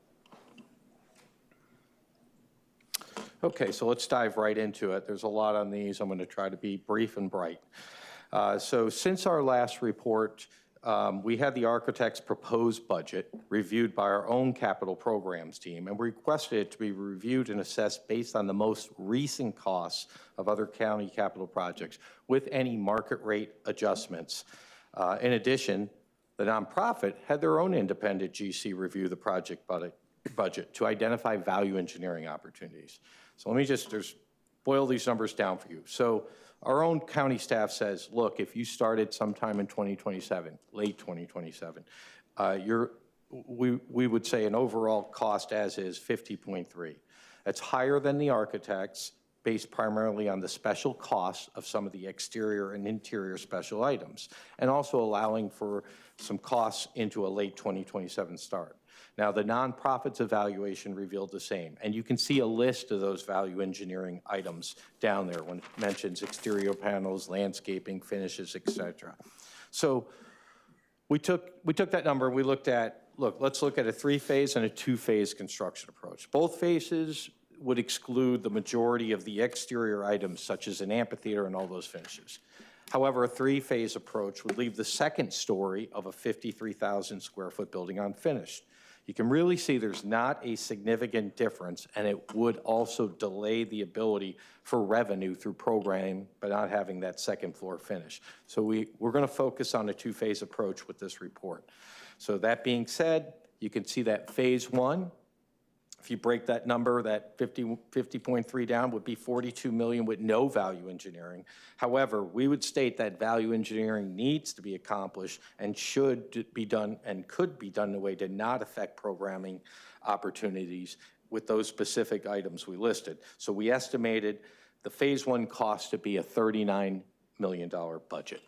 Okay, so let's dive right into it. There's a lot on these. I'm going to try to be brief and bright. So since our last report, we had the architect's proposed budget reviewed by our own capital programs team, and we requested it to be reviewed and assessed based on the most recent costs of other county capital projects with any market rate adjustments. In addition, the nonprofit had their own independent GC review the project budget to identify value engineering opportunities. So let me just boil these numbers down for you. So our own county staff says, look, if you started sometime in 2027, late 2027, we would say an overall cost as is 50.3. That's higher than the architects, based primarily on the special costs of some of the exterior and interior special items, and also allowing for some costs into a late 2027 start. Now, the nonprofit's evaluation revealed the same, and you can see a list of those value engineering items down there when it mentions exterior panels, landscaping, finishes, et cetera. So we took that number and we looked at, let's look at a 3-phase and a 2-phase construction approach. Both phases would exclude the majority of the exterior items, such as an amphitheater and all those finishes. However, a 3-phase approach would leave the second story of a 53,000 square foot building unfinished. You can really see there's not a significant difference, and it would also delay the ability for revenue through programming by not having that second floor finish. So we're going to focus on a 2-phase approach with this report. So that being said, you can see that phase 1, if you break that number, that 50.3 down, would be 42 million with no value engineering. However, we would state that value engineering needs to be accomplished and should be done and could be done in a way to not affect programming opportunities with those specific items we listed. So we estimated the phase 1 cost to be a $39 million budget.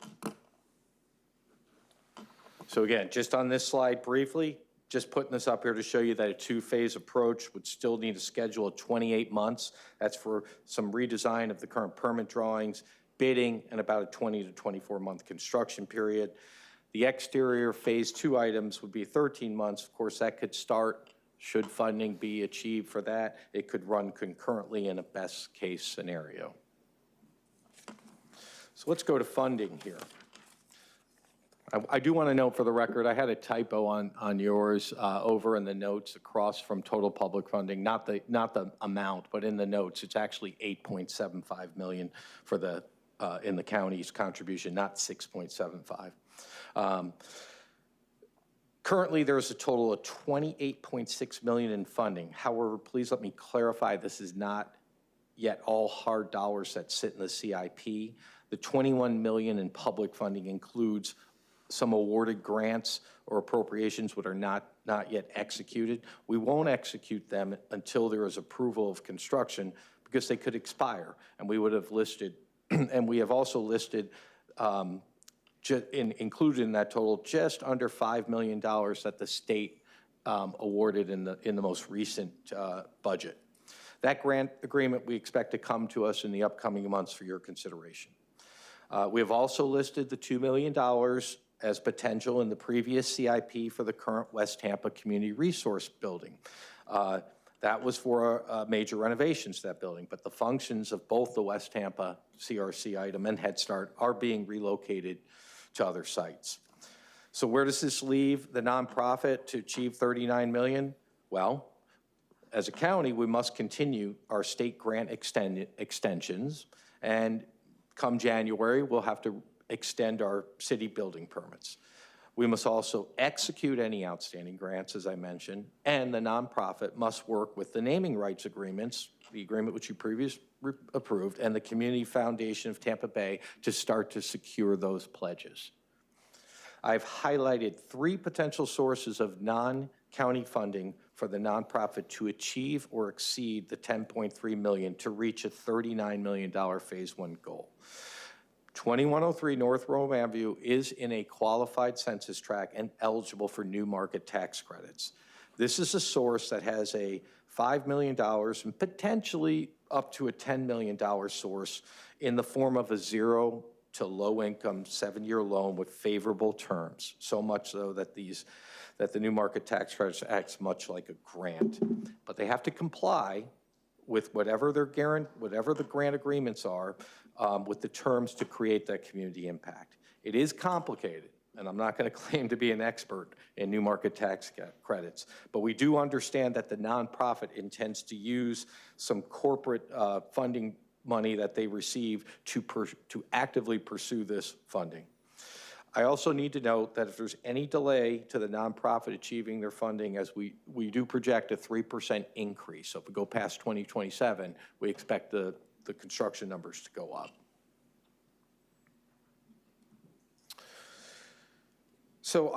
So again, just on this slide briefly, just putting this up here to show you that a 2-phase approach would still need a schedule of 28 months. That's for some redesign of the current permit drawings, bidding, and about a 20 to 24-month construction period. The exterior phase 2 items would be 13 months. Of course, that could start, should funding be achieved for that. It could run concurrently in a best case scenario. So let's go to funding here. I do want to note for the record, I had a typo on yours over in the notes across from total public funding, not the amount, but in the notes, it's actually 8.75 million for the in the county's contribution, not 6.75. Currently, there's a total of 28.6 million in funding. However, please let me clarify, this is not yet all hard dollars that sit in the CIP. The 21 million in public funding includes some awarded grants or appropriations that are not yet executed. We won't execute them until there is approval of construction because they could expire. And we would have listed, and we have also listed, included in that total, just under $5 million that the state awarded in the most recent budget. That grant agreement we expect to come to us in the upcoming months for your consideration. We have also listed the $2 million as potential in the previous CIP for the current West Tampa Community Resource Building. That was for major renovations to that building, but the functions of both the West Tampa CRC item and Head Start are being relocated to other sites. So where does this leave the nonprofit to achieve $39 million? Well, as a county, we must continue our state grant extensions, and come January, we'll have to extend our city building permits. We must also execute any outstanding grants, as I mentioned, and the nonprofit must work with the naming rights agreements, the agreement which you previously approved, and the Community Foundation of Tampa Bay to start to secure those pledges. I've highlighted 3 potential sources of non-county funding for the nonprofit to achieve or exceed the $10.3 million to reach a $39 million phase 1 goal. 2103 North Rome Avenue is in a qualified census tract and eligible for new market tax credits. This is a source that has a $5 million and potentially up to a $10 million source in the form of a 0 to low income 7-year loan with favorable terms. So much so that the new market tax credits acts much like a grant, but they have to comply with whatever the grant agreements are with the terms to create that community impact. It is complicated, and I'm not going to claim to be an expert in new market tax credits, but we do understand that the nonprofit intends to use some corporate funding money that they receive to actively pursue this funding. I also need to note that if there's any delay to the nonprofit achieving their funding, as we do project a 3% increase. So if we go past 2027, we expect the construction numbers to go up. So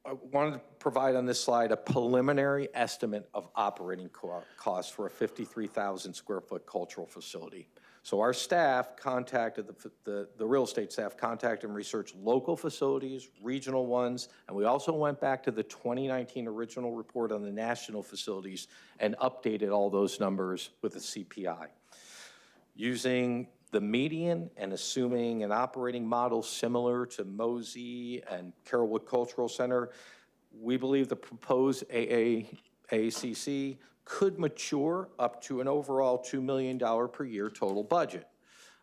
I wanted to provide on this slide a preliminary estimate of operating costs for a 53,000 square foot cultural facility. So our staff contacted, the real estate staff contacted and researched local facilities, regional ones, and we also went back to the 2019 original report on the national facilities and updated all those numbers with the CPI. Using the median and assuming an operating model similar to Mosey and Carrollwood Cultural Center, we believe the proposed AACC could mature up to an overall $2 million per year total budget.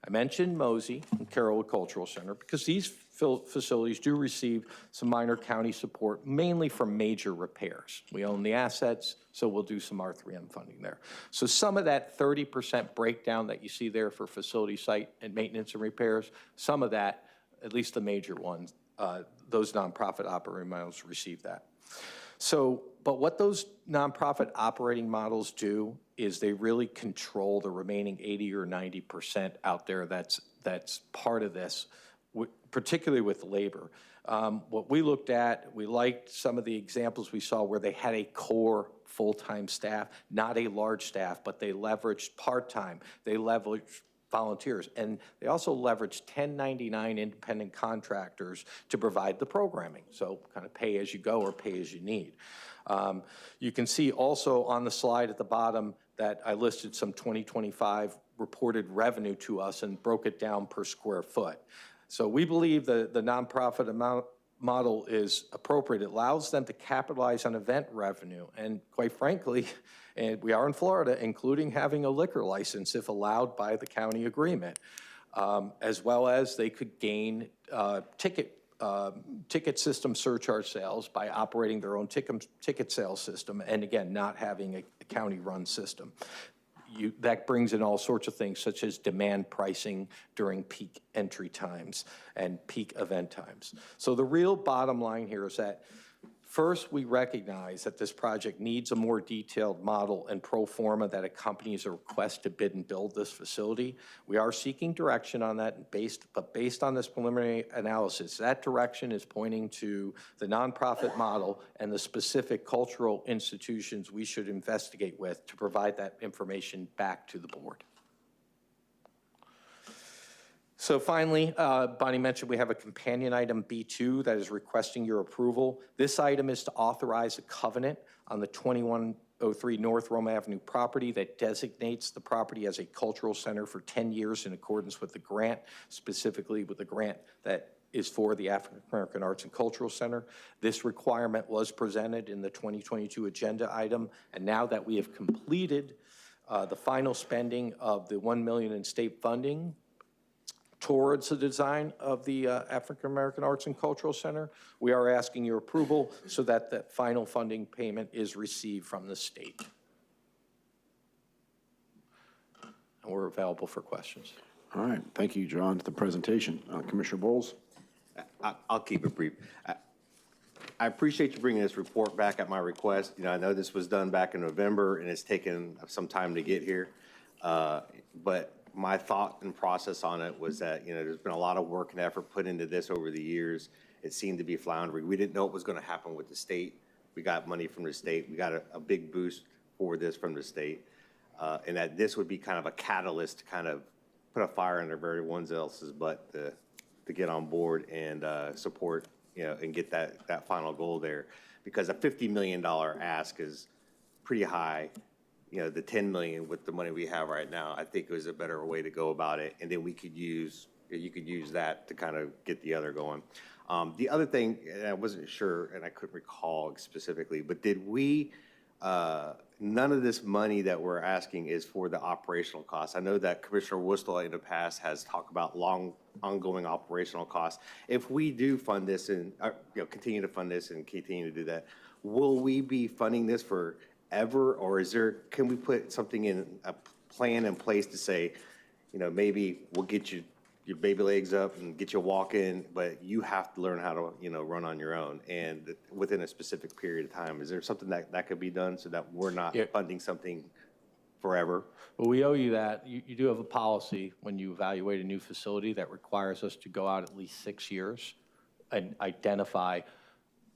I mentioned Mosey and Carrollwood Cultural Center because these facilities do receive some minor county support, mainly for major repairs. We own the assets, so we'll do some R3M funding there. So some of that 30% breakdown that you see there for facility site and maintenance and repairs, some of that, at least the major ones, those nonprofit operating models receive that. So, but what those nonprofit operating models do is they really control the remaining 80 or 90% out there that's part of this, particularly with labor. What we looked at, we liked some of the examples we saw where they had a core full-time staff, not a large staff, but they leveraged part-time, they leveraged volunteers, and they also leveraged 1099 independent contractors to provide the programming, so kind of pay as you go or pay as you need. You can see also on the slide at the bottom that I listed some 2025 reported revenue to us and broke it down per square foot. So we believe the nonprofit model is appropriate. It allows them to capitalize on event revenue, and quite frankly, and we are in Florida, including having a liquor license if allowed by the county agreement, as well as they could gain ticket system surcharge sales by operating their own ticket sales system, and again, not having a county-run system. That brings in all sorts of things such as demand pricing during peak entry times and peak event times. So the real bottom line here is that first, we recognize that this project needs a more detailed model and pro forma that accompanies a request to bid and build this facility. We are seeking direction on that, but based on this preliminary analysis, that direction is pointing to the nonprofit model and the specific cultural institutions we should investigate with to provide that information back to the board. So finally, Bonnie mentioned we have a companion item B2 that is requesting your approval. This item is to authorize a covenant on the 2103 North Rome Avenue property that designates the property as a cultural center for 10 years in accordance with the grant, specifically with the grant that is for the African American Arts and Cultural Center. This requirement was presented in the 2022 agenda item, and now that we have completed the final spending of the $1 million in state funding towards the design of the African American Arts and Cultural Center, we are asking your approval so that the final funding payment is received from the state. And we're available for questions. All right, thank you, John, for the presentation. Commissioner Bowles? I'll keep it brief. I appreciate you bringing this report back at my request. You know, I know this was done back in November and it's taken some time to get here, but my thought and process on it was that, you know, there's been a lot of work and effort put into this over the years. It seemed to be floundering. We didn't know what was going to happen with the state. We got money from the state. We got a big boost for this from the state, and that this would be kind of a catalyst to kind of put a fire under everyone else's butt to get on board and support, you know, and get that final goal there. Because a $50 million ask is pretty high. You know, the 10 million with the money we have right now, I think was a better way to go about it. And then you could use that to kind of get the other going. The other thing, and I wasn't sure, and I couldn't recall specifically, but did we, none of this money that we're asking is for the operational costs. I know that Commissioner Wustel in the past has talked about ongoing operational costs. If we do fund this and, you know, continue to fund this and continue to do that, will we be funding this for ever, or can we put something in a plan in place to say, you know, maybe we'll get you your baby legs up and get you walking, but you have to learn how to, you know, run on your own and within a specific period of time? Is there something that could be done so that we're not funding something forever? Well, we owe you that. You do have a policy when you evaluate a new facility that requires us to go out at least 6 years and identify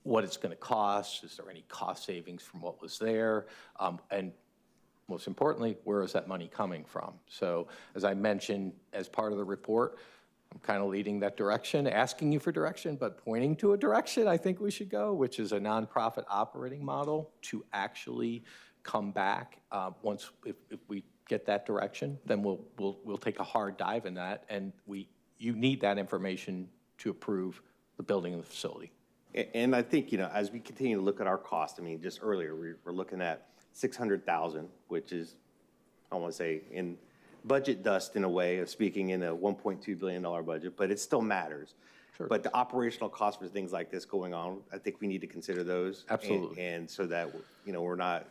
what it's going to cost, is there any cost savings from what was there, and most importantly, where is that money coming from? So as I mentioned, as part of the report, I'm kind of leading that direction, asking you for direction, but pointing to a direction I think we should go, which is a nonprofit operating model to actually come back once, if we get that direction, then we'll take a hard dive in that, and you need that information to approve the building of the facility. And I think, as we continue to look at our cost, I mean, just earlier, we were looking at $600,000, which is, I want to say, in budget dust in a way of speaking, in a $1.2 billion budget, but it still matters. Sure. But the operational cost for things like this going on, I think we need to consider those. Absolutely. And so that, we're not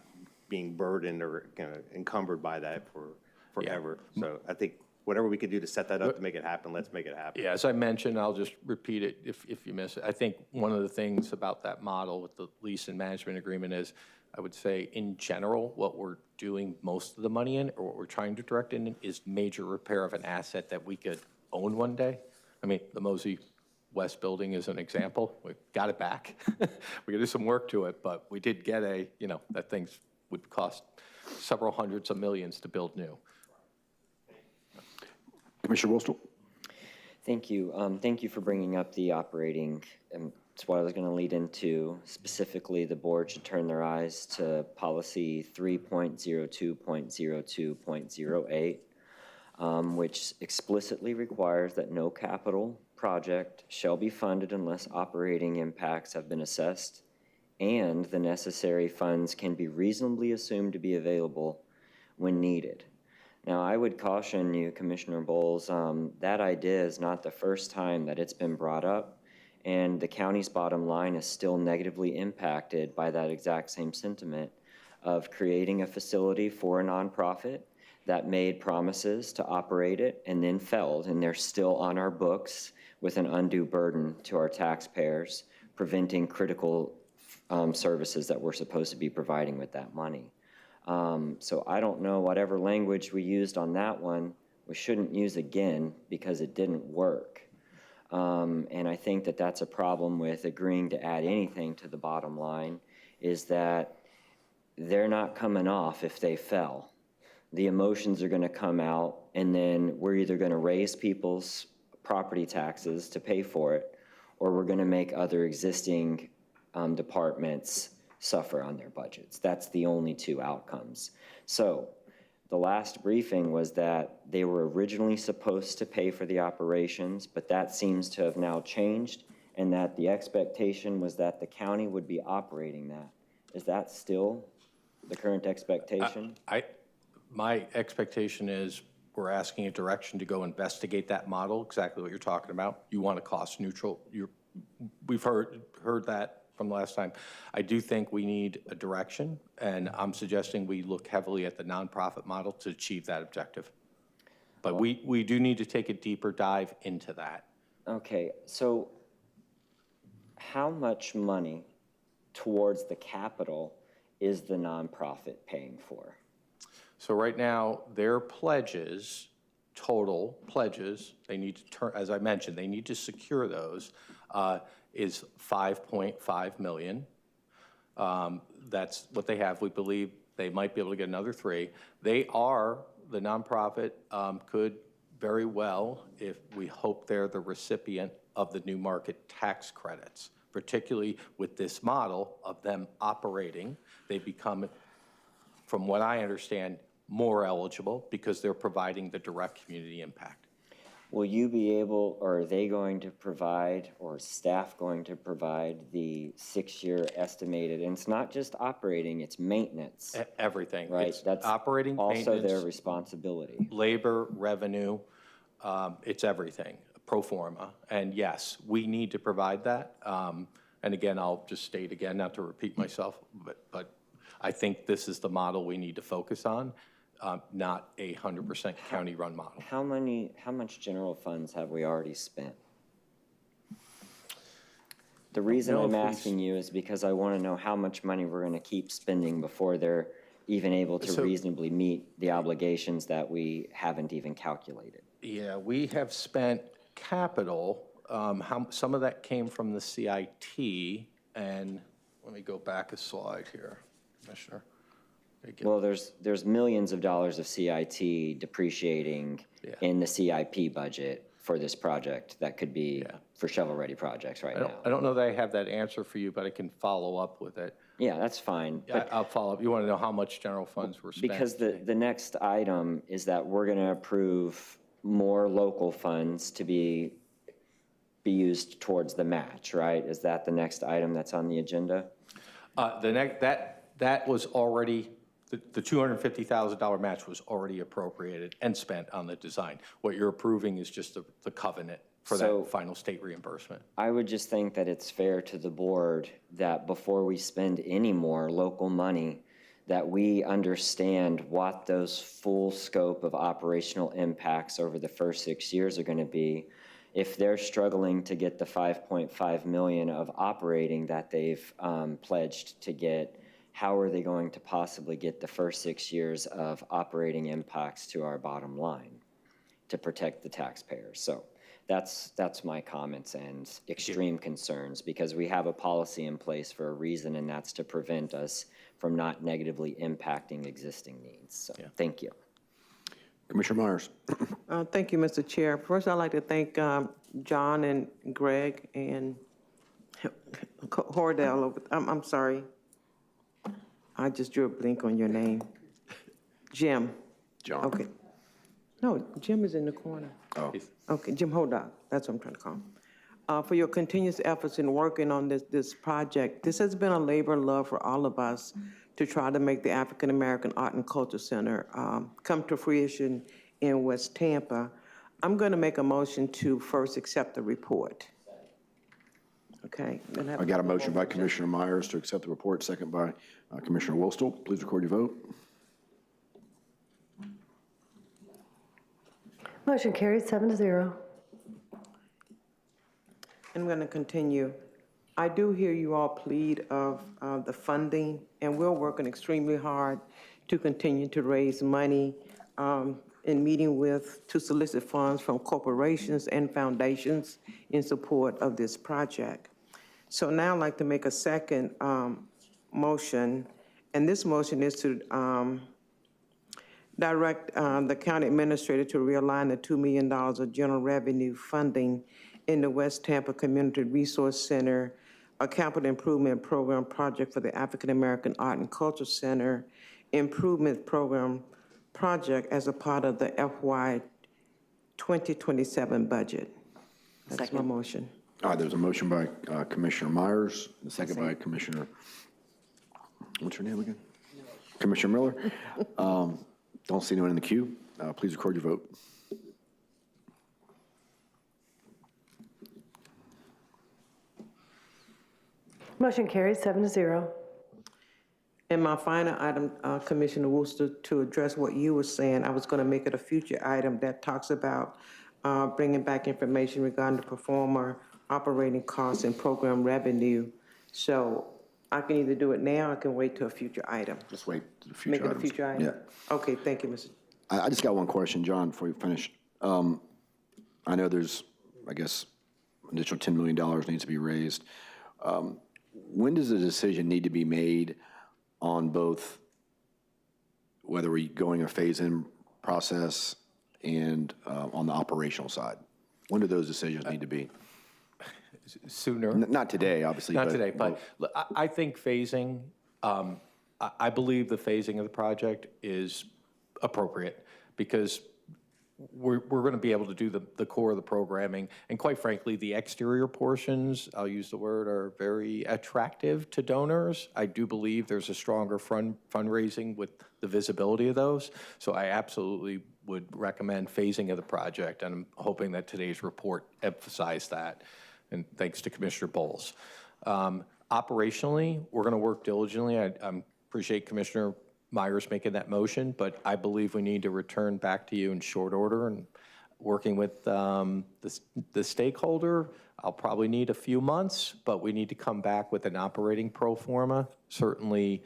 being burdened or encumbered by that forever. Yeah. So I think whatever we could do to set that up to make it happen, let's make it happen. Yeah, as I mentioned, I'll just repeat it if you miss it. I think one of the things about that model with the lease and management agreement is, I would say in general, what we're doing most of the money in, or what we're trying to direct in, is major repair of an asset that we could own one day. I mean, the Mosey West building is an example. We got it back. We got to do some work to it, but we did get that thing would cost several hundreds of millions to build new. Commissioner Wostel. Thank you. Thank you for bringing up the operating. It's what I was going to lead into. Specifically, the board should turn their eyes to policy 3.02.02.08, which explicitly requires that no capital project shall be funded unless operating impacts have been assessed and the necessary funds can be reasonably assumed to be available when needed. Now, I would caution you, Commissioner Bowles, that idea is not the first time that it's been brought up, and the county's bottom line is still negatively impacted by that exact same sentiment of creating a facility for a nonprofit that made promises to operate it and then failed, and they're still on our books with an undue burden to our taxpayers, preventing critical services that we're supposed to be providing with that money. So I don't know, whatever language we used on that one, we shouldn't use again because it didn't work. And I think that that's a problem with agreeing to add anything to the bottom line, is that they're not coming off if they fell. The emotions are going to come out, and then we're either going to raise people's property taxes to pay for it, or we're going to make other existing departments suffer on their budgets. That's the only two outcomes. So the last briefing was that they were originally supposed to pay for the operations, but that seems to have now changed, and that the expectation was that the county would be operating that. Is that still the current expectation? My expectation is we're asking a direction to go investigate that model, exactly what you're talking about. You want a cost neutral. We've heard that from the last time. I do think we need a direction, and I'm suggesting we look heavily at the nonprofit model to achieve that objective. But we do need to take a deeper dive into that. Okay, so how much money towards the capital is the nonprofit paying for? So right now, their pledges, total pledges, they need to turn, as I mentioned, they need to secure those, is $5.5 million. That's what they have. We believe they might be able to get another $3 million. The nonprofit could very well, if we hope they're the recipient of the new market tax credits, particularly with this model of them operating, they become, from what I understand, more eligible because they're providing the direct community impact. Will you be able, or are they going to provide, or staff going to provide the 6-year estimated? And it's not just operating, it's maintenance. Everything. Right, It's that's operating, also maintenance, their responsibility. labor, revenue, it's everything, pro forma. And yes, we need to provide that. And again, I'll just state again, not to repeat myself, but I think this is the model we need to focus on. Not a 100% county-run model. How much general funds have we already spent? The reason I'm asking you is because I want to know how much money we're going to keep spending before they're even able to reasonably meet the obligations that we haven't even calculated. Yeah, we have spent capital. Some of that came from the CIT, And let me go back a slide here, Commissioner. Well, there's millions of dollars of CIT depreciating in the CIP budget for this project that could be for shovel-ready projects right now. I don't know that I have that answer for you, but I can follow up with it. Yeah, that's fine. But I'll follow up. You want to know how much general funds were spent? because the next item is that we're going to approve more local funds to be used towards the match, right? Is that the next item that's on the agenda? That was already, the $250,000 match was already appropriated and spent on the design. What you're approving is just the covenant for that final state reimbursement. I would just think that it's fair to the board that before we spend any more local money, that we understand what those full scope of operational impacts over the first 6 years are going to be. If they're struggling to get the $5.5 million of operating that they've pledged to get, how are they going to possibly get the first 6 years of operating impacts to our bottom line to protect the taxpayers? So that's my comments and extreme concerns, because we have a policy in place for a reason, and that's to prevent us from not negatively impacting existing needs. So thank you. Commissioner Myers. Thank you, Mr. Chair. First, I'd like to thank John and Greg and Hordell. I'm sorry. I just drew a blink on your name. Jim. John. Okay. No, Jim is in the corner. Oh. Okay, Jim Hodak, that's what I'm trying to call him. For your continuous efforts in working on this project. This has been a labor of love for all of us to try to make the African American Art and Culture Center come to fruition in West Tampa. I'm going to make a motion to first accept the report. Okay. I got a motion by Commissioner Myers to accept the report, second by Commissioner Wilstel. Please record your vote. Motion carries 7-0. I'm going to continue. I do hear you all plead of the funding, and we're working extremely hard to continue to raise money in meeting to solicit funds from corporations and foundations in support of this project. So now I'd like to make a second motion, and this motion is to direct the county administrator to realign the $2 million of general revenue funding in the West Tampa Community Resource Center, a capital improvement program project for the African American Art and Culture Center improvement program project as a part of the FY 2027 budget. That's my motion. All right, there's a motion by Commissioner Myers, the second by Commissioner, what's her name again? Commissioner Miller. Don't see anyone in the queue. Please record your vote. Motion carries 7-0. And my final item, Commissioner Wooster, to address what you were saying, I was going to make it a future item that talks about bringing back information regarding the performer operating costs and program revenue. So I can either do it now, or I can wait to a future item. Just wait to the future items. Make it a future item? Yeah. Okay, thank you, Mr. I just got one question, John, before you finish. I know there's, I guess, additional $10 million needs to be raised. When does a decision need to be made on both whether we're going a phase-in process and on the operational side? When do those decisions need to be? Sooner. Not today, obviously. Not today, but I think phasing, I believe the phasing of the project is appropriate, because we're going to be able to do the core of the programming. And quite frankly, the exterior portions, I'll use the word, are very attractive to donors. I do believe there's a stronger fundraising with the visibility of those. So I absolutely would recommend phasing of the project, and I'm hoping that today's report emphasized that. And thanks to Commissioner Bowles. Operationally, we're going to work diligently. I appreciate Commissioner Myers making that motion, but I believe we need to return back to you in short order, and working with the stakeholder. I'll probably need a few months, but we need to come back with an operating pro forma. Certainly,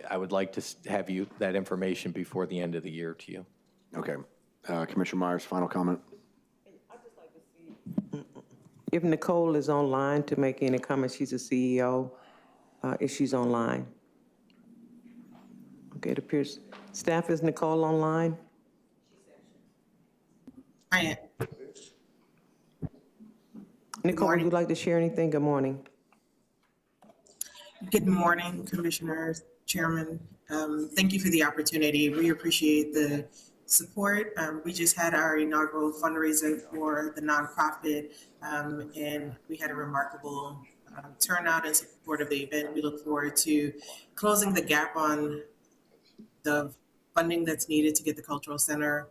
I would like to have that information before the end of the year to you. Okay. Commissioner Myers, final comment. If Nicole is online to make any comments, she's the CEO. if she's online. Okay, it appears, staff, is Nicole online? Nicole, would you like to share anything? Good morning. Good morning, Commissioners, Chairman. Thank you for the opportunity. We appreciate the support. We just had our inaugural fundraiser for the nonprofit, and we had a remarkable turnout in support of the event. We look forward to closing the gap on the funding that's needed to get the cultural center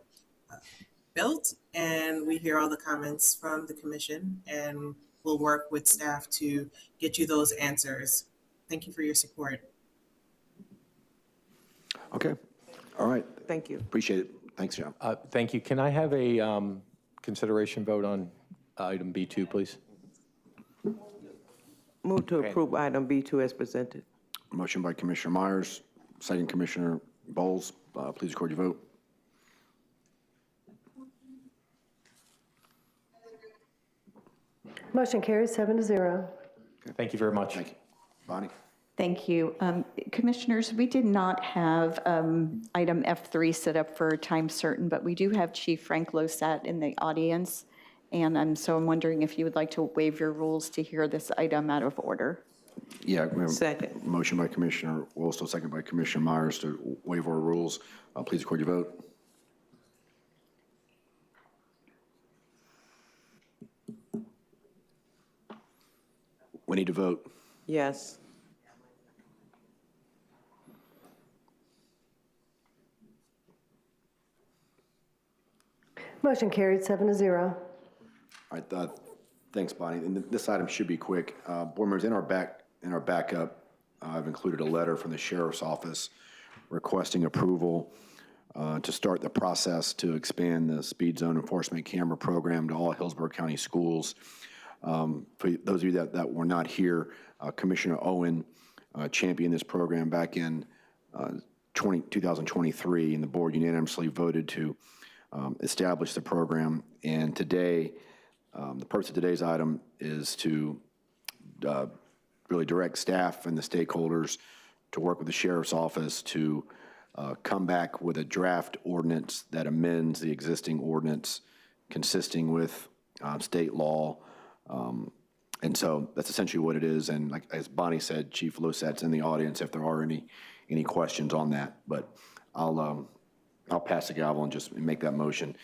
built. And we hear all the comments from the commission, and we'll work with staff to get you those answers. Thank you for your support. Okay, all right. Thank you. Appreciate it. Thanks, John. Thank you. Can I have a consideration vote on item B2, please? Move to approve item B2 as presented. Motion by Commissioner Myers, second Commissioner Bowles. Please record your vote. Motion carries 7-0. Thank you very much. Thank you. Bonnie? Thank you. Commissioners, we did not have item F3 set up for time certain, but we do have Chief Frank Losat in the audience. And so I'm wondering if you would like to waive your rules to hear this item out of order. Yeah, we have Second. motion by Commissioner Wilson, second by Commissioner Myers to waive our rules. Please record your vote. We need to vote. Yes. Motion carried 7-0. All right, thanks, Bonnie. And this item should be quick. Board members, in our backup, I've included a letter from the Sheriff's Office requesting approval to start the process to expand the speed zone enforcement camera program to all Hillsborough County schools. For those of you that were not here, Commissioner Owen championed this program back in 2023, and the board unanimously voted to establish the program. And today, the purpose of today's item is to really direct staff and the stakeholders to work with the Sheriff's Office to come back with a draft ordinance that amends the existing ordinance consisting with state law. And so that's essentially what it is. And like, as Bonnie said, Chief Losat's in the audience if there are any questions on that. But I'll pass the gavel and just make that motion.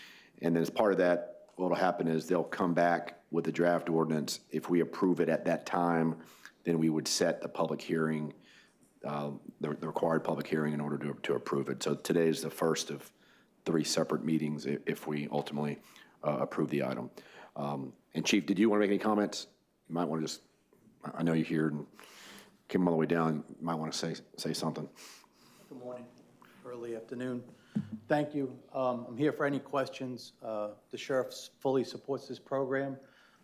And then as part of that, what'll happen is they'll come back with the draft ordinance. If we approve it at that time, then we would set the public hearing, the required public hearing in order to approve it. So today is the first of 3 separate meetings if we ultimately approve the item. And Chief, did you want to make any comments? You might want to just, I know you're here and came all the way down. You might want to say something. Good morning, early afternoon. Thank you. I'm here for any questions. The Sheriff fully supports this program.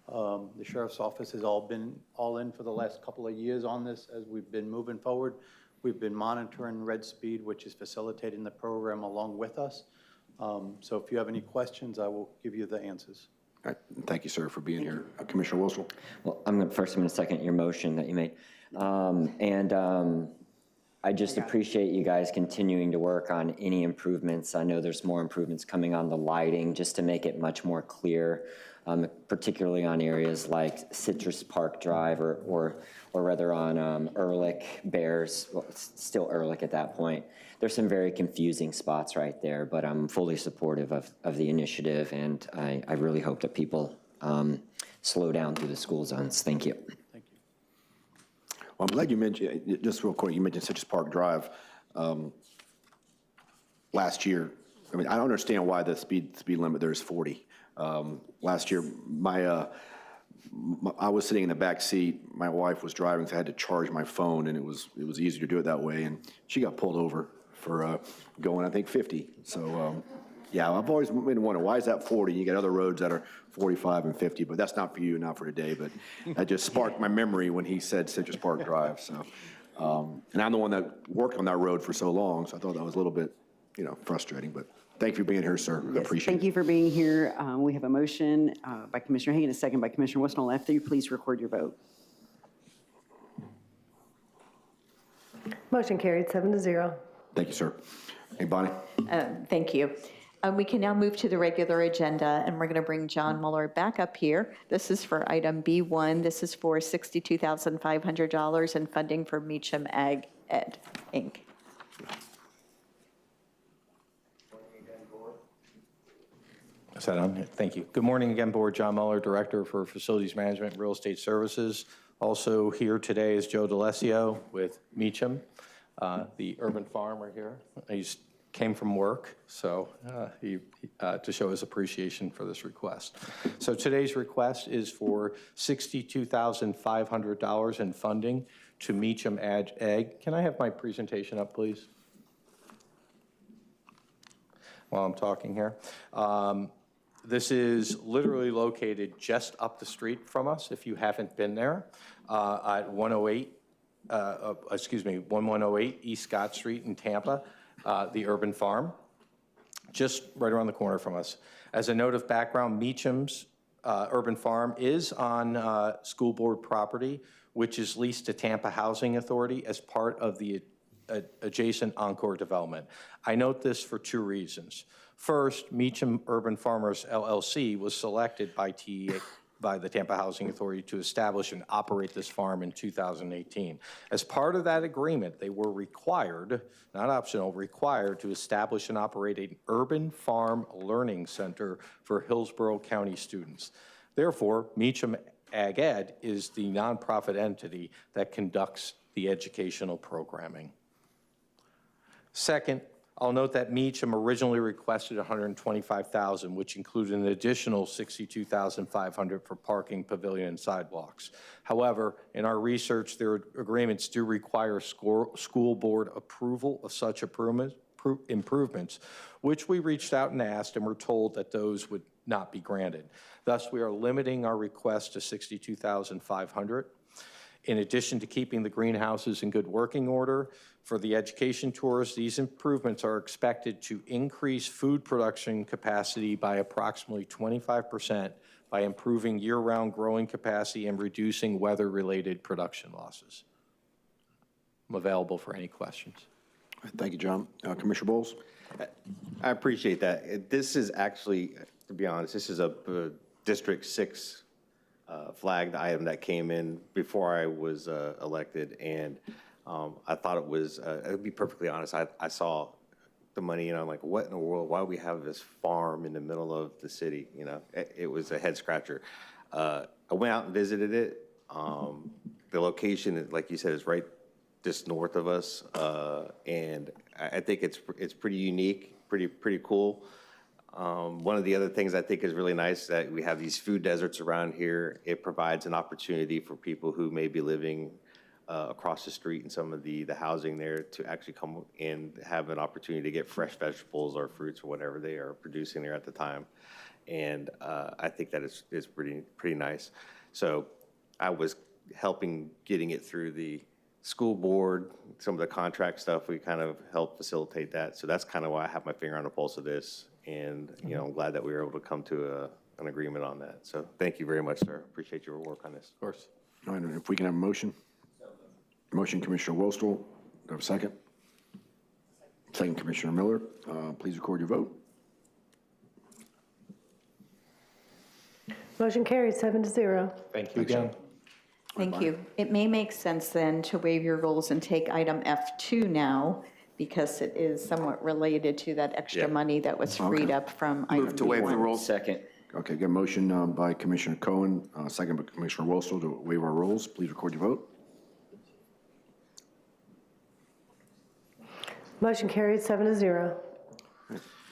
The Sheriff's Office has been all in for the last couple of years on this as we've been moving forward. We've been monitoring red speed, which is facilitating the program along with us. So if you have any questions, I will give you the answers. All right. Thank you, sir, for being here. Commissioner Wilson. Well, I'm going to second your motion that you made. I just appreciate you guys continuing to work on any improvements. I know there's more improvements coming on the lighting just to make it much more clear, particularly on areas like Citrus Park Drive or rather on Ehrlich, Bears, well, it's still Ehrlich at that point. There's some very confusing spots right there, but I'm fully supportive of the initiative, and I really hope that people slow down through the school zones. Thank you. Well, I'm glad you mentioned, just real quick, you mentioned Citrus Park Drive last year. I mean, I don't understand why the speed limit there is 40. Last year, I was sitting in the back seat. My wife was driving, so I had to charge my phone, and it was easier to do it that way. And she got pulled over for going, I think, 50. So, yeah, I've always been wondering, why is that 40? You get other roads that are 45 and 50, but that's not for you, not for today. But that just sparked my memory when he said Citrus Park Drive. So, and I'm the one that worked on that road for so long, so I thought that was a little bit, frustrating. But thank you for being here, sir. I appreciate it. Thank you for being here. We have a motion by Commissioner Hagan, a second by Commissioner Wilson. After you, please record your vote. Motion carried, 7-0. Thank you, sir. Hey, Bonnie? Thank you. We can now move to the regular agenda, and we're going to bring John Mueller back up here. This is for item B1. This is for $62,500 in funding for Meacham Ag Ed, Inc. Is that on? Thank you. Good morning again, Board. John Mueller, Director for Facilities Management and Real Estate Services. Also here today is Joe D'Alessio with Meacham, the urban farmer here. He's came from work, so to show his appreciation for this request. So today's request is for $62,500 in funding to Meacham Ag. Can I have my presentation up, please? While I'm talking here. This is literally located just up the street from us, if you haven't been there, at 1108 East Scott Street in Tampa. The urban farm, just right around the corner from us. As a note of background, Meacham's urban farm is on school board property, which is leased to Tampa Housing Authority as part of the adjacent Encore development. I note this for two reasons. First, Meacham Urban Farmers LLC was selected by the Tampa Housing Authority to establish and operate this farm in 2018. As part of that agreement, they were required, not optional, required to establish and operate an urban farm learning center for Hillsborough County students. Therefore, Meacham Ag Ed is the nonprofit entity that conducts the educational programming. Second, I'll note that Meacham originally requested $125,000, which included an additional $62,500 for parking, pavilion, and sidewalks. However, in our research, their agreements do require school board approval of such improvements, which we reached out and asked, and were told that those would not be granted. Thus, we are limiting our request to $62,500. In addition to keeping the greenhouses in good working order, for the education tours, these improvements are expected to increase food production capacity by approximately 25% by improving year-round growing capacity and reducing weather-related production losses. I'm available for any questions. Thank you, John. Commissioner Bowles? I appreciate that. This is actually, to be honest, this is a District 6 flagged item that came in before I was elected, and I thought it was, to be perfectly honest, I saw the money and I'm like, what in the world, why do we have this farm in the middle of the city? You know, it was a head scratcher. I went out and visited it. The location, like you said, is right just north of us, and I think it's pretty unique, pretty cool. One of the other things I think is really nice is that we have these food deserts around here. It provides an opportunity for people who may be living across the street in some of the housing there to actually come and have an opportunity to get fresh vegetables or fruits or whatever they are producing there at the time. And I think that is pretty nice. So I was helping getting it through the school board, some of the contract stuff, we kind of helped facilitate that. So that's kind of why I have my finger on the pulse of this. And, you know, I'm glad that we were able to come to an agreement on that. So thank you very much, sir. Appreciate your work on this. Of course. All right, if we can have a motion. Motion, Commissioner Wostel. Do I have a second? Second, Commissioner Miller. Please record your vote. Motion carried, 7-0. Thank you again. Thank you. It may make sense then to waive your rules and take item F2 now, because it is somewhat related to that extra money that was freed up from item Move to waive the B1. rules. Second. Okay, got a motion by Commissioner Cohen, second by Commissioner Wostel to waive our rules. Please record your vote. Motion carried, 7-0.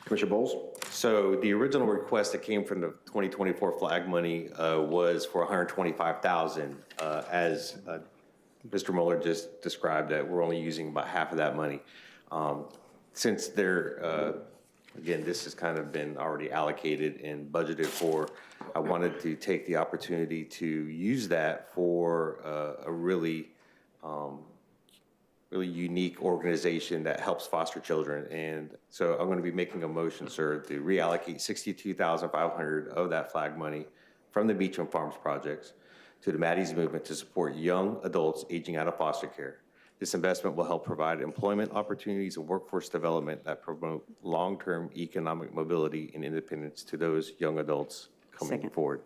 Commissioner Bowles? So the original request that came from the 2024 flag money was for $125,000. As Mr. Mueller just described, that we're only using about half of that money. Since they're, again, this has kind of been already allocated and budgeted for, I wanted to take the opportunity to use that for a really unique organization that helps foster children. And so I'm going to be making a motion, sir, to reallocate $62,500 of that flag money from the Meacham Farms projects to the Madi's movement to support young adults aging out of foster care. This investment will help provide employment opportunities and workforce development that promote long-term economic mobility and independence to those young adults coming forward.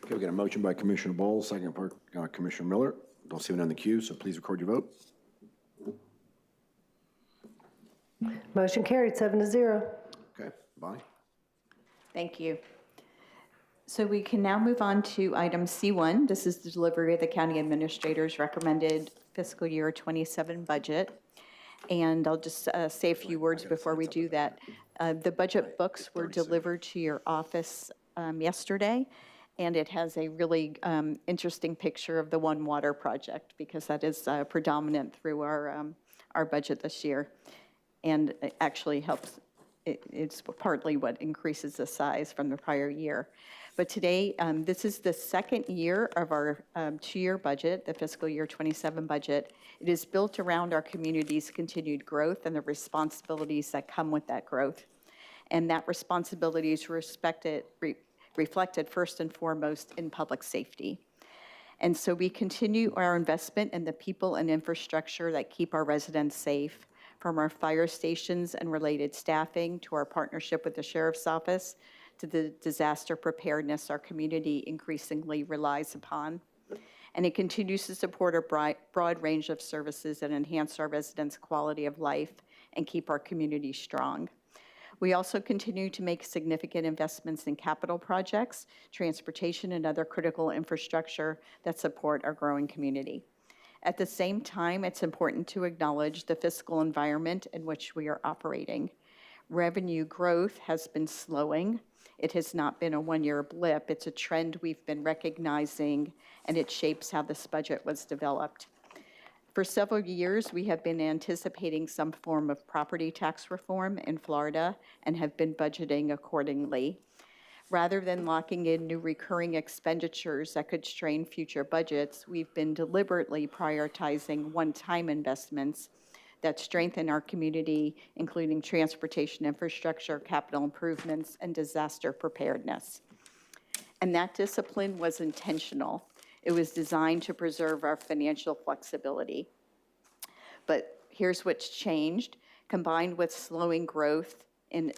Okay, we got a motion by Commissioner Bowles, second by Commissioner Miller. Don't see one on the queue, so please record your vote. Motion carried, 7-0. Okay, Bonnie? Thank you. So we can now move on to item C1. This is the delivery of the county administrator's recommended fiscal year 27 budget. And I'll just say a few words before we do that. The budget books were delivered to your office yesterday, and it has a really interesting picture of the One Water project, because that is predominant through our budget this year, and it actually helps. It's partly what increases the size from the prior year. But today, this is the second year of our two-year budget, the fiscal year 27 budget. It is built around our community's continued growth and the responsibilities that come with that growth. And that responsibility is reflected first and foremost in public safety. And so we continue our investment in the people and infrastructure that keep our residents safe, from our fire stations and related staffing to our partnership with the Sheriff's Office to the disaster preparedness our community increasingly relies upon. And it continues to support a broad range of services that enhance our residents' quality of life and keep our community strong. We also continue to make significant investments in capital projects, transportation, and other critical infrastructure that support our growing community. At the same time, it's important to acknowledge the fiscal environment in which we are operating. Revenue growth has been slowing. It has not been a one-year blip. It's a trend we've been recognizing, and it shapes how this budget was developed. For several years, we have been anticipating some form of property tax reform in Florida and have been budgeting accordingly. Rather than locking in new recurring expenditures that could strain future budgets, we've been deliberately prioritizing one-time investments that strengthen our community, including transportation infrastructure, capital improvements, and disaster preparedness. And that discipline was intentional. It was designed to preserve our financial flexibility. But here's what's changed. Combined with slowing growth in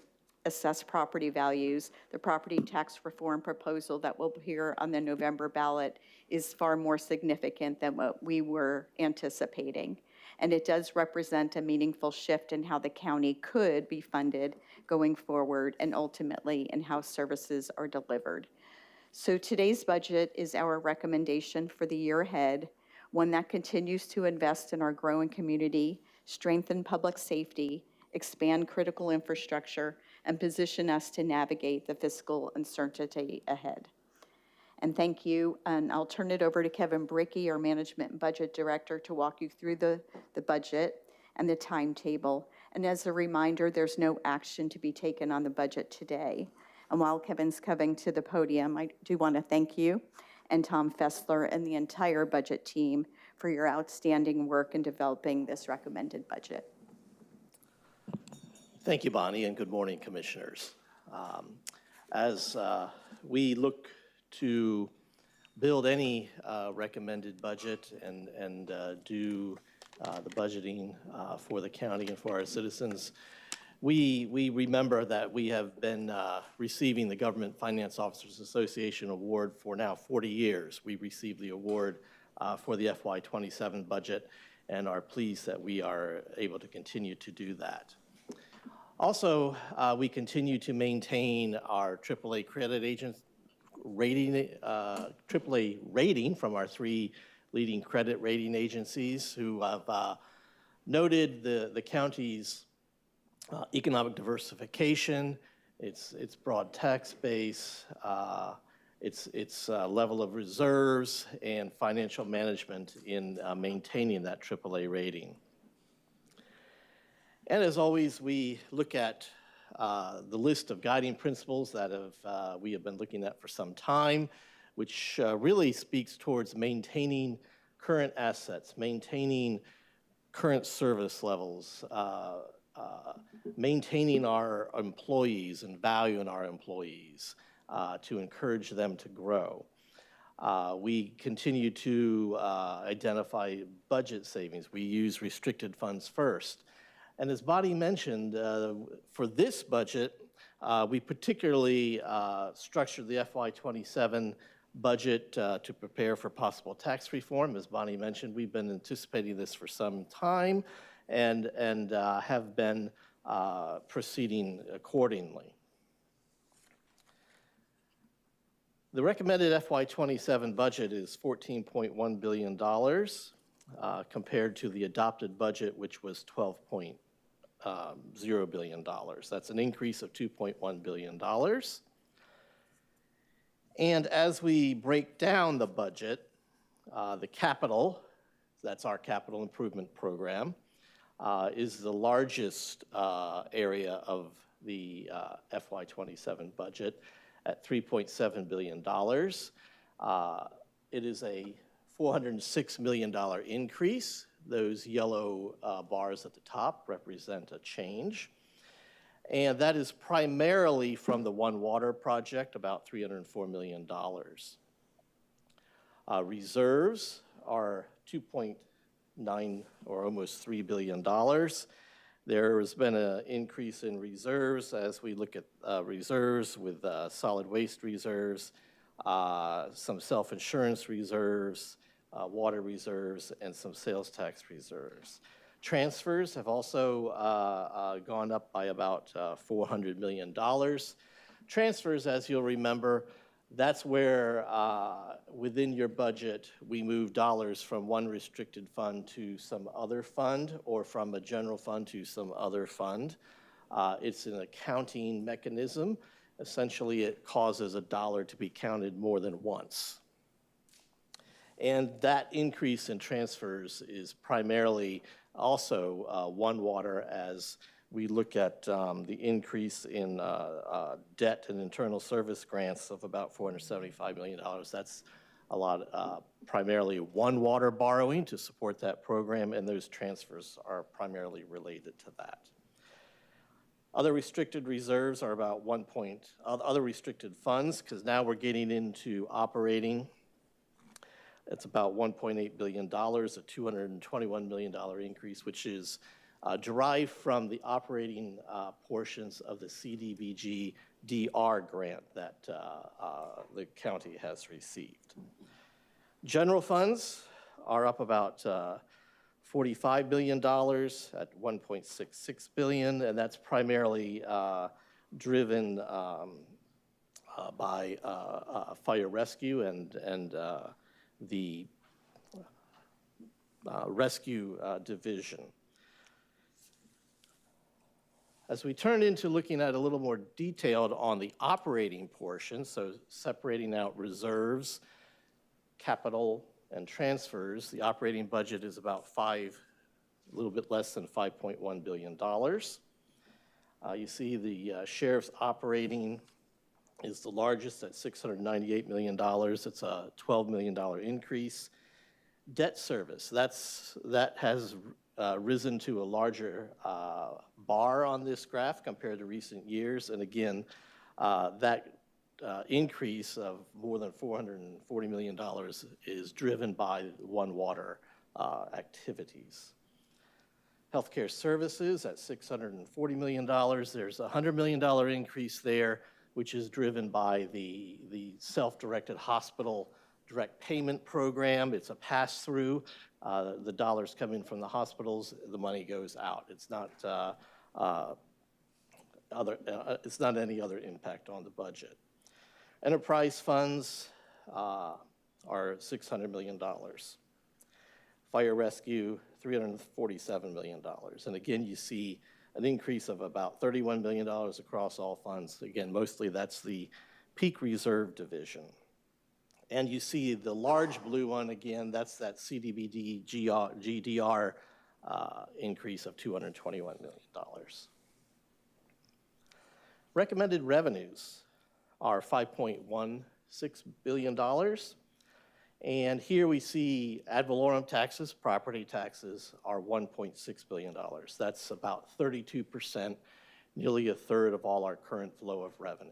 assessed property values, the property tax reform proposal that will appear on the November ballot is far more significant than what we were anticipating. And it does represent a meaningful shift in how the county could be funded going forward, and ultimately in how services are delivered. So today's budget is our recommendation for the year ahead, one that continues to invest in our growing community, strengthen public safety, expand critical infrastructure, and position us to navigate the fiscal uncertainty ahead. And thank you, and I'll turn it over to Kevin Bricky, our Management and Budget Director, to walk you through the budget and the timetable. And as a reminder, there's no action to be taken on the budget today. And while Kevin's coming to the podium, I do want to thank you and Tom Fessler and the entire budget team for your outstanding work in developing this recommended budget. Thank you, Bonnie, and good morning, Commissioners. As we look to build any recommended budget and do the budgeting for the county and for our citizens, we remember that we have been receiving the Government Finance Officers Association Award for now 40 years. We received the award for the FY27 budget and are pleased that we are able to continue to do that. Also, we continue to maintain our AAA credit AAA rating from our three leading credit rating agencies, who have noted the county's economic diversification, its broad tax base, its level of reserves, and financial management in maintaining that AAA rating. And as always, we look at the list of guiding principles that we have been looking at for some time, which really speaks towards maintaining current assets, maintaining current service levels, maintaining our employees and value in our employees to encourage them to grow. We continue to identify budget savings. We use restricted funds first. And as Madi mentioned, for this budget, we particularly structured the FY27 budget to prepare for possible tax reform. As Bonnie mentioned, we've been anticipating this for some time and have been proceeding accordingly. The recommended FY27 budget is $14.1 billion compared to the adopted budget, which was $12.0 billion. That's an increase of $2.1 billion. And as we break down the budget, the capital, that's our capital improvement program, is the largest area of the FY27 budget at $3.7 billion. It is a $406 million increase. Those yellow bars at the top represent a change. And that is primarily from the One Water project, about $304 million. Reserves are $2.9 or almost $3 billion. There has been an increase in reserves as we look at reserves with solid waste reserves, some self-insurance reserves, water reserves, and some sales tax reserves. Transfers have also gone up by about $400 million. Transfers, as you'll remember, that's where within your budget we move dollars from one restricted fund to some other fund or from a general fund to some other fund. It's an accounting mechanism. Essentially, it causes a dollar to be counted more than once. And that increase in transfers is primarily also One Water as we look at the increase in debt and internal service grants of about $475 million. That's a lot, primarily One Water borrowing to support that program, and those transfers are primarily related to that. Other restricted reserves are about other restricted funds, because now we're getting into operating. It's about $1.8 billion, a $221 million increase, which is derived from the operating portions of the CDBG DR grant that the county has received. General funds are up about $45 billion at $1.66 billion, and that's primarily driven by fire rescue and the rescue division. As we turn into looking at a little more detailed on the operating portion, so separating out reserves, capital, and transfers, the operating budget is about a little bit less than $5.1 billion. You see the sheriff's operating is the largest at $698 million. It's a $12 million increase. Debt service, that has risen to a larger bar on this graph compared to recent years. And again, that increase of more than $440 million is driven by One Water activities. Healthcare services at $640 million. There's a $100 million increase there, which is driven by the self-directed hospital direct payment program. It's a pass-through. The dollars come in from the hospitals, the money goes out. It's not any other impact on the budget. Enterprise funds are $600 million. Fire rescue, $347 million. And again, you see an increase of about $31 million across all funds. Again, mostly that's the peak reserve division. And you see the large blue one, again, that's that CDBG GDR increase of $221 million. Recommended revenues are $5.16 billion. And here we see ad valorem taxes, property taxes, are $1.6 billion. That's about 32%, nearly a third of all our current flow of revenue.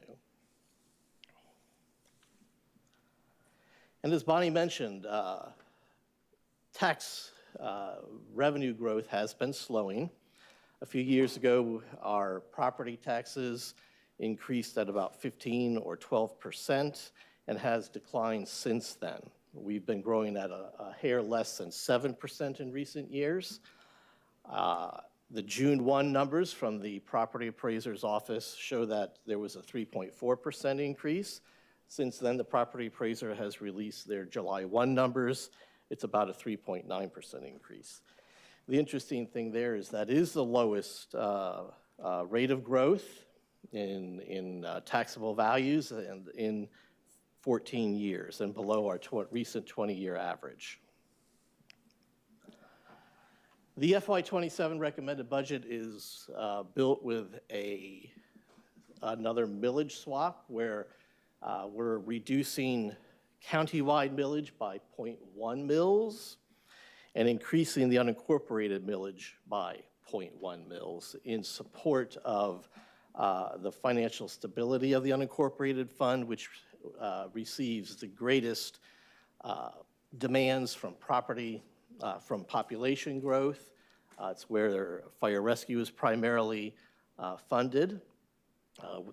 And as Bonnie mentioned, tax revenue growth has been slowing. A few years ago, our property taxes increased at about 15 or 12% and has declined since then. We've been growing at a hair less than 7% in recent years. The June 1 numbers from the property appraiser's office show that there was a 3.4% increase. Since then, the property appraiser has released their July 1 numbers. It's about a 3.9% increase. The interesting thing there is that is the lowest rate of growth in taxable values and in 14 years and below our recent 20-year average. The FY27 recommended budget is built with another millage swap where we're reducing countywide millage by 0.1 mils and increasing the unincorporated millage by 0.1 mils in support of the financial stability of the unincorporated fund, which receives the greatest demands from from population growth. It's where fire rescue is primarily funded.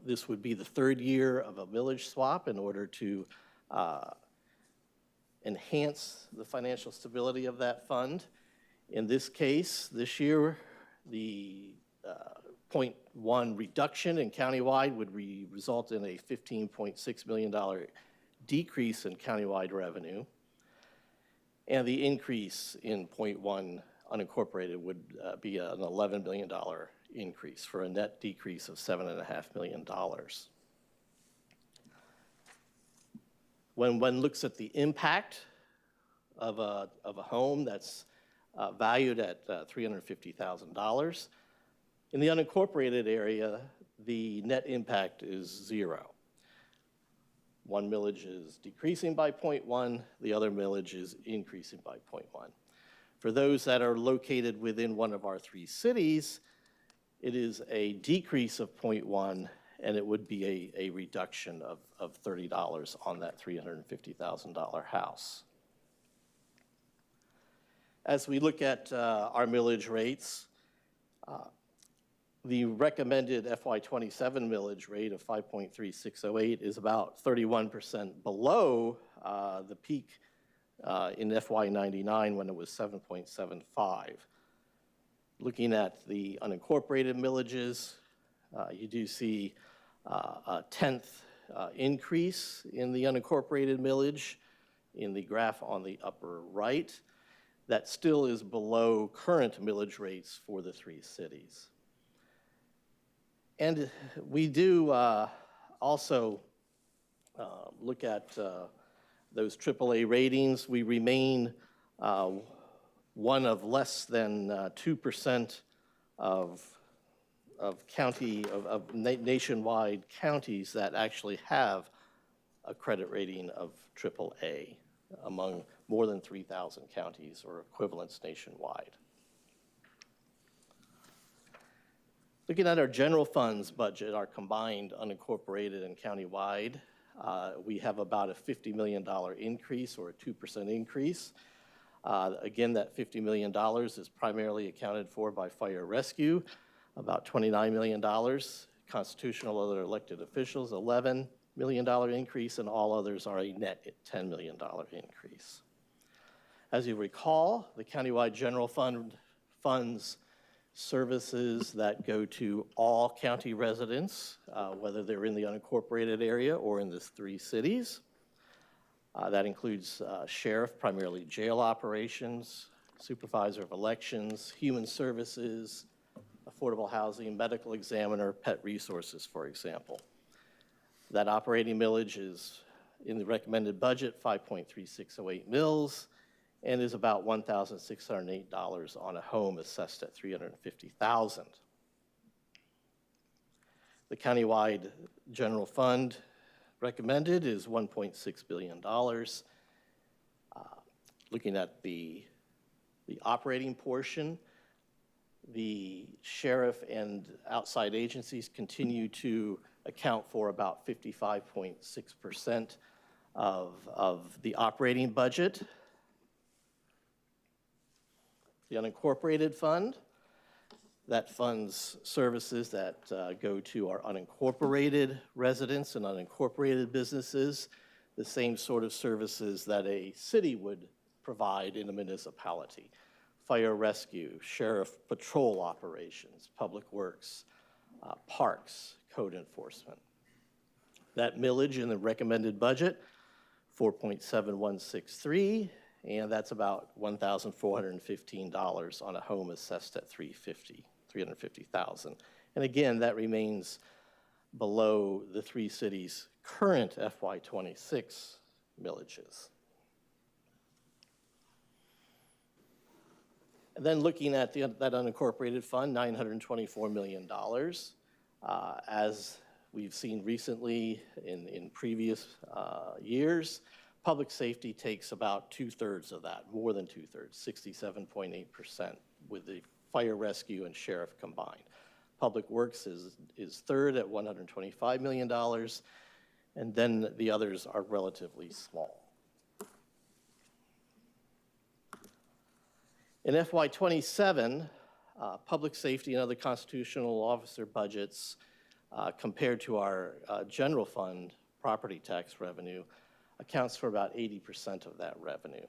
This would be the third year of a millage swap in order to enhance the financial stability of that fund. In this case, this year, the 0.1 reduction in countywide would result in a $15.6 million decrease in countywide revenue. And the increase in 0.1 unincorporated would be an $11 million increase for a net decrease of $7.5 million. When one looks at the impact of a home that's valued at $350,000, in the unincorporated area, the net impact is 0. One millage is decreasing by 0.1, the other millage is increasing by 0.1. For those that are located within one of our 3 cities, it is a decrease of 0.1, and it would be a reduction of $30 on that $350,000 house. As we look at our millage rates, the recommended FY27 millage rate of 5.3608 is about 31% below the peak in FY99 when it was 7.75. Looking at the unincorporated millages, you do see a 10th increase in the unincorporated millage in the graph on the upper right. That still is below current millage rates for the 3 cities. And we do also look at those AAA ratings. We remain one of less than 2% of nationwide counties that actually have a credit rating of AAA among more than 3,000 counties or equivalents nationwide. Looking at our general funds budget, our combined unincorporated and countywide, we have about a $50 million increase or a 2% increase. Again, that $50 million is primarily accounted for by fire rescue, about $29 million, constitutional other elected officials, $11 million increase, and all others are a net $10 million increase. As you recall, the countywide general fund funds services that go to all county residents, whether they're in the unincorporated area or in the 3 cities. That includes sheriff, primarily jail operations, supervisor of elections, human services, affordable housing, medical examiner, pet resources, for example. That operating millage is, in the recommended budget, 5.3608 mils, and is about $1,608 on a home assessed at $350,000. The countywide general fund recommended is $1.6 billion. Looking at the operating portion, the sheriff and outside agencies continue to account for about 55.6% of the operating budget. The unincorporated fund, that funds services that go to our unincorporated residents and unincorporated businesses, the same sort of services that a city would provide in a municipality. Fire rescue, sheriff patrol operations, public works, parks, code enforcement. That millage in the recommended budget, 4.7163, and that's about $1,415 on a home assessed at $350,000. And again, that remains below the three cities' current FY26 millages. And then looking at that unincorporated fund, $924 million. As we've seen recently in previous years, public safety takes about 2/3 of that, more than 2/3, 67.8%, with the fire rescue and sheriff combined. Public works is third at $125 million, and then the others are relatively small. In FY27, public safety and other constitutional officer budgets compared to our general fund property tax revenue accounts for about 80% of that revenue.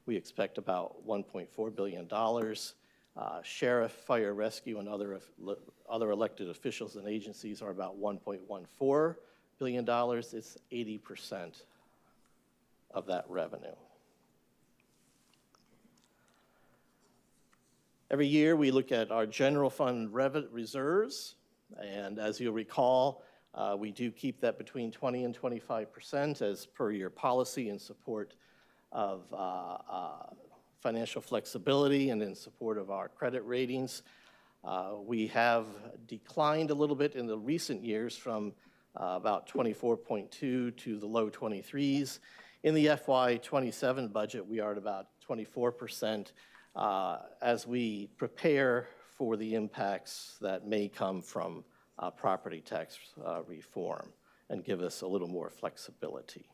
We expect about $1.4 billion. Sheriff, fire rescue, and other elected officials and agencies are about $1.14 billion. It's 80% of that revenue. Every year we look at our general fund reserves, and as you'll recall, we do keep that between 20 and 25% as per your policy in support of financial flexibility and in support of our credit ratings. We have declined a little bit in the recent years from about 24.2 to the low 23s. In the FY27 budget, we are at about 24% as we prepare for the impacts that may come from property tax reform and give us a little more flexibility.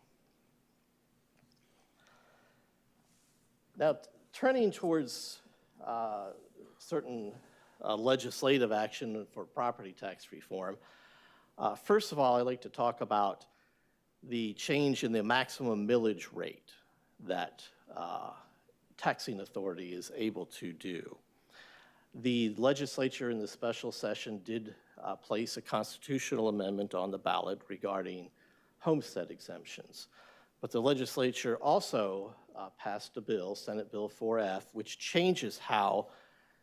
Now, turning towards certain legislative action for property tax reform, first of all, I'd like to talk about the change in the maximum millage rate that taxing authority is able to do. The legislature in the special session did place a constitutional amendment on the ballot regarding homestead exemptions. But the legislature also passed a bill, Senate Bill 4F, which changes how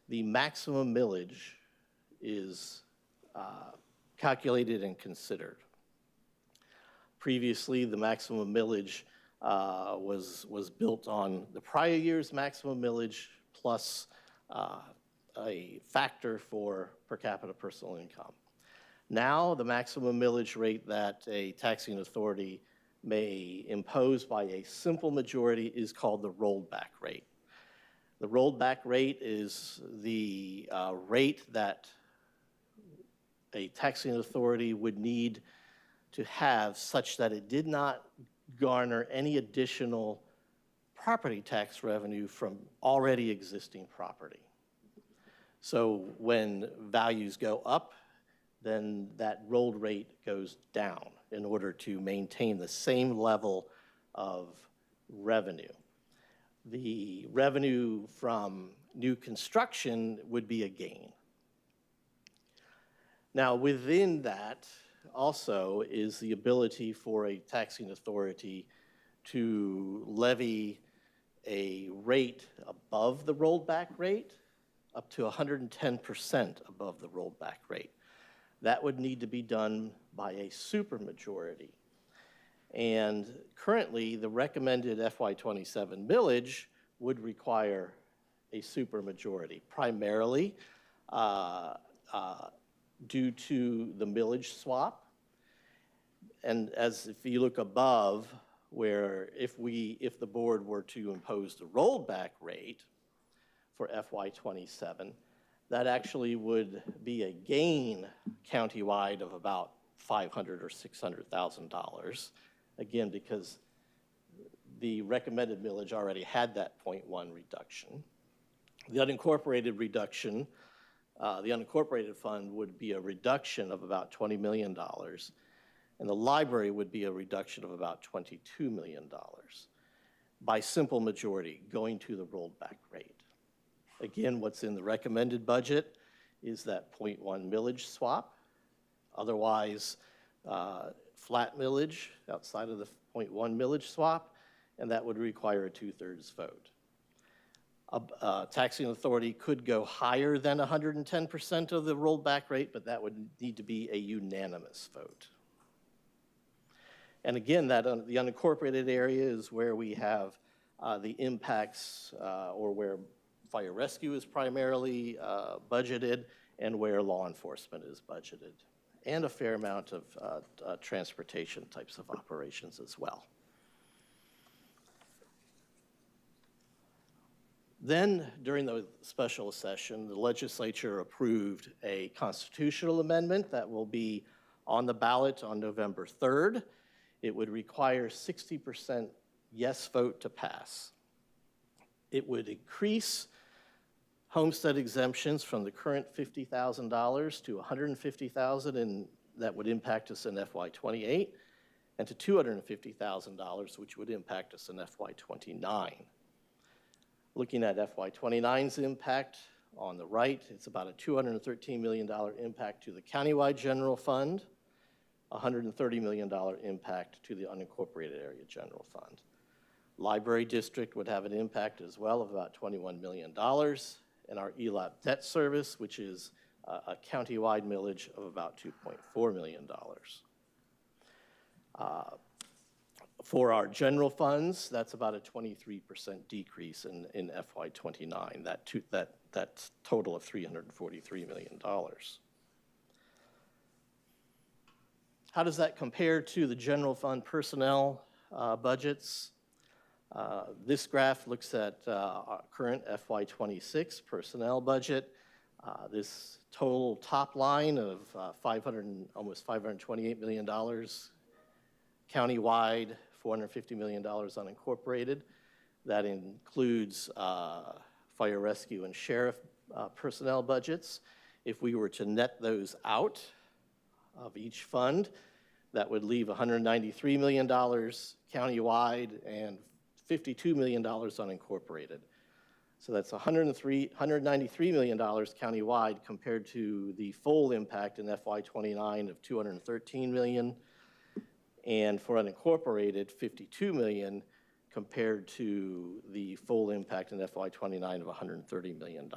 the maximum millage is calculated and considered. Previously, the maximum millage was built on the prior year's maximum millage plus a factor for per capita personal income. Now, the maximum millage rate that a taxing authority may impose by a simple majority is called the rolled back rate. The rolled back rate is the rate that a taxing authority would need to have such that it did not garner any additional property tax revenue from already existing property. So when values go up, then that rolled rate goes down in order to maintain the same level of revenue. The revenue from new construction would be a gain. Now, within that also is the ability for a taxing authority to levy a rate above the rolled back rate, up to 110% above the rolled back rate. That would need to be done by a supermajority. And currently, the recommended FY27 millage would require a supermajority, primarily due to the millage swap. And as if you look above, where if the board were to impose the rolled back rate for FY27, that actually would be a gain countywide of about $500,000 or $600,000. Again, because the recommended millage already had that 0.1 reduction. The unincorporated reduction, the unincorporated fund would be a reduction of about $20 million, and the library would be a reduction of about $22 million by simple majority going to the rolled back rate. Again, what's in the recommended budget is that 0.1 millage swap. Otherwise, flat millage outside of the 0.1 millage swap, and that would require a 2/3 vote. A taxing authority could go higher than 110% of the rolled back rate, but that would need to be a unanimous vote. And again, that the unincorporated area is where we have the impacts or where fire rescue is primarily budgeted and where law enforcement is budgeted, and a fair amount of transportation types of operations as well. Then, during the special session, the legislature approved a constitutional amendment that will be on the ballot on November 3rd. It would require 60% yes vote to pass. It would increase homestead exemptions from the current $50,000 to $150,000, and that would impact us in FY28, and to $250,000, which would impact us in FY29. Looking at FY29's impact on the right, it's about a $213 million impact to the countywide general fund, $130 million impact to the unincorporated area general fund. Library district would have an impact as well of about $21 million, and our ELAP debt service, which is a countywide millage of about $2.4 million. For our general funds, that's about a 23% decrease in FY29, that total of $343 million. How does that compare to the general fund personnel budgets? This graph looks at our current FY26 personnel budget. This total top line of almost $528 million, countywide, $450 million unincorporated. That includes fire rescue and sheriff personnel budgets. If we were to net those out of each fund, that would leave $193 million countywide and $52 million unincorporated. So that's $193 million countywide compared to the full impact in FY29 of $213 million, and for unincorporated, $52 million compared to the full impact in FY29 of $130 million.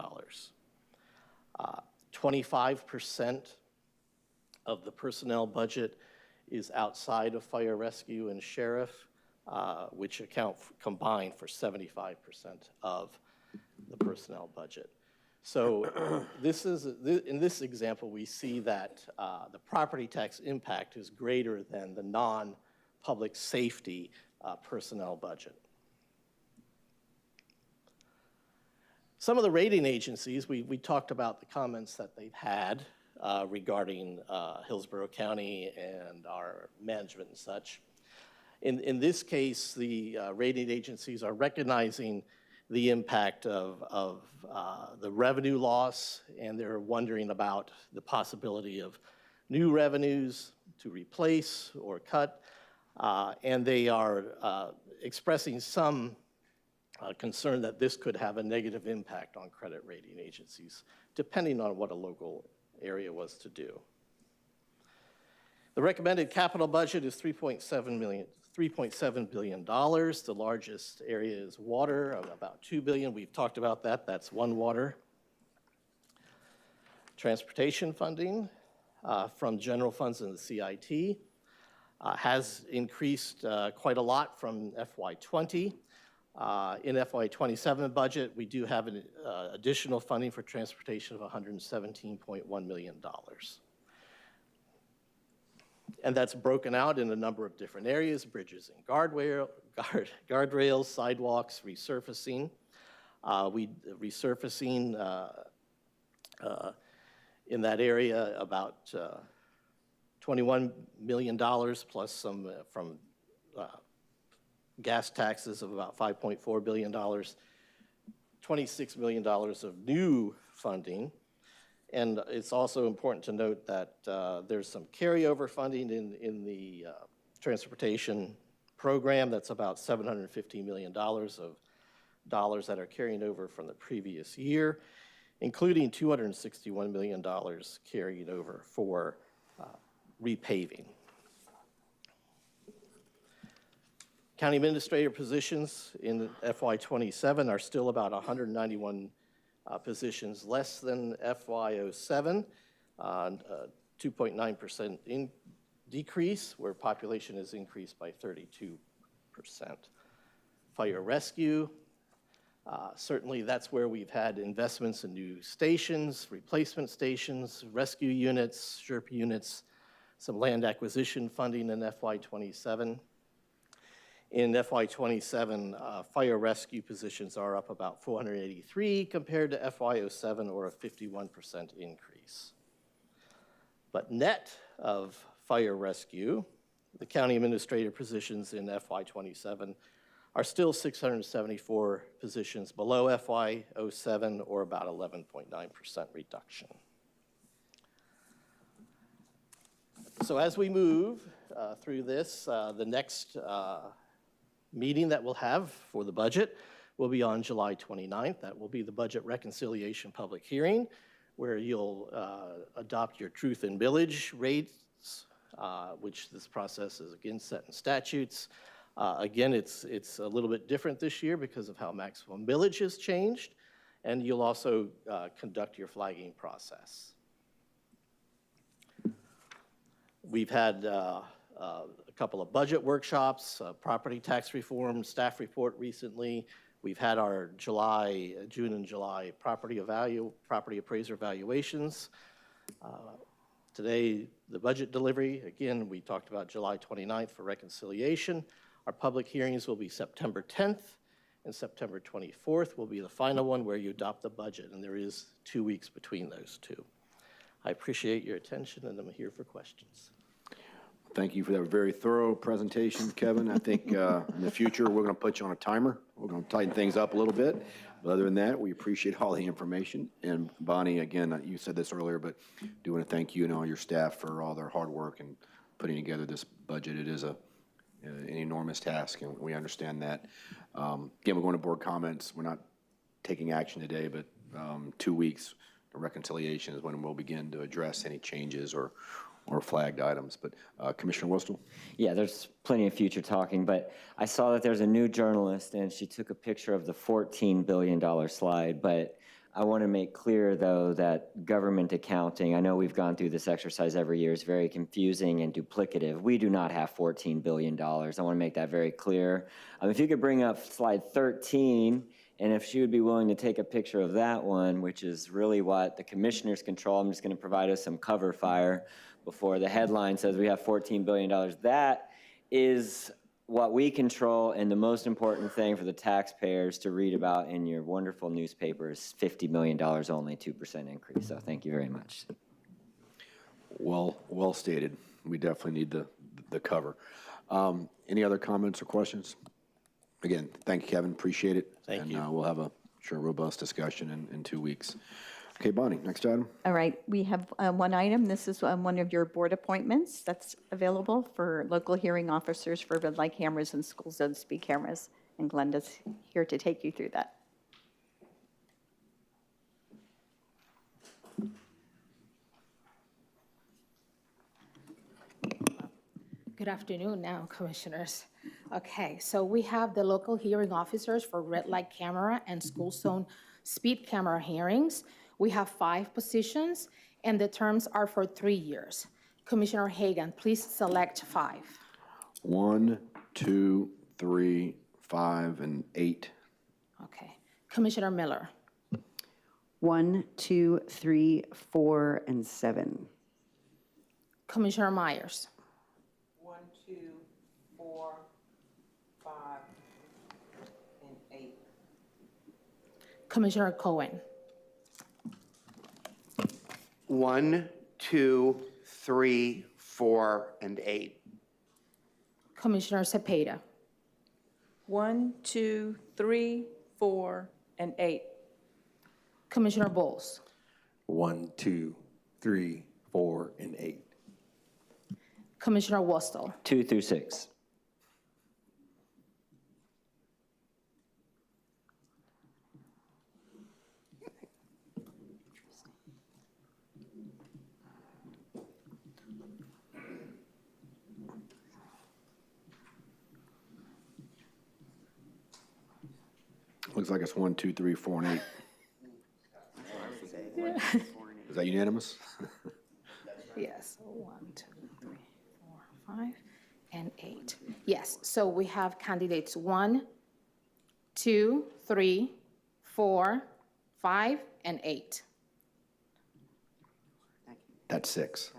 25% of the personnel budget is outside of fire rescue and sheriff, which account combined for 75% of the personnel budget. So in this example, we see that the property tax impact is greater than the non-public safety personnel budget. Some of the rating agencies, we talked about the comments that they've had regarding Hillsborough County and our management and such. In this case, the rating agencies are recognizing the impact of the revenue loss, and they're wondering about the possibility of new revenues to replace or cut, and they are expressing some concern that this could have a negative impact on credit rating agencies, depending on what a local area was to do. The recommended capital budget is $3.7 billion. The largest area is water, of about $2 billion. We've talked about that. That's one water. Transportation funding from general funds in the CIT has increased quite a lot from FY20. In FY27 budget, we do have an additional funding for transportation of $117.1 million. And that's broken out in a number of different areas: bridges and guardrails, sidewalks, resurfacing. Resurfacing in that area about $21 million plus some from gas taxes of about $5.4 billion, $26 million of new funding. And it's also important to note that there's some carryover funding in the transportation program. That's about $750 million of dollars that are carrying over from the previous year, including $261 million carried over for repaving. County administrator positions in FY27 are still about 191 positions less than FY07, 2.9% decrease, where population has increased by 32%. Fire rescue, certainly that's where we've had investments in new stations, replacement stations, rescue units, SHRP units, some land acquisition funding in FY27. In FY27, fire rescue positions are up about 483 compared to FY07, or a 51% increase. But net of fire rescue, the county administrator positions in FY27 are still 674 positions below FY07, or about 11.9% reduction. So as we move through this, the next meeting that we'll have for the budget will be on July 29th. That will be the budget reconciliation public hearing, where you'll adopt your truth and millage rates, which this process is again set in statutes. Again, it's a little bit different this year because of how maximum millage has changed, and you'll also conduct your flagging process. We've had a couple of budget workshops, property tax reform, staff report recently. We've had our June and July property appraiser evaluations. Today, the budget delivery. Again, we talked about July 29th for reconciliation. Our public hearings will be September 10th, and September 24th will be the final one where you adopt the budget, and there is 2 weeks between those two. I appreciate your attention, and I'm here for questions. Thank you for that very thorough presentation, Kevin. I think in the future, we're going to put you on a timer. We're going to tighten things up a little bit. But other than that, we appreciate all the information. And Bonnie, again, you said this earlier, but I do want to thank you and all your staff for all their hard work in putting together this budget. It is an enormous task, and we understand that. Again, we're going to board comments. We're not taking action today, but 2 weeks, the reconciliation is when we'll begin to address any changes or flagged items. But Commissioner Whistle? Yeah, there's plenty of future talking, but I saw that there's a new journalist and she took a picture of the $14 billion slide, but I want to make clear, though, that government accounting, I know we've gone through this exercise every year, is very confusing and duplicative. We do not have $14 billion. I want to make that very clear. If you could bring up slide 13, and if she would be willing to take a picture of that one, which is really what the commissioners control. I'm just going to provide us some cover fire before the headline says we have $14 billion. That is what we control, and the most important thing for the taxpayers to read about in your wonderful newspaper is $50 million only, 2% increase. So thank you very much. Well stated. We definitely need the cover. Any other comments or questions? Again, thank you, Kevin. Appreciate it. Thank you. We'll have a robust discussion in 2 weeks. Okay, Bonnie, next item. All right, we have one item. This is one of your board appointments that's available for local hearing officers for red light cameras and school zone speed cameras. And Glenda's here to take you through that. Good afternoon now, commissioners. Okay, so we have the local hearing officers for red light camera and school zone speed camera hearings. We have 5 positions, and the terms are for 3 years. Commissioner Hagan, please select 5. 1, 2, 3, 5, and 8. Okay. Commissioner Miller. 1, 2, 3, 4, and 7. Commissioner Myers. 1, 2, 4, 5, and 8. Commissioner Cohen. 1, 2, 3, 4, and 8. Commissioner Cepeda. 1, 2, 3, 4, and 8. Commissioner Bowles. 1, 2, 3, 4, and 8. Commissioner Wostel. 2 through 6. Looks like it's 1, 2, 3, 4, and 8. Is that unanimous? Yes, 1, 2, 3, 4, 5, and 8. Yes, so we have candidates 1, 2, 3, 4, 5, and 8. That's 6.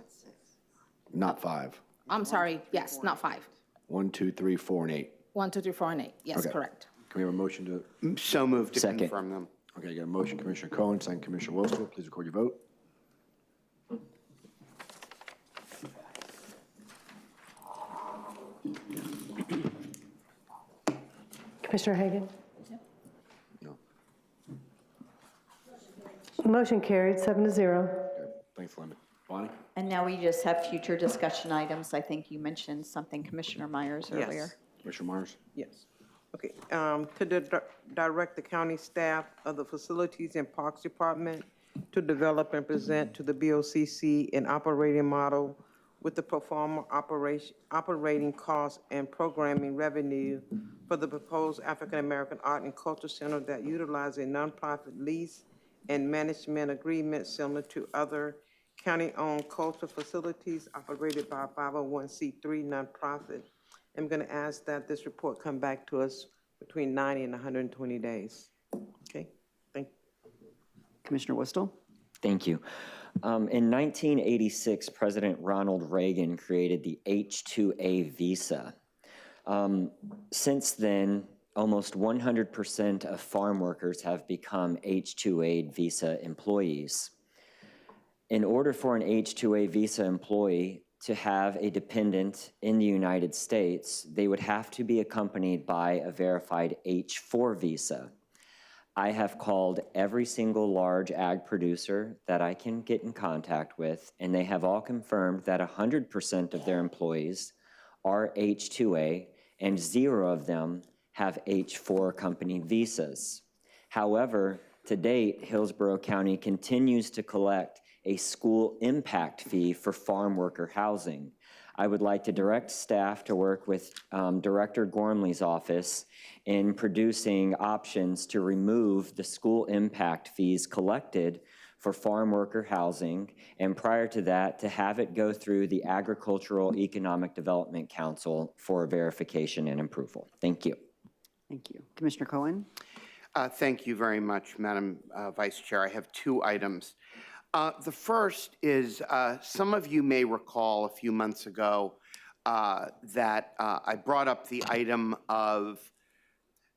Not 5. I'm sorry, yes, not 5. 1, 2, 3, 4, and 8. 1, 2, 3, 4, and 8. Yes, Okay. correct. Can we have a motion to? So moved to Second. confirm them. Okay, got a motion, Commissioner Cohen, second Commissioner Wostel. Please record your vote. Commissioner Hagan? No. Motion carried, 7-0. Okay, thanks, Linda. Bonnie? And now we just have future discussion items. I think you mentioned something, Commissioner Myers, Yes. earlier. Commissioner Myers? Yes. Okay, direct the county staff of the Facilities and Parks Department to develop and present to the BOCC an operating model with the pro forma operating costs and programming revenue for the proposed African American Art and Culture Center that utilize a nonprofit lease and management agreement similar to other county-owned cultural facilities operated by a 501c3 nonprofit. I'm going to ask that this report come back to us between 90 and 120 days. Okay, thank you. Commissioner Whistle? Thank you. In 1986, President Ronald Reagan created the H-2A visa. Since then, almost 100% of farm workers have become H-2A visa employees. In order for an H-2A visa employee to have a dependent in the United States, they would have to be accompanied by a verified H-4 visa. I have called every single large ag producer that I can get in contact with, and they have all confirmed that 100% of their employees are H-2A, and 0 of them have H-4 accompanied visas. However, to date, Hillsborough County continues to collect a school impact fee for farm worker housing. I would like to direct staff to work with Director Gormley's office in producing options to remove the school impact fees collected for farm worker housing, and prior to that, to have it go through the Agricultural Economic Development Council for verification and approval. Thank you. Thank you. Commissioner Cohen? Thank you very much, Madam Vice Chair. I have 2 items. The first is some of you may recall a few months ago that I brought up the item of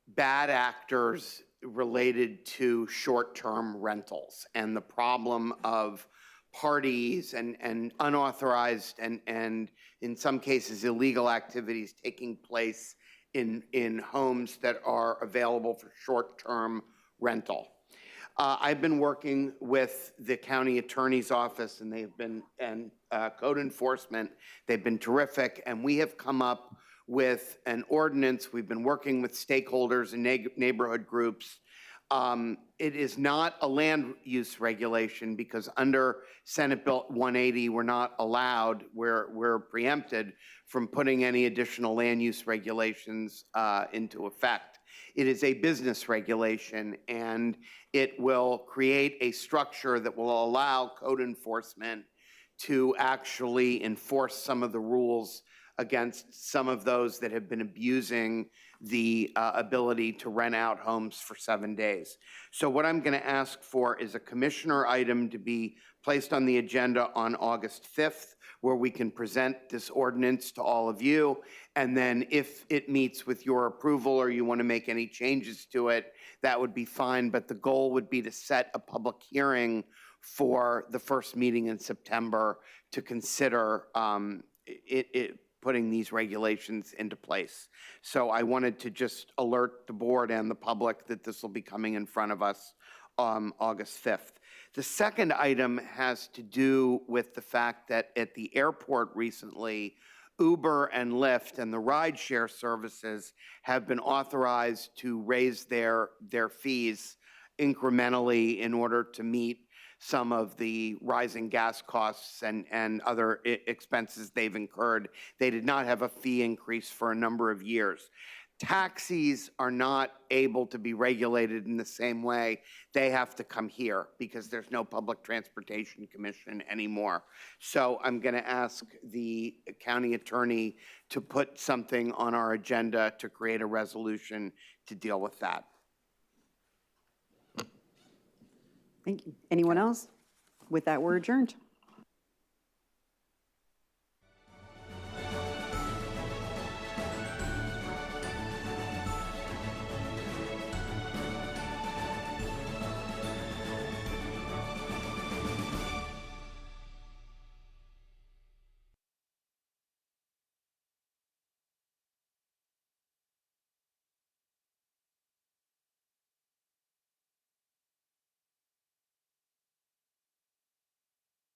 bad actors related to short-term rentals and the problem of parties and unauthorized and in some cases illegal activities taking place in homes that are available for short-term rental. I've been working with the county attorney's office, and they've been, and code enforcement, they've been terrific, and we have come up with an ordinance. We've been working with stakeholders and neighborhood groups. It is not a land use regulation because under Senate Bill 180, we're not allowed, we're preempted from putting any additional land use regulations into effect. It is a business regulation, and it will create a structure that will allow code enforcement to actually enforce some of the rules against some of those that have been abusing the ability to rent out homes for 7 days. So what I'm going to ask for is a commissioner item to be placed on the agenda on August 5th, where we can present this ordinance to all of you. And then if it meets with your approval or you want to make any changes to it, that would be fine. But the goal would be to set a public hearing for the first meeting in September to consider putting these regulations into place. So I wanted to just alert the board and the public that this will be coming in front of us August 5th. The second item has to do with the fact that at the airport recently, Uber and Lyft and the rideshare services have been authorized to raise their fees incrementally in order to meet some of the rising gas costs and other expenses they've incurred. They did not have a fee increase for a number of years. Taxis are not able to be regulated in the same way. They have to come here because there's no Public Transportation Commission anymore. So I'm going to ask the county attorney to put something on our agenda to create a resolution to deal with that. Thank you. Anyone else? With that, we're adjourned.